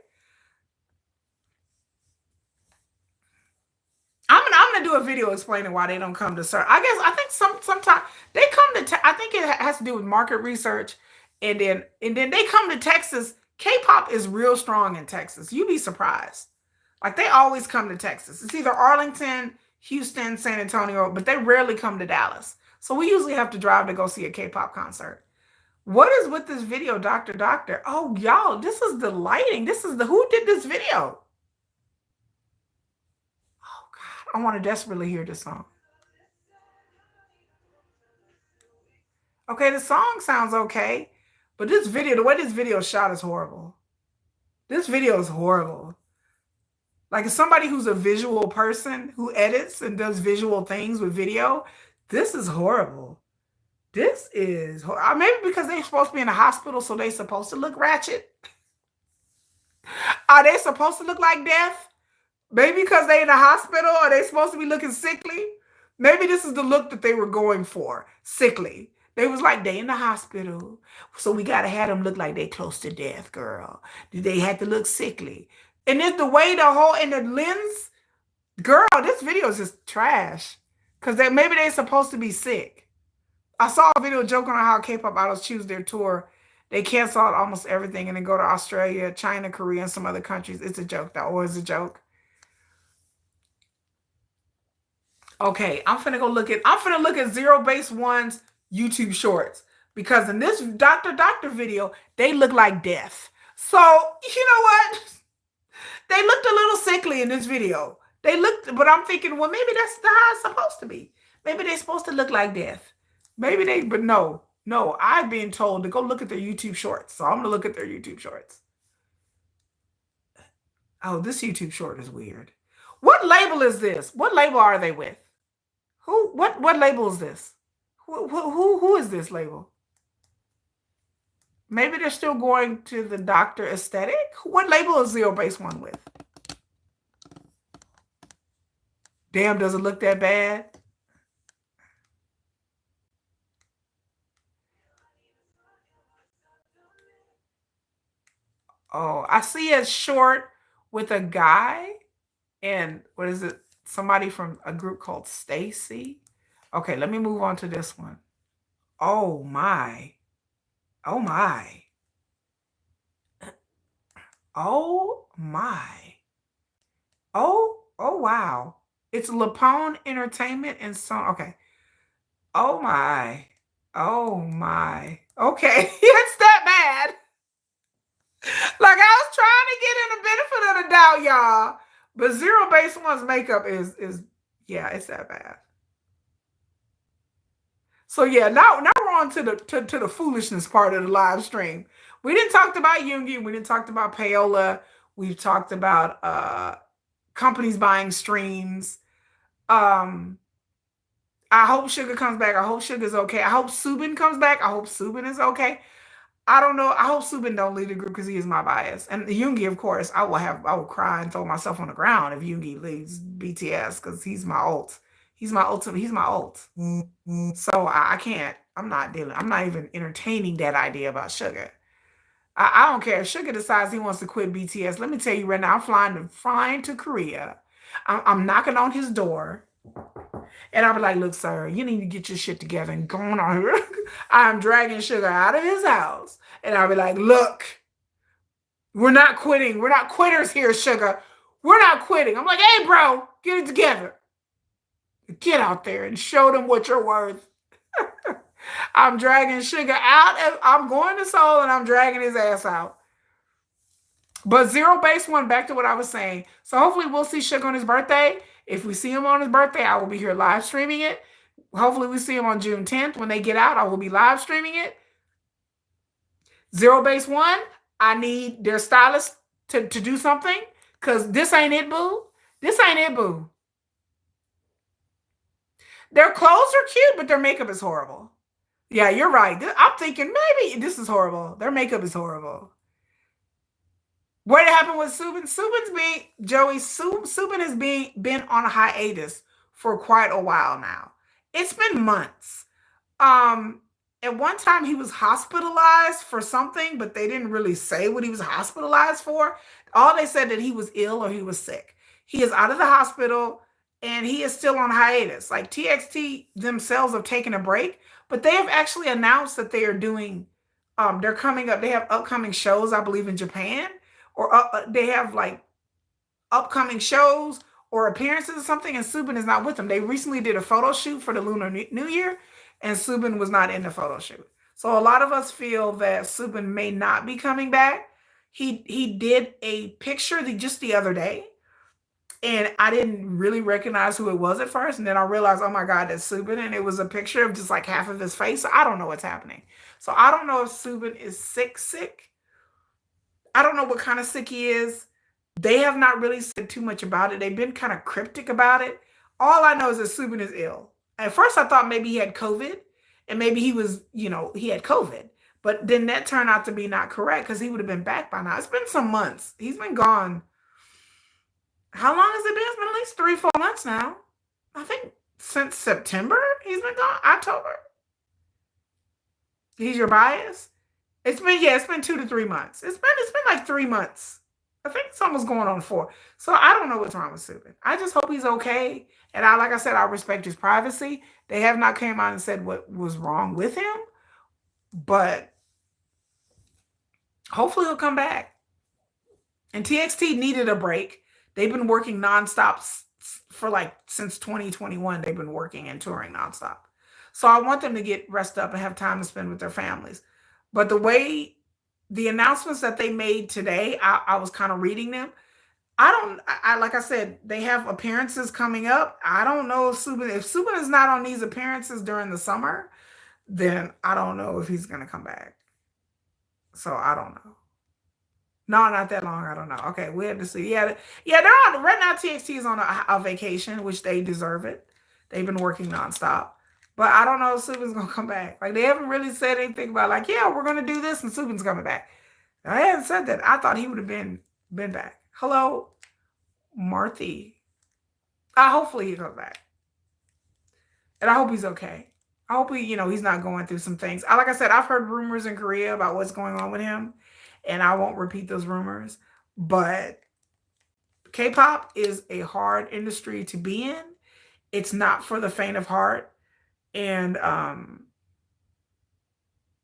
I'm gonna do a video explaining why they don't come to serve. I think sometimes they come to. I think it has to do with market research, and then they come to Texas. K-pop is real strong in Texas. You'd be surprised. Like they always come to Texas. It's either Arlington, Houston, San Antonio, but they rarely come to Dallas. So we usually have to drive to go see a K-pop concert. What is with this video, Doctor Doctor? Oh, y'all, this is the lighting. This is who did this video? Oh God, I want to desperately hear this song. Okay, the song sounds okay, but this video, the way this video is shot is horrible. This video is horrible. Like as somebody who's a visual person who edits and does visual things with video, this is horrible. This is maybe because they're supposed to be in a hospital, so they're supposed to look ratchet. Are they supposed to look like death? Maybe because they're in a hospital, are they supposed to be looking sickly? Maybe this is the look that they were going for, sickly. They was like, they in the hospital, so we got to have them look like they close to death, girl. They had to look sickly. And then the way the whole, and the lens, girl, this video is just trash. Because maybe they're supposed to be sick. I saw a video joking on how K-pop idols choose their tour. They cancel out almost everything and then go to Australia, China, Korea, and some other countries. It's a joke. That always a joke. Okay, I'm finna look at Zero Base One's YouTube shorts. Because in this Doctor Doctor video, they look like death. So, you know what? They looked a little sickly in this video. They looked, but I'm thinking, well, maybe that's how it's supposed to be. Maybe they're supposed to look like death. But no, I've been told to go look at their YouTube shorts. So I'm going to look at their YouTube shorts. Oh, this YouTube short is weird. What label is this? What label are they with? What label is this? Who is this label? Maybe they're still going to the doctor aesthetic. What label is Zero Base One with? Damn, does it look that bad? Oh, I see a short with a guy and what is it? Somebody from a group called Stacy. Okay, let me move on to this one. Oh my. Oh my. Oh my. Oh wow. It's Lapone Entertainment and Song. Okay. Oh my. Oh my. Okay. It's that bad. Like I was trying to get in the benefit of the doubt, y'all. But Zero Base One's makeup is yeah, it's that bad. So yeah, now we're on to the foolishness part of the live stream. We didn't talk about Yoongi, we didn't talk about Payola, we've talked about companies buying streams. Um I hope Sugar comes back. I hope Sugar's okay. I hope Subin comes back. I hope Subin is okay. I don't know. I hope Subin don't leave the group because he is my bias. And Yoongi, of course, I will cry and throw myself on the ground if Yoongi leaves BTS because he's my ult. He's my ultimate. He's my ult. So I can't. I'm not dealing. I'm not even entertaining that idea about Sugar. I don't care if Sugar decides he wants to quit BTS. Let me tell you right now, I'm flying to Korea. I'm knocking on his door. And I'll be like, look, sir, you need to get your shit together and go on here. I'm dragging Sugar out of his house. And I'll be like, look, we're not quitting. We're not quitters here, Sugar. We're not quitting. I'm like, hey, bro, get it together. Get out there and show them what you're worth. I'm dragging Sugar out. I'm going to Seoul and I'm dragging his ass out. But Zero Base One, back to what I was saying. So hopefully we'll see Sugar on his birthday. If we see him on his birthday, I will be here live streaming it. Hopefully we see him on June 10th. When they get out, I will be live streaming it. Zero Base One, I need their stylist to do something. Because this ain't it, boo. This ain't it, boo. Their clothes are cute, but their makeup is horrible. Yeah, you're right. I'm thinking maybe this is horrible. Their makeup is horrible. What happened with Subin? Subin's being Joey. Subin has been on a hiatus for quite a while now. It's been months. Um, at one time he was hospitalized for something, but they didn't really say what he was hospitalized for. All they said that he was ill or he was sick. He is out of the hospital and he is still on hiatus. Like TXT themselves have taken a break, but they have actually announced that they are doing. They're coming up. They have upcoming shows, I believe, in Japan, or they have like upcoming shows or appearances or something, and Subin is not with them. They recently did a photo shoot for the Lunar New Year, and Subin was not in the photo shoot. So a lot of us feel that Subin may not be coming back. He did a picture just the other day, and I didn't really recognize who it was at first, and then I realized, oh my God, that's Subin, and it was a picture of just like half of his face. So I don't know what's happening. So I don't know if Subin is sick. I don't know what kind of sick he is. They have not really said too much about it. They've been kind of cryptic about it. All I know is that Subin is ill. At first, I thought maybe he had COVID and maybe he was, he had COVID. But then that turned out to be not correct because he would have been back by now. It's been some months. He's been gone. How long has it been? It's been at least 3-4 months now. I think since September he's been gone. October. He's your bias? It's been 2 to 3 months. It's been like 3 months. I think it's almost going on 4. So I don't know what's wrong with Subin. I just hope he's okay. And like I said, I respect his privacy. They have not came out and said what was wrong with him, but hopefully he'll come back. And TXT needed a break. They've been working nonstop for since 2021. They've been working and touring nonstop. So I want them to get rest up and have time to spend with their families. But the announcements that they made today, I was kind of reading them. Like I said, they have appearances coming up. I don't know if Subin is not on these appearances during the summer, then I don't know if he's going to come back. So I don't know. No, not that long. I don't know. Okay, we have to see. Yeah, they're on right now. TXT is on a vacation, which they deserve it. They've been working nonstop. But I don't know if Subin's going to come back. Like, they haven't really said anything about, yeah, we're going to do this and Subin's coming back. I haven't said that. I thought he would have been back. Hello, Marthy. Hopefully he comes back. And I hope he's okay. I hope he's not going through some things. Like I said, I've heard rumors in Korea about what's going on with him. And I won't repeat those rumors. But K-pop is a hard industry to be in. It's not for the faint of heart. And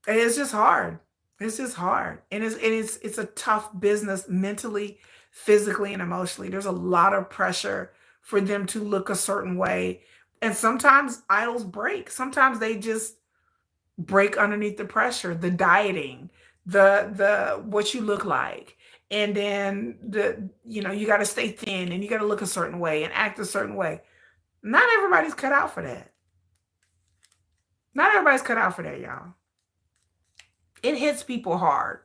it's just hard. It's just hard. And it's a tough business mentally, physically, and emotionally. There's a lot of pressure for them to look a certain way. And sometimes idols break. Sometimes they just break underneath the pressure, the dieting, the what you look like. And then you got to stay thin and you got to look a certain way and act a certain way. Not everybody's cut out for that. Not everybody's cut out for that, y'all. It hits people hard.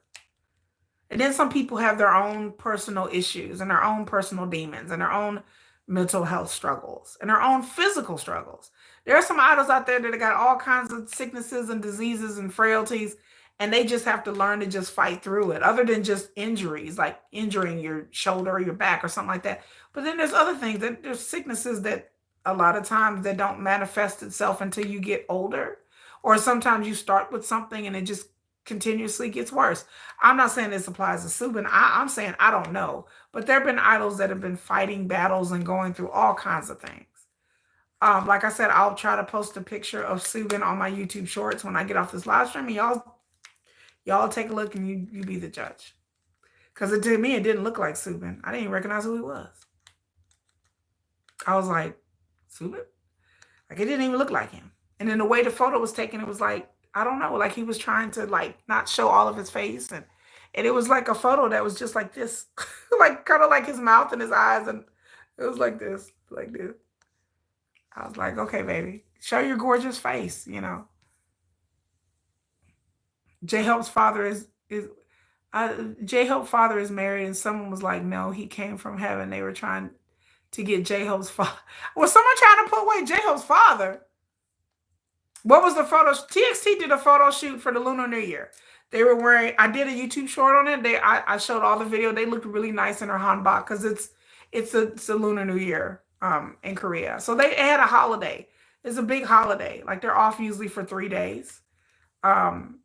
And then some people have their own personal issues and their own personal demons and their own mental health struggles and their own physical struggles. There are some idols out there that have got all kinds of sicknesses and diseases and frailties, and they just have to learn to just fight through it, other than just injuries, like injuring your shoulder or your back or something like that. But then there's other things, that there's sicknesses that a lot of times that don't manifest itself until you get older. Or sometimes you start with something and it just continuously gets worse. I'm not saying this applies to Subin. I'm saying I don't know. But there have been idols that have been fighting battles and going through all kinds of things. Like I said, I'll try to post a picture of Subin on my YouTube shorts when I get off this live stream, and y'all take a look and you be the judge. Because to me, it didn't look like Subin. I didn't even recognize who he was. I was like, Subin? Like, it didn't even look like him. And then the way the photo was taken, it was like, I don't know, like he was trying to like not show all of his face. And it was like a photo that was just like this, like kind of like his mouth and his eyes. And it was like this, like this. I was like, okay, baby, show your gorgeous face, you know. J-Hope's father J-Hope father is married, and someone was like, no, he came from heaven. They were trying to get J-Hope's father. Was someone trying to put away J-Hope's father? What was the photo? TXT did a photo shoot for the Lunar New Year. They were wearing, I did a YouTube short on it. I showed all the video. They looked really nice in their hanbok because it's a Lunar New Year in Korea. So they had a holiday. It's a big holiday. Like they're off usually for 3 days. I'm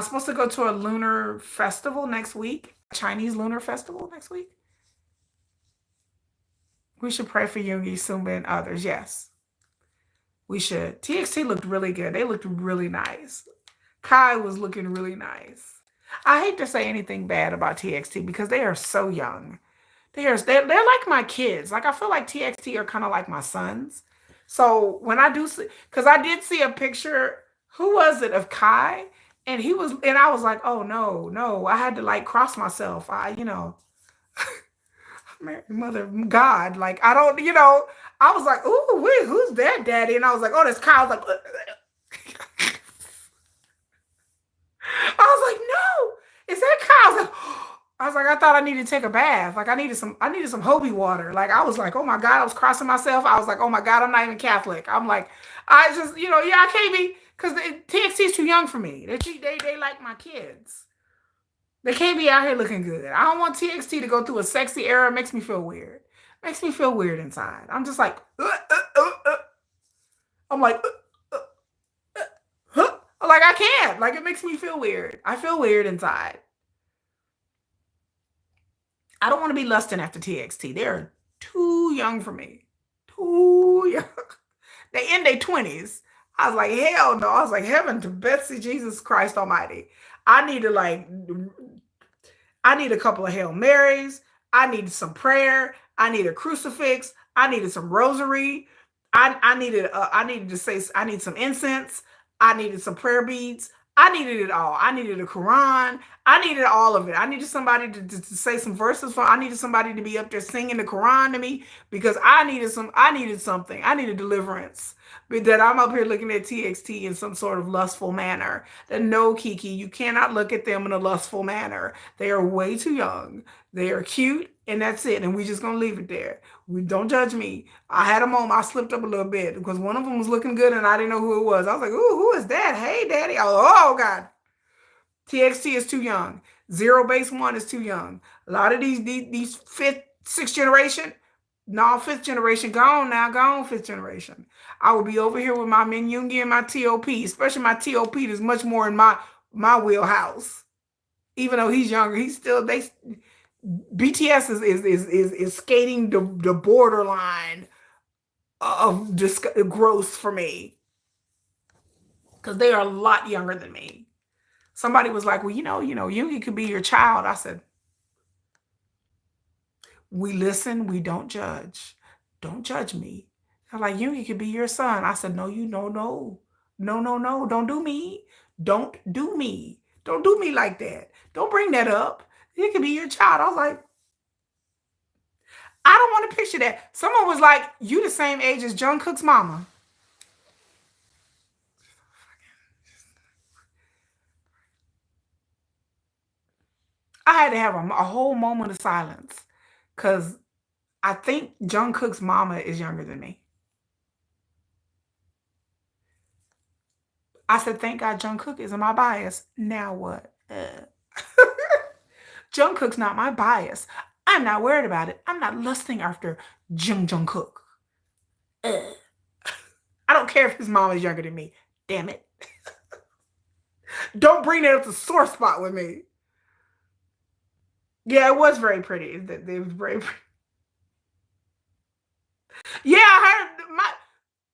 supposed to go to a lunar festival next week, Chinese lunar festival next week. We should pray for Yoongi, Sumba, and others. Yes, we should. TXT looked really good. They looked really nice. Kai was looking really nice. I hate to say anything bad about TXT because they are so young. They're like my kids. Like I feel like TXT are kind of like my sons. So when I do see, because I did see a picture, who was it, of Kai? And I was like, oh no. I had to like cross myself. Mother God, like I don't, I was like, ooh, wait, who's that, daddy? And I was like, oh, that's Kai. I was like, no, is that Kai? I thought I needed to take a bath. Like I needed some Hobie water. Like I was like, oh my God, I was crossing myself. I was like, oh my God, I'm not even Catholic. I'm like, I just, I can't be, because TXT is too young for me. They like my kids. They can't be out here looking good. I don't want TXT to go through a sexy era. It makes me feel weird. Makes me feel weird inside. I'm just like, I'm like, like I can't. Like it makes me feel weird. I feel weird inside. I don't want to be lusting after TXT. They're too young for me. Too young. They in their 20s. I was like, hell no. I was like, heaven to Betsy Jesus Christ Almighty. I need a couple of Hail Marys. I needed some prayer. I need a crucifix. I needed some rosary. I needed to say, I need some incense. I needed some prayer beads. I needed it all. I needed a Quran. I needed all of it. I needed somebody to say some verses for. I needed somebody to be up there singing the Quran to me because I needed something. I needed deliverance. But that I'm up here looking at TXT in some sort of lustful manner. That no, Kiki, you cannot look at them in a lustful manner. They are way too young. They are cute, and that's it. And we just gonna leave it there. Don't judge me. I had a moment. I slipped up a little bit because one of them was looking good, and I didn't know who it was. I was like, "Ooh, who is that? Hey, daddy!" Oh God, TXT is too young. Zero Base One is too young. A lot of these fifth, sixth generation, no, fifth generation gone now. Gone fifth generation. I would be over here with my Min Yoongi and my TOP, especially my TOP. Is much more in my wheelhouse. Even though he's younger, he's still BTS is skating the borderline of gross for me because they are a lot younger than me. Somebody was like, well, Yoongi could be your child. I said, we listen, we don't judge. Don't judge me. They're like, Yoongi could be your son. I said, no, no, don't do me. Don't do me like that. Don't bring that up. It could be your child. I was like, I don't want to picture that. Someone was like, you the same age as Jungkook's mama. I had to have a whole moment of silence because I think Jungkook's mama is younger than me. I said, thank God Jungkook isn't my bias. Now what? Jungkook's not my bias. I'm not worried about it. I'm not lusting after Jungkook. I don't care if his mom is younger than me. Damn it. Don't bring that up to sore spot with me. Yeah, it was very pretty. It was very pretty. Yeah, I heard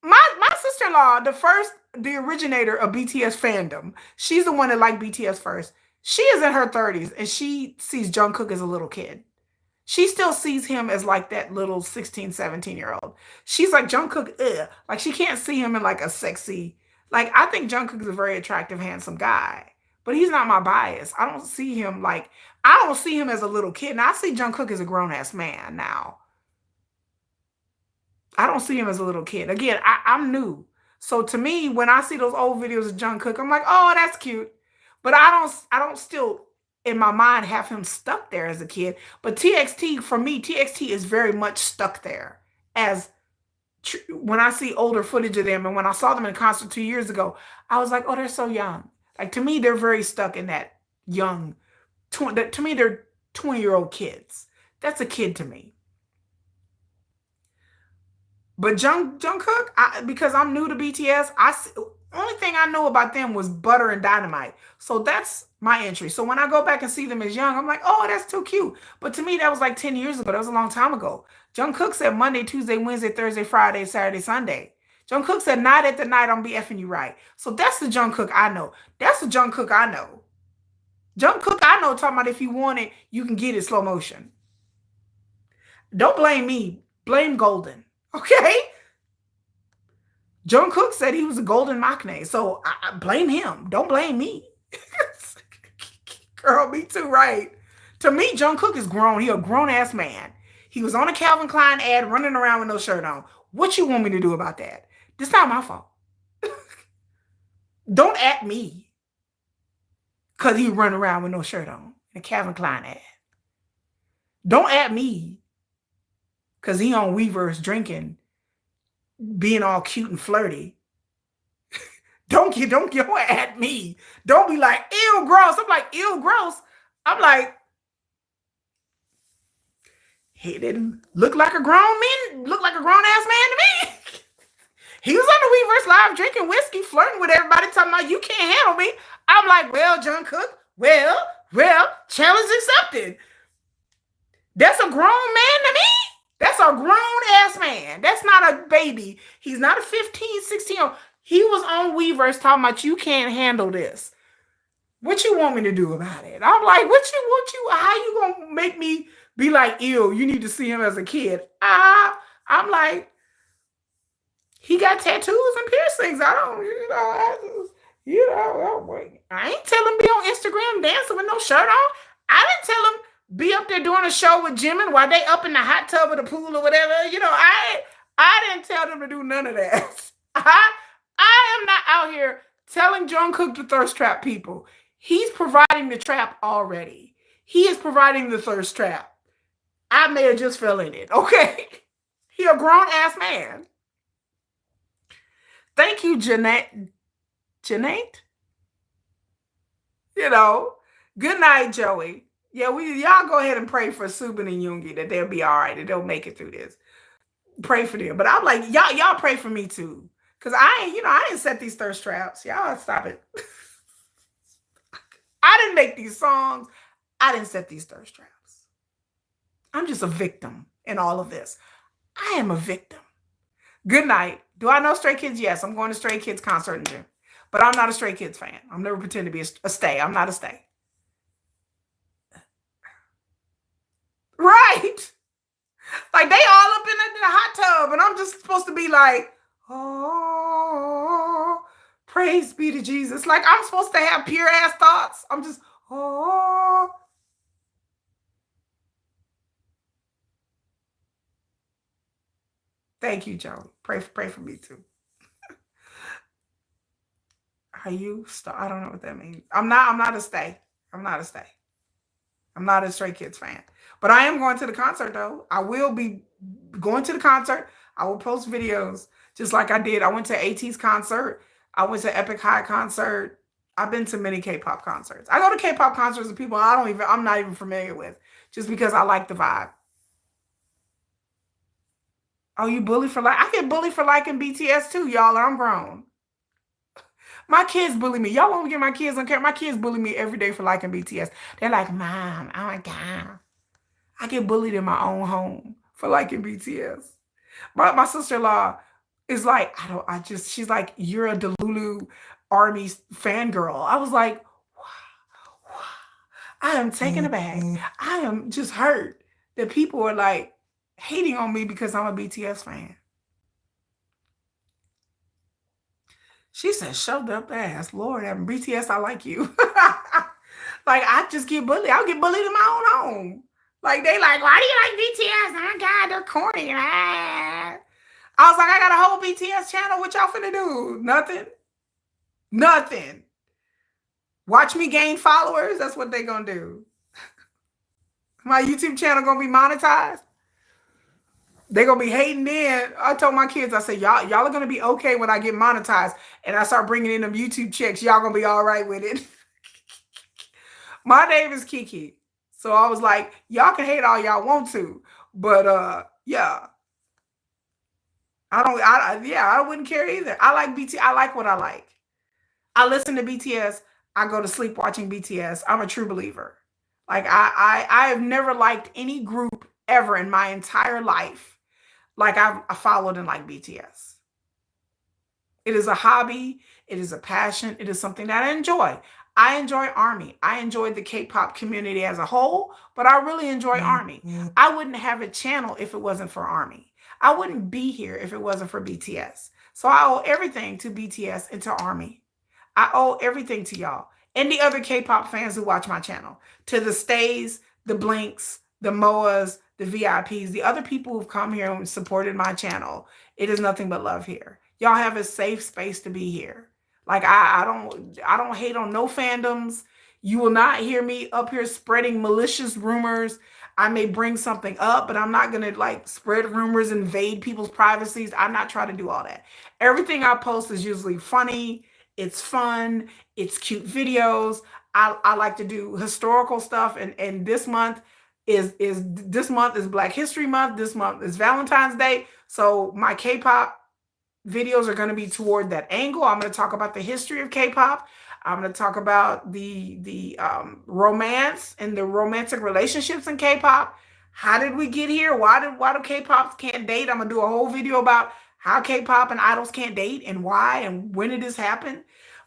my sister-in-law, the originator of BTS Fandom. She's the one that liked BTS first. She is in her 30s and she sees Jungkook as a little kid. She still sees him as like that little 16, 17-year-old. She's like, Jungkook, ugh. Like she can't see him in like a sexy, like I think Jungkook is a very attractive, handsome guy, but he's not my bias. I don't see him like, I don't see him as a little kid. Now I see Jungkook as a grown-ass man now. I don't see him as a little kid. Again, I'm new. So to me, when I see those old videos of Jungkook, I'm like, oh, that's cute. But I don't still in my mind have him stuck there as a kid. But TXT, for me, TXT is very much stuck there. As when I see older footage of them and when I saw them in concert 2 years ago, I was like, oh, they're so young. Like to me, they're very stuck in that young, to me, they're 20-year-old kids. That's a kid to me. But Jungkook, because I'm new to BTS, only thing I know about them was Butter and Dynamite. So that's my entry. So when I go back and see them as young, I'm like, oh, that's too cute. But to me, that was like 10 years ago. That was a long time ago. Jungkook said Monday, Tuesday, Wednesday, Thursday, Friday, Saturday, Sunday. Jungkook said night at the night, I'm be effing you right. So that's the Jungkook I know. That's the Jungkook I know. Jungkook I know talking about if you want it, you can get it slow motion. Don't blame me. Blame Golden. Okay? Jungkook said he was a golden maknae, so I blame him. Don't blame me. Girl, me too, right? To me, Jungkook is grown. He a grown-ass man. He was on a Calvin Klein ad running around with no shirt on. What you want me to do about that? This not my fault. Don't at me because he run around with no shirt on in a Calvin Klein ad. Don't at me because he on Weverse drinking, being all cute and flirty. Don't go at me. Don't be like, ew, gross. I'm like, ew, gross. I'm like, he didn't look like a grown-ass man to me. He was on the Weverse Live drinking whiskey, flirting with everybody, talking about you can't handle me. I'm like, well, Jungkook, well, challenge accepted. That's a grown man to me. That's a grown-ass man. That's not a baby. He's not a 15, 16-year-old. He was on Weverse talking about you can't handle this. What you want me to do about it? I'm like, how you gonna make me be like, ew, you need to see him as a kid? I'm like, he got tattoos and piercings. I ain't tell him be on Instagram dancing with no shirt on. I didn't tell him be up there doing a show with Jimin while they up in the hot tub of the pool or whatever. I didn't tell them to do none of that. I am not out here telling Jungkook to thirst trap people. He's providing the trap already. He is providing the thirst trap. I may have just fell in it, okay? He a grown-ass man. Thank you, Jeanette. Good night, Joey. Yeah, y'all go ahead and pray for Subin and Yoongi that they'll be all right, that they'll make it through this. Pray for them. But I'm like, y'all pray for me too. Because I didn't set these thirst traps. Y'all stop it. I didn't make these songs. I didn't set these thirst traps. I'm just a victim in all of this. I am a victim. Good night. Do I know Stray Kids? Yes, I'm going to Stray Kids concert in June. But I'm not a Stray Kids fan. I'm never pretend to be a stay. I'm not a stay. Right. Like they all up in the hot tub and I'm just supposed to be like, oh, praise be to Jesus. Like I'm supposed to have pure ass thoughts. I'm just, Oh, thank you, Joey. Pray for me too. Are you? I don't know what that means. I'm not a stay. I'm not a stay. I'm not a Stray Kids fan, but I am going to the concert though. I will be going to the concert. I will post videos just like I did. I went to AT's concert. I went to Epic High concert. I've been to many K-pop concerts. I go to K-pop concerts with people I'm not even familiar with, just because I like the vibe. Oh, you bully for like? I get bullied for liking BTS too, y'all. I'm grown. My kids bully me. Y'all won't get my kids on camera. My kids bully me every day for liking BTS. They're like, Mom, oh my God. I get bullied in my own home for liking BTS. My sister-in-law is like, she's like, you're a Delulu Army fangirl. I was like, I am taken aback. I am just hurt that people are like hating on me because I'm a BTS fan. She said, shut up ass. Lord, have BTS, I like you. Like, I just get bullied. I'll get bullied in my own home. Like, they like, why do you like BTS? Oh my God, they're corny. Ah. I was like, I got a whole BTS channel. What y'all finna do? Nothing. Nothing. Watch me gain followers. That's what they gonna do. My YouTube channel gonna be monetized. They gonna be hating in. I told my kids, I said, y'all are gonna be okay when I get monetized and I start bringing in them YouTube checks. Y'all gonna be all right with it. My name is Kiki. So I was like, y'all can hate all y'all want to, but yeah, I wouldn't care either. I like BT. I like what I like. I listen to BTS. I go to sleep watching BTS. I'm a true believer. Like I have never liked any group ever in my entire life. Like I followed and like BTS. It is a hobby. It is a passion. It is something that I enjoy. I enjoy Army. I enjoy the K-pop community as a whole, but I really enjoy Army. I wouldn't have a channel if it wasn't for Army. I wouldn't be here if it wasn't for BTS. So I owe everything to BTS and to Army. I owe everything to y'all and the other K-pop fans who watch my channel, to the Stays, the Blinks, the MOAs, the VIPs, the other people who've come here and supported my channel. It is nothing but love here. Y'all have a safe space to be here. Like I don't hate on no fandoms. You will not hear me up here spreading malicious rumors. I may bring something up, but I'm not gonna like spread rumors, invade people's privacies. I'm not trying to do all that. Everything I post is usually funny, it's fun, it's cute videos. I like to do historical stuff, and this month is Black History Month. This month is Valentine's Day. So my K-pop videos are going to be toward that angle. I'm going to talk about the history of K-pop. I'm going to talk about the romance and the romantic relationships in K-pop. How did we get here? Why do K-pops can't date? I'm going to do a whole video about how K-pop and idols can't date and why and when it has happened.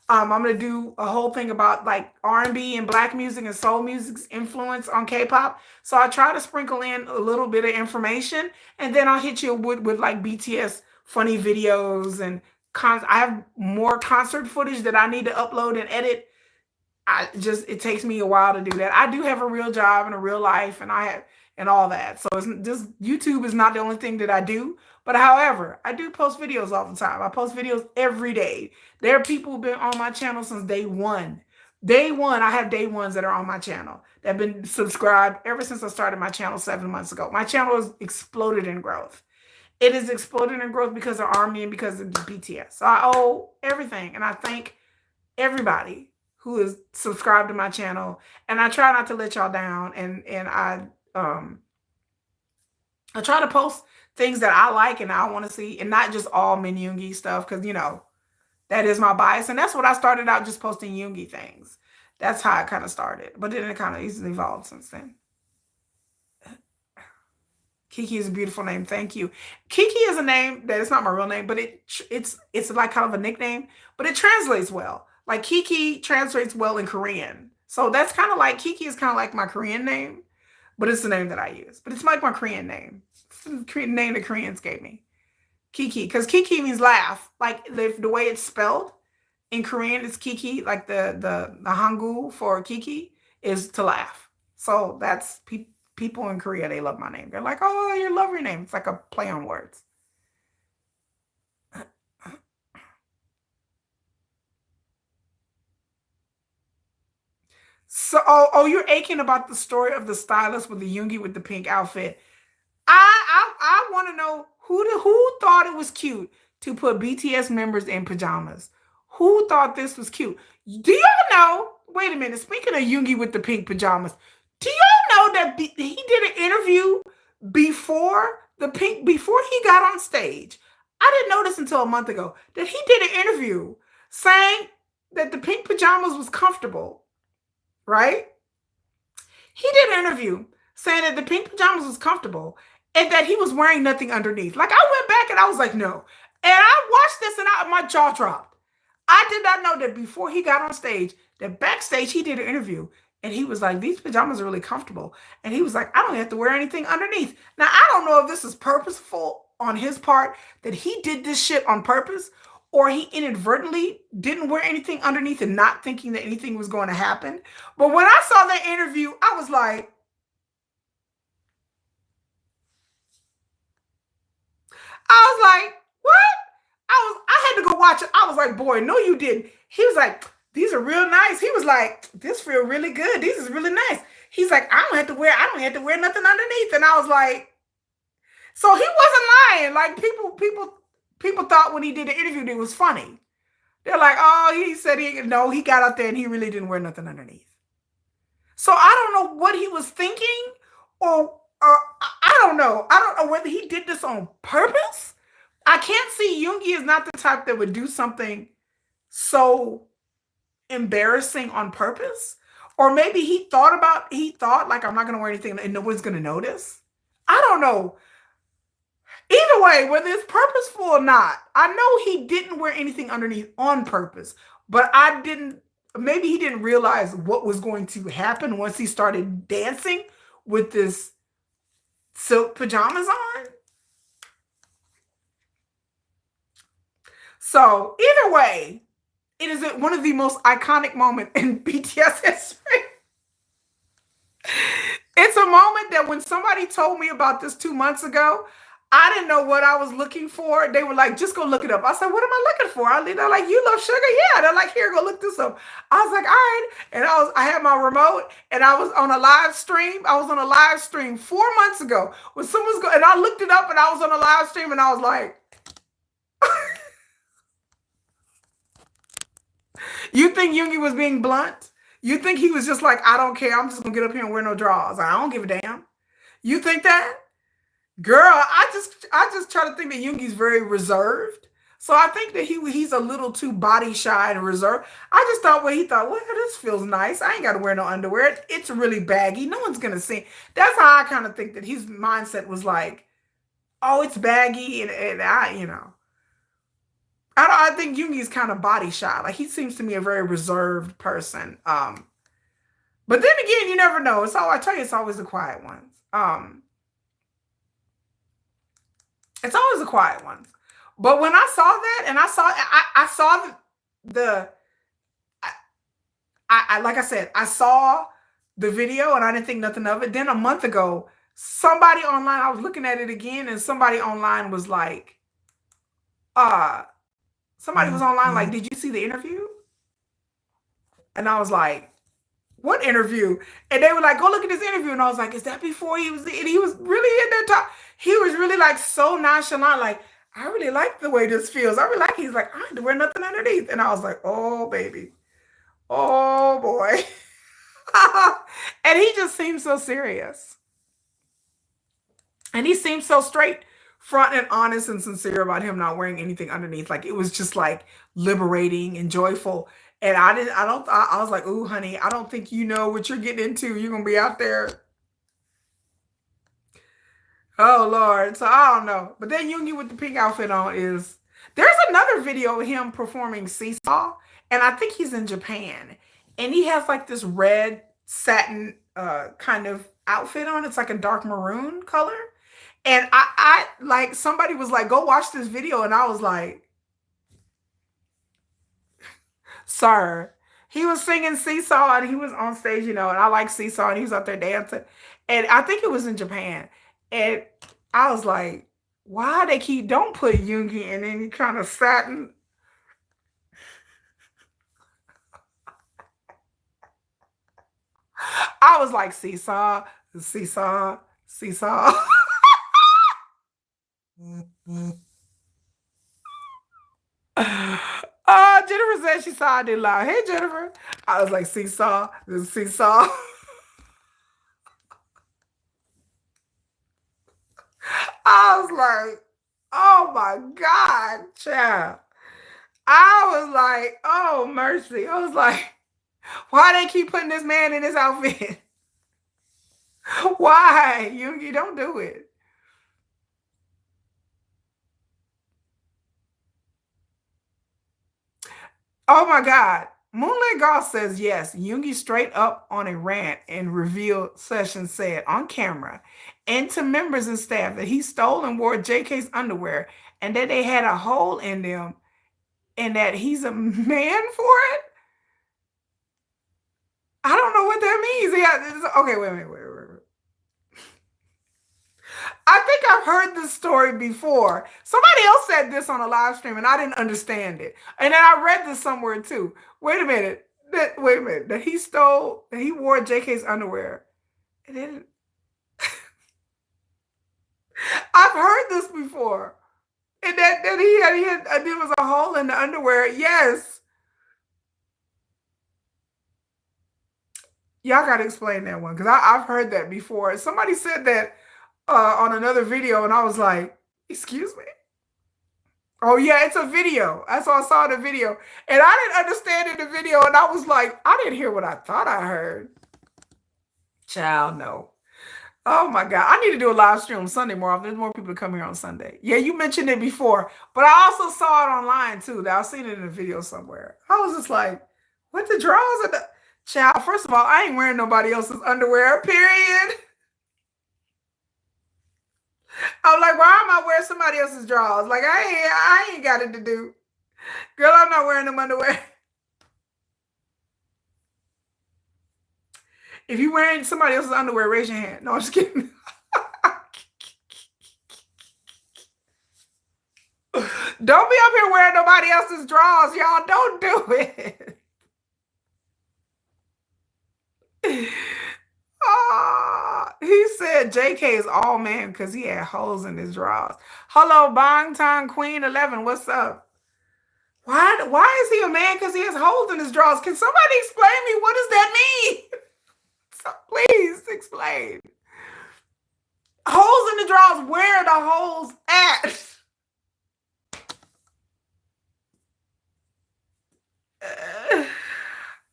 I'm going to do a whole thing about like R&B and black music and soul music's influence on K-pop. So I try to sprinkle in a little bit of information, and then I'll hit you with like BTS funny videos and I have more concert footage that I need to upload and edit. It takes me a while to do that. I do have a real job and a real life, and and all that. So it's just, YouTube is not the only thing that I do. But however, I do post videos all the time. I post videos every day. There are people who've been on my channel since day one. Day one, I have day ones that are on my channel that have been subscribed ever since I started my channel 7 months ago. My channel has exploded in growth. It is exploding in growth because of Army and because of BTS. So I owe everything. And I thank everybody who is subscribed to my channel. And I try not to let y'all down. And I try to post things that I like and I want to see, and not just all Min Yoongi stuff, because that is my bias. And that's what I started out, just posting Yoongi things. That's how it kind of started. But then it kind of evolved since then. Kiki is a beautiful name. Thank you. Kiki is a name that is not my real name, but it's like kind of a nickname, but it translates well. Like Kiki translates well in Korean. So that's kind of like, Kiki is kind of like my Korean name, but it's the name that I use. But it's like my Korean name. It's the name the Koreans gave me. Kiki, because Kiki means laugh. Like the way it's spelled in Korean is Kiki, like the Hangul for Kiki is to laugh. So that's people in Korea, they love my name. They're like, oh, you love your name. It's like a play on words. So, you're aching about the story of the stylist with the Yoongi with the pink outfit. I want to know who thought it was cute to put BTS members in pajamas. Who thought this was cute? Do y'all know? Wait a minute. Speaking of Yoongi with the pink pajamas, do y'all know that he did an interview before he got on stage? I didn't know this until a month ago that he did an interview saying that the pink pajamas was comfortable, right? He did an interview saying that the pink pajamas was comfortable and that he was wearing nothing underneath. Like I went back and I was like, no. And I watched this and my jaw dropped. I did not know that before he got on stage, that backstage he did an interview and he was like, these pajamas are really comfortable. And he was like, I don't have to wear anything underneath. Now, I don't know if this is purposeful on his part, that he did this shit on purpose, or he inadvertently didn't wear anything underneath and not thinking that anything was going to happen. But when I saw that interview, I was like, what? I had to go watch it. I was like, boy, no, you didn't. He was like, these are real nice. He was like, this feel really good. These is really nice. He's like, I don't have to wear nothing underneath. And I was like, so he wasn't lying. Like people thought when he did the interview, it was funny. They're like, oh, he said he got out there and he really didn't wear nothing underneath. So I don't know what he was thinking, or I don't know. I don't know whether he did this on purpose. I can't see Yoongi is not the type that would do something so embarrassing on purpose. Or maybe he thought like, I'm not going to wear anything and no one's going to notice. I don't know. Either way, whether it's purposeful or not, I know he didn't wear anything underneath on purpose, but maybe he didn't realize what was going to happen once he started dancing with this silk pajamas on. So either way, it is one of the most iconic moments in BTS history. It's a moment that when somebody told me about this 2 months ago, I didn't know what I was looking for. They were like, just go look it up. I said, what am I looking for? They're like, you love sugar? Yeah. They're like, here, go look this up. I was like, all right. And I had my remote and I was on a live stream. I was on a live stream 4 months ago when someone's and I looked it up and I was on a live stream and I was like, you think Yoongi was being blunt? You think he was just like, I don't care. I'm just going to get up here and wear no drawers. I don't give a damn. You think that? Girl, I just try to think that Yoongi's very reserved. So I think that he's a little too body shy and reserved. I just thought he thought, well, this feels nice. I ain't got to wear no underwear. It's really baggy. No one's going to see. That's how I kind of think that his mindset was like, oh, it's baggy. And I think Yoongi's kind of body shy. Like he seems to me a very reserved person. But then again, you never know. I tell you, it's always the quiet ones. It's always the quiet ones. But when I saw that, and I saw like I said, I saw the video and I didn't think nothing of it. Then a month ago, somebody online, I was looking at it again, and somebody online was like, did you see the interview? And I was like, what interview? And they were like, go look at this interview. And I was like, is that before he was really in that top? He was really like so nonchalant, like, I really like the way this feels. I really like he's like, I had to wear nothing underneath. And I was like, oh baby. Oh boy. And he just seemed so serious. And he seemed so straight front and honest and sincere about him not wearing anything underneath. Like it was just like liberating and joyful. And I was like, ooh, honey, I don't think you know what you're getting into. You're going to be out there. Oh, Lord. So I don't know. But then Yoongi with the pink outfit on there's another video of him performing Seesaw. And I think he's in Japan. And he has like this red satin kind of outfit on. It's like a dark maroon color. And I like somebody was like, go watch this video. And I was like, sir, he was singing Seesaw and he was on stage, and I like Seesaw and he was out there dancing. And I think it was in Japan. And I was like, why they don't put Yoongi in any kind of satin. I was like, Seesaw, Seesaw, Seesaw. Jennifer said she saw I did lie. Hey, Jennifer. I was like, Seesaw, Seesaw. I was like, oh my God, child. I was like, oh mercy. I was like, why they keep putting this man in this outfit? Why? You don't do it. Oh my God. Moonlit Golf says yes. Yoongi straight up on a rant in reveal session said on camera and to members and staff that he stole and wore JK's underwear and that they had a hole in them and that he's a man for it. I don't know what that means. Yeah, okay, wait. I think I've heard this story before. Somebody else said this on a live stream and I didn't understand it. And then I read this somewhere too. Wait a minute. That he wore JK's underwear. And then I've heard this before. And that there was a hole in the underwear. Yes. Y'all got to explain that one because I've heard that before. Somebody said that on another video, and I was like, excuse me? Oh, yeah, it's a video. That's why I saw the video. And I didn't understand in the video, and I was like, I didn't hear what I thought I heard. Child, no. Oh, my God. I need to do a live stream on Sunday more often. There's more people to come here on Sunday. Yeah, you mentioned it before, but I also saw it online, too. I've seen it in a video somewhere. I was just like, what the drawers are the... Child, first of all, I ain't wearing nobody else's underwear, period. I'm like, why am I wearing somebody else's drawers? Like, I ain't got it to do. Girl, I'm not wearing them underwear. If you're wearing somebody else's underwear, raise your hand. No, I'm just kidding. Don't be up here wearing nobody else's drawers, y'all. Don't do it. He said JK is all man because he had holes in his drawers. Hello, Bangtan Queen 11. What's up? Why is he a man because he has holes in his drawers? Can somebody explain me what does that mean? So please explain. Holes in the drawers. Where are the holes at?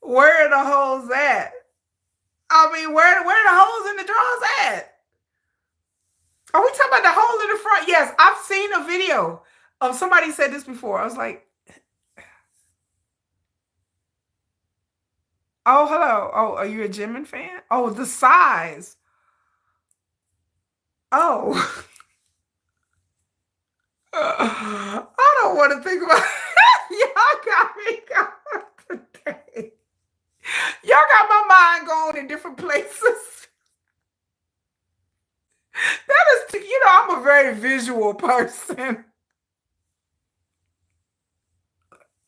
Where are the holes at? I mean, where are the holes in the drawers at? Are we talking about the hole in the front? Yes, I've seen a video of somebody said this before. I was like, oh, hello. Oh, are you a Jimin fan? Oh, the size. Oh. I don't want to think about it. Y'all got me going today. Y'all got my mind going in different places. That is, I'm a very visual person.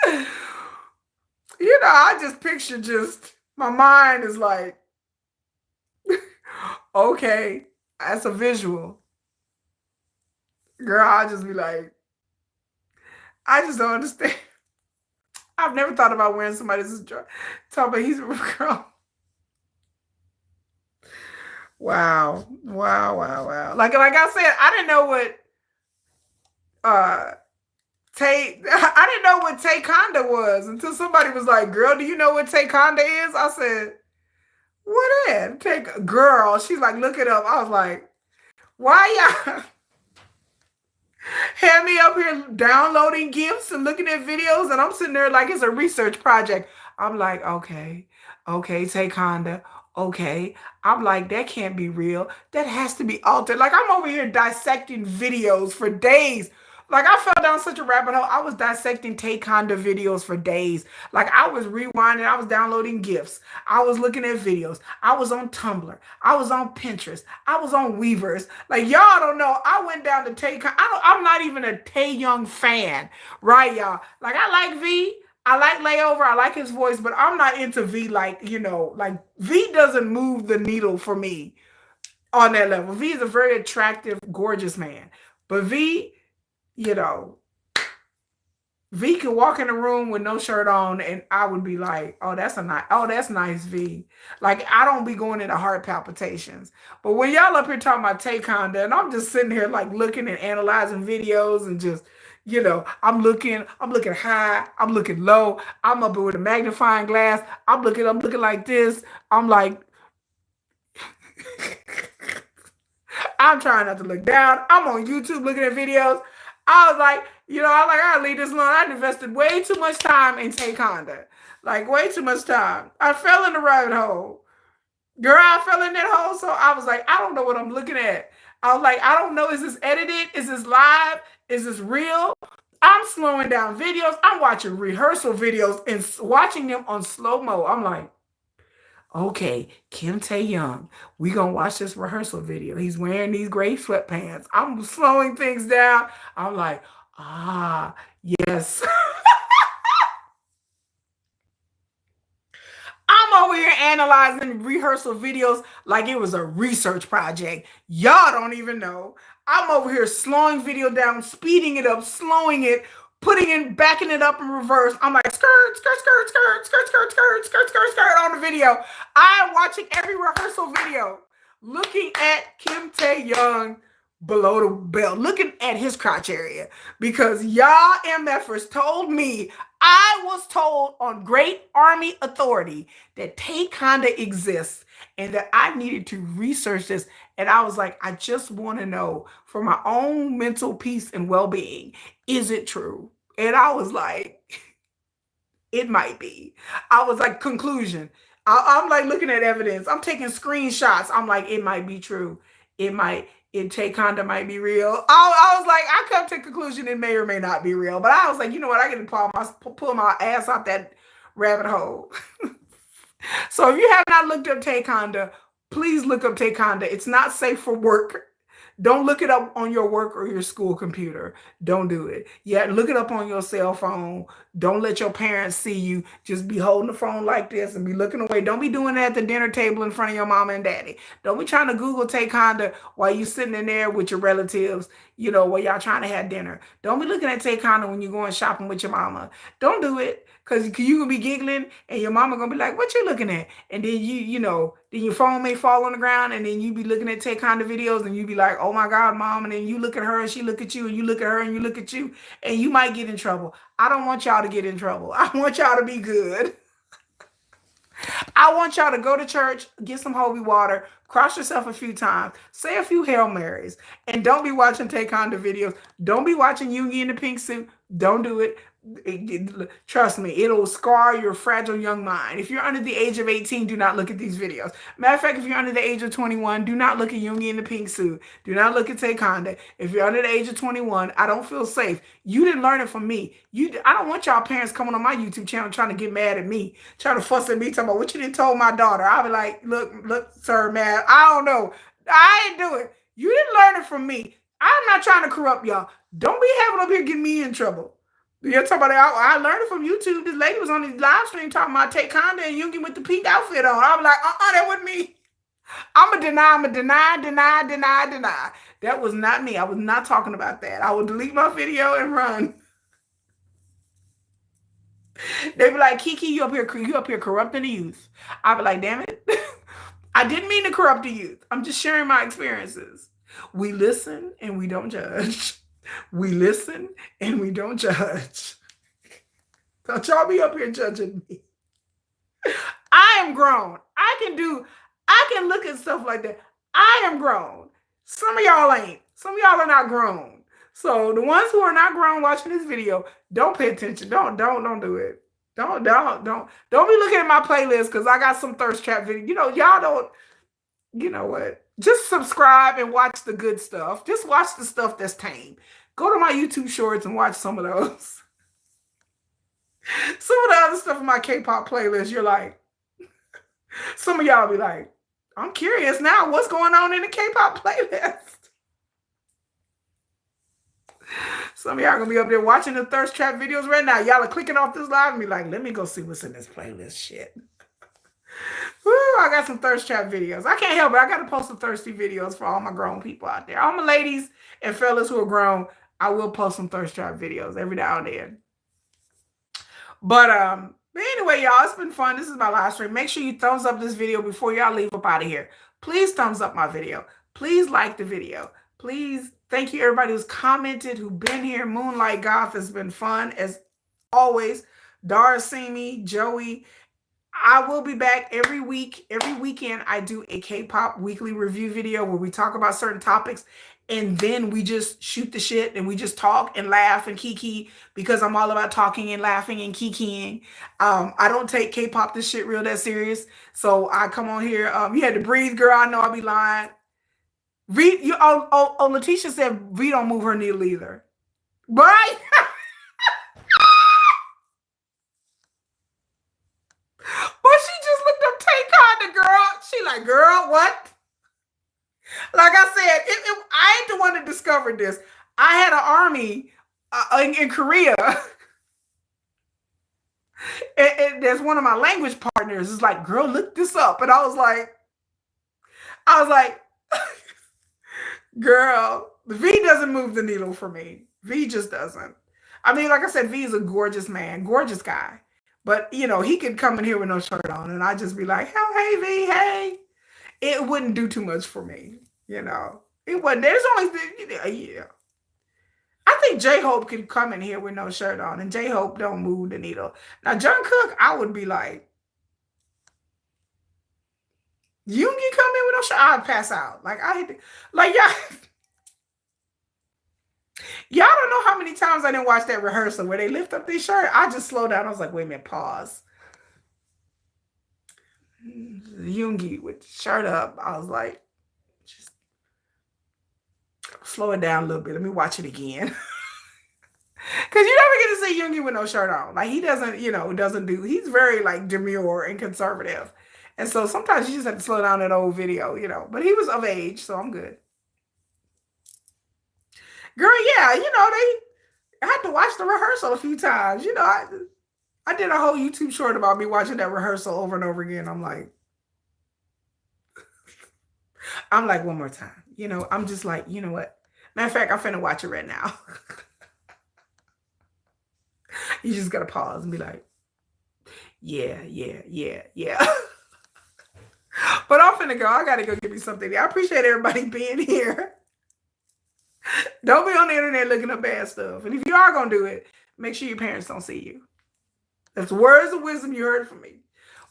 I just picture my mind is like, okay, that's a visual. Girl, I'll just be like, I just don't understand. I've never thought about wearing somebody's dress. Talk about he's a girl. Wow. Like I said, I didn't know what I didn't know what Taekwondo was until somebody was like, girl, do you know what Taekwondo is? I said, what is? Girl. She's like, look it up. I was like, why y'all had me up here downloading gifts and looking at videos, and I'm sitting there like it's a research project. I'm like, okay, Taekwondo. Okay. I'm like, that can't be real. That has to be altered. Like, I'm over here dissecting videos for days. Like I fell down such a rabbit hole. I was dissecting Take Honda videos for days. Like I was rewinding, I was downloading GIFs. I was looking at videos. I was on Tumblr. I was on Pinterest. I was on Weavers. Like y'all don't know. I went down to I'm not even a Tae Young fan, right, y'all? Like I like V. I like Layover. I like his voice, but I'm not into V like, like V doesn't move the needle for me on that level. V is a very attractive, gorgeous man. But V, you know, V could walk in a room with no shirt on, and I would be like, "Oh, that's nice, V." Like I don't be going into heart palpitations. But when y'all up here talking about Tay Conda, and I'm just sitting here like looking and analyzing videos, and just, I'm looking high, I'm looking low, I'm up with a magnifying glass, I'm looking like this. I'm like, I'm trying not to look down. I'm on YouTube looking at videos. I was like, I gotta leave this alone. I invested way too much time in Tay Conda. Like way too much time. I fell in the rabbit hole. Girl, I fell in that hole. So I was like, I don't know what I'm looking at. I was like, I don't know. Is this edited? Is this live? Is this real? I'm slowing down videos. I'm watching rehearsal videos and watching them on slow-mo. I'm like, okay, Kim Tae-young, we gonna watch this rehearsal video. He's wearing these gray sweatpants. I'm slowing things down. I'm like, yes. I'm over here analyzing rehearsal videos like it was a research project. Y'all don't even know. I'm over here slowing video down, speeding it up, slowing it, putting it, backing it up in reverse. I'm like, skirt, skirt, skirt, skirt, skirt, skirt, skirt, skirt, skirt, skirt on the video. I'm watching every rehearsal video, looking at Kim Tae-young below the belt, looking at his crotch area, because y'all MFers told me, I was told on great Army authority that Tay Conda exists and that I needed to research this. And I was like, I just want to know for my own mental peace and well-being, is it true? And I was like, it might be. I was like, conclusion. I'm like looking at evidence. I'm taking screenshots. I'm like, it might be true. Tay Conda might be real. I was like, I come to the conclusion it may or may not be real. But I was like, you know what? I can pull my ass out that rabbit hole. So if you have not looked up Tay Conda, please look up Tay Conda. It's not safe for work. Don't look it up on your work or your school computer. Don't do it. Yeah, look it up on your cell phone. Don't let your parents see you. Just be holding the phone like this and be looking away. Don't be doing that at the dinner table in front of your mama and daddy. Don't be trying to Google Tay Conda while you sitting in there with your relatives, while y'all trying to have dinner. Don't be looking at Tay Conda when you're going shopping with your mama. Don't do it. Because you gonna be giggling and your mama gonna be like, what you looking at? And then then your phone may fall on the ground and then you be looking at Tay Conda videos and you be like, oh my God, mom. And then you look at her and she look at you and you look at her and you look at you and you might get in trouble. I don't want y'all to get in trouble. I want y'all to be good. I want y'all to go to church, get some holy water, cross yourself a few times, say a few Hail Marys, and don't be watching Tay Conda videos. Don't be watching Yoongi in the pink suit. Don't do it. Trust me, it'll scar your fragile young mind. If you're under the age of 18, do not look at these videos. Matter of fact, if you're under the age of 21, do not look at Yoongi in the pink suit. Do not look at Tay Conda. If you're under the age of 21, I don't feel safe. You didn't learn it from me. I don't want y'all parents coming on my YouTube channel trying to get mad at me, trying to fuss at me, talking about what you didn't told my daughter. I'll be like, look, sir, man, I don't know. I ain't do it. You didn't learn it from me. I'm not trying to corrupt y'all. Don't be having up here getting me in trouble. You're talking about I learned it from YouTube. This lady was on the live stream talking about Tay Conda and Yoongi with the pink outfit on. I was like, that wasn't me. I'm a deny. That was not me. I was not talking about that. I will delete my video and run. They be like, Kiki, you up here corrupting the youth. I be like, damn it. I didn't mean to corrupt the youth. I'm just sharing my experiences. We listen and we don't judge. We listen and we don't judge. Don't y'all be up here judging me. I am grown. I can look at stuff like that. I am grown. Some of y'all ain't. Some of y'all are not grown. So the ones who are not grown watching this video, don't pay attention. Don't do it. Don't be looking at my playlist because I got some thirst trap video. Y'all don't, you know what? Just subscribe and watch the good stuff. Just watch the stuff that's tame. Go to my YouTube shorts and watch some of those. Some of the other stuff in my K-pop playlist, you're like, some of y'all be like, I'm curious now, what's going on in the K-pop playlist? Some of y'all gonna be up there watching the thirst trap videos right now. Y'all are clicking off this live and be like, let me go see what's in this playlist. Shit. Woo, I got some thirst trap videos. I can't help it. I got to post some thirsty videos for all my grown people out there. All my ladies and fellas who are grown, I will post some thirst trap videos every now and then. But anyway, y'all, it's been fun. This is my live stream. Make sure you thumbs up this video before y'all leave up out of here. Please thumbs up my video. Please like the video. Please, thank you everybody who's commented, who's been here. Moonlight Goth has been fun as always. Dara Simi, Joey. I will be back every week. Every weekend, I do a K-pop weekly review video where we talk about certain topics, and then we just shoot the shit and we just talk and laugh and kiki, because I'm all about talking and laughing and kikiing. I don't take K-pop this shit real that serious. So I come on here. You had to breathe, girl. I know I'll be lying. Reed, Letitia said V don't move her needle either. Right? But she just looked up Tay-Con, the girl. She like, girl, what? Like I said, I ain't the one that discovered this. I had an army in Korea. And there's one of my language partners is like, girl, look this up. And I was like, girl, V doesn't move the needle for me. V just doesn't. I mean, like I said, V is a gorgeous man, gorgeous guy. But, you know, he could come in here with no shirt on and I'd just be like, oh, hey, V, hey. It wouldn't do too much for me, you know. It wouldn't. There's only, yeah. I think J-Hope could come in here with no shirt on and J-Hope don't move the needle. Now, Jungkook, I would be like, Yoongi come in with no shirt, I'd pass out. Like, y'all don't know how many times I didn't watch that rehearsal where they lift up their shirt. I just slow down. I was like, wait a minute, pause. Yoongi with the shirt up. I was like, just slow it down a little bit. Let me watch it again. Because you never get to see Yoongi with no shirt on. Like, he doesn't, you know, he's very, like, demure and conservative. And so sometimes you just have to slow down that old video, you know. But he was of age, so I'm good. Girl, yeah, you know, I had to watch the rehearsal a few times. You know, I did a whole YouTube short about me watching that rehearsal over and over again. I'm like, one more time. You know, I'm just like, you know what? Matter of fact, I'm finna watch it right now. You just gotta pause and be like, yeah. But I'm finna go. I gotta go get me something. I appreciate everybody being here. Don't be on the internet looking up bad stuff. And if you are going to do it, make sure your parents don't see you. That's words of wisdom you heard from me.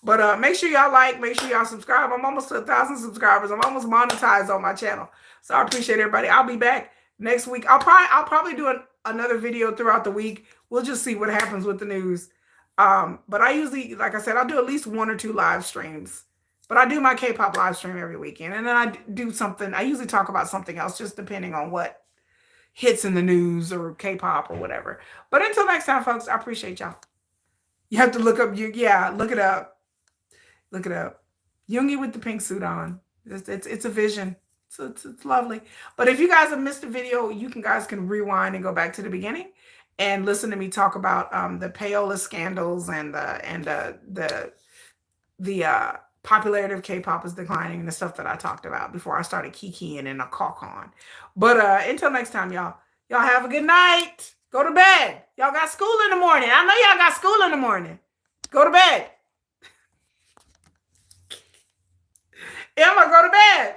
But make sure y'all like, make sure y'all subscribe. I'm almost to 1,000 subscribers. I'm almost monetized on my channel. So I appreciate everybody. I'll be back next week. I'll probably do another video throughout the week. We'll just see what happens with the news. But I usually, like I said, I'll do at least 1 or 2 live streams. But I do my K-pop live stream every weekend. And then I do something. I usually talk about something else, just depending on what hits in the news or K-pop or whatever. But until next time, folks, I appreciate y'all. You have to look up, look it up. Look it up. Yoongi with the pink suit on. It's a vision. It's lovely. But if you guys have missed a video, you guys can rewind and go back to the beginning and listen to me talk about the payola scandals and the popularity of K-pop is declining and the stuff that I talked about before I started kikiing and a caulk on. But until next time, y'all have a good night. Go to bed. Y'all got school in the morning. I know y'all got school in the morning. Go to bed. Emma, go to bed.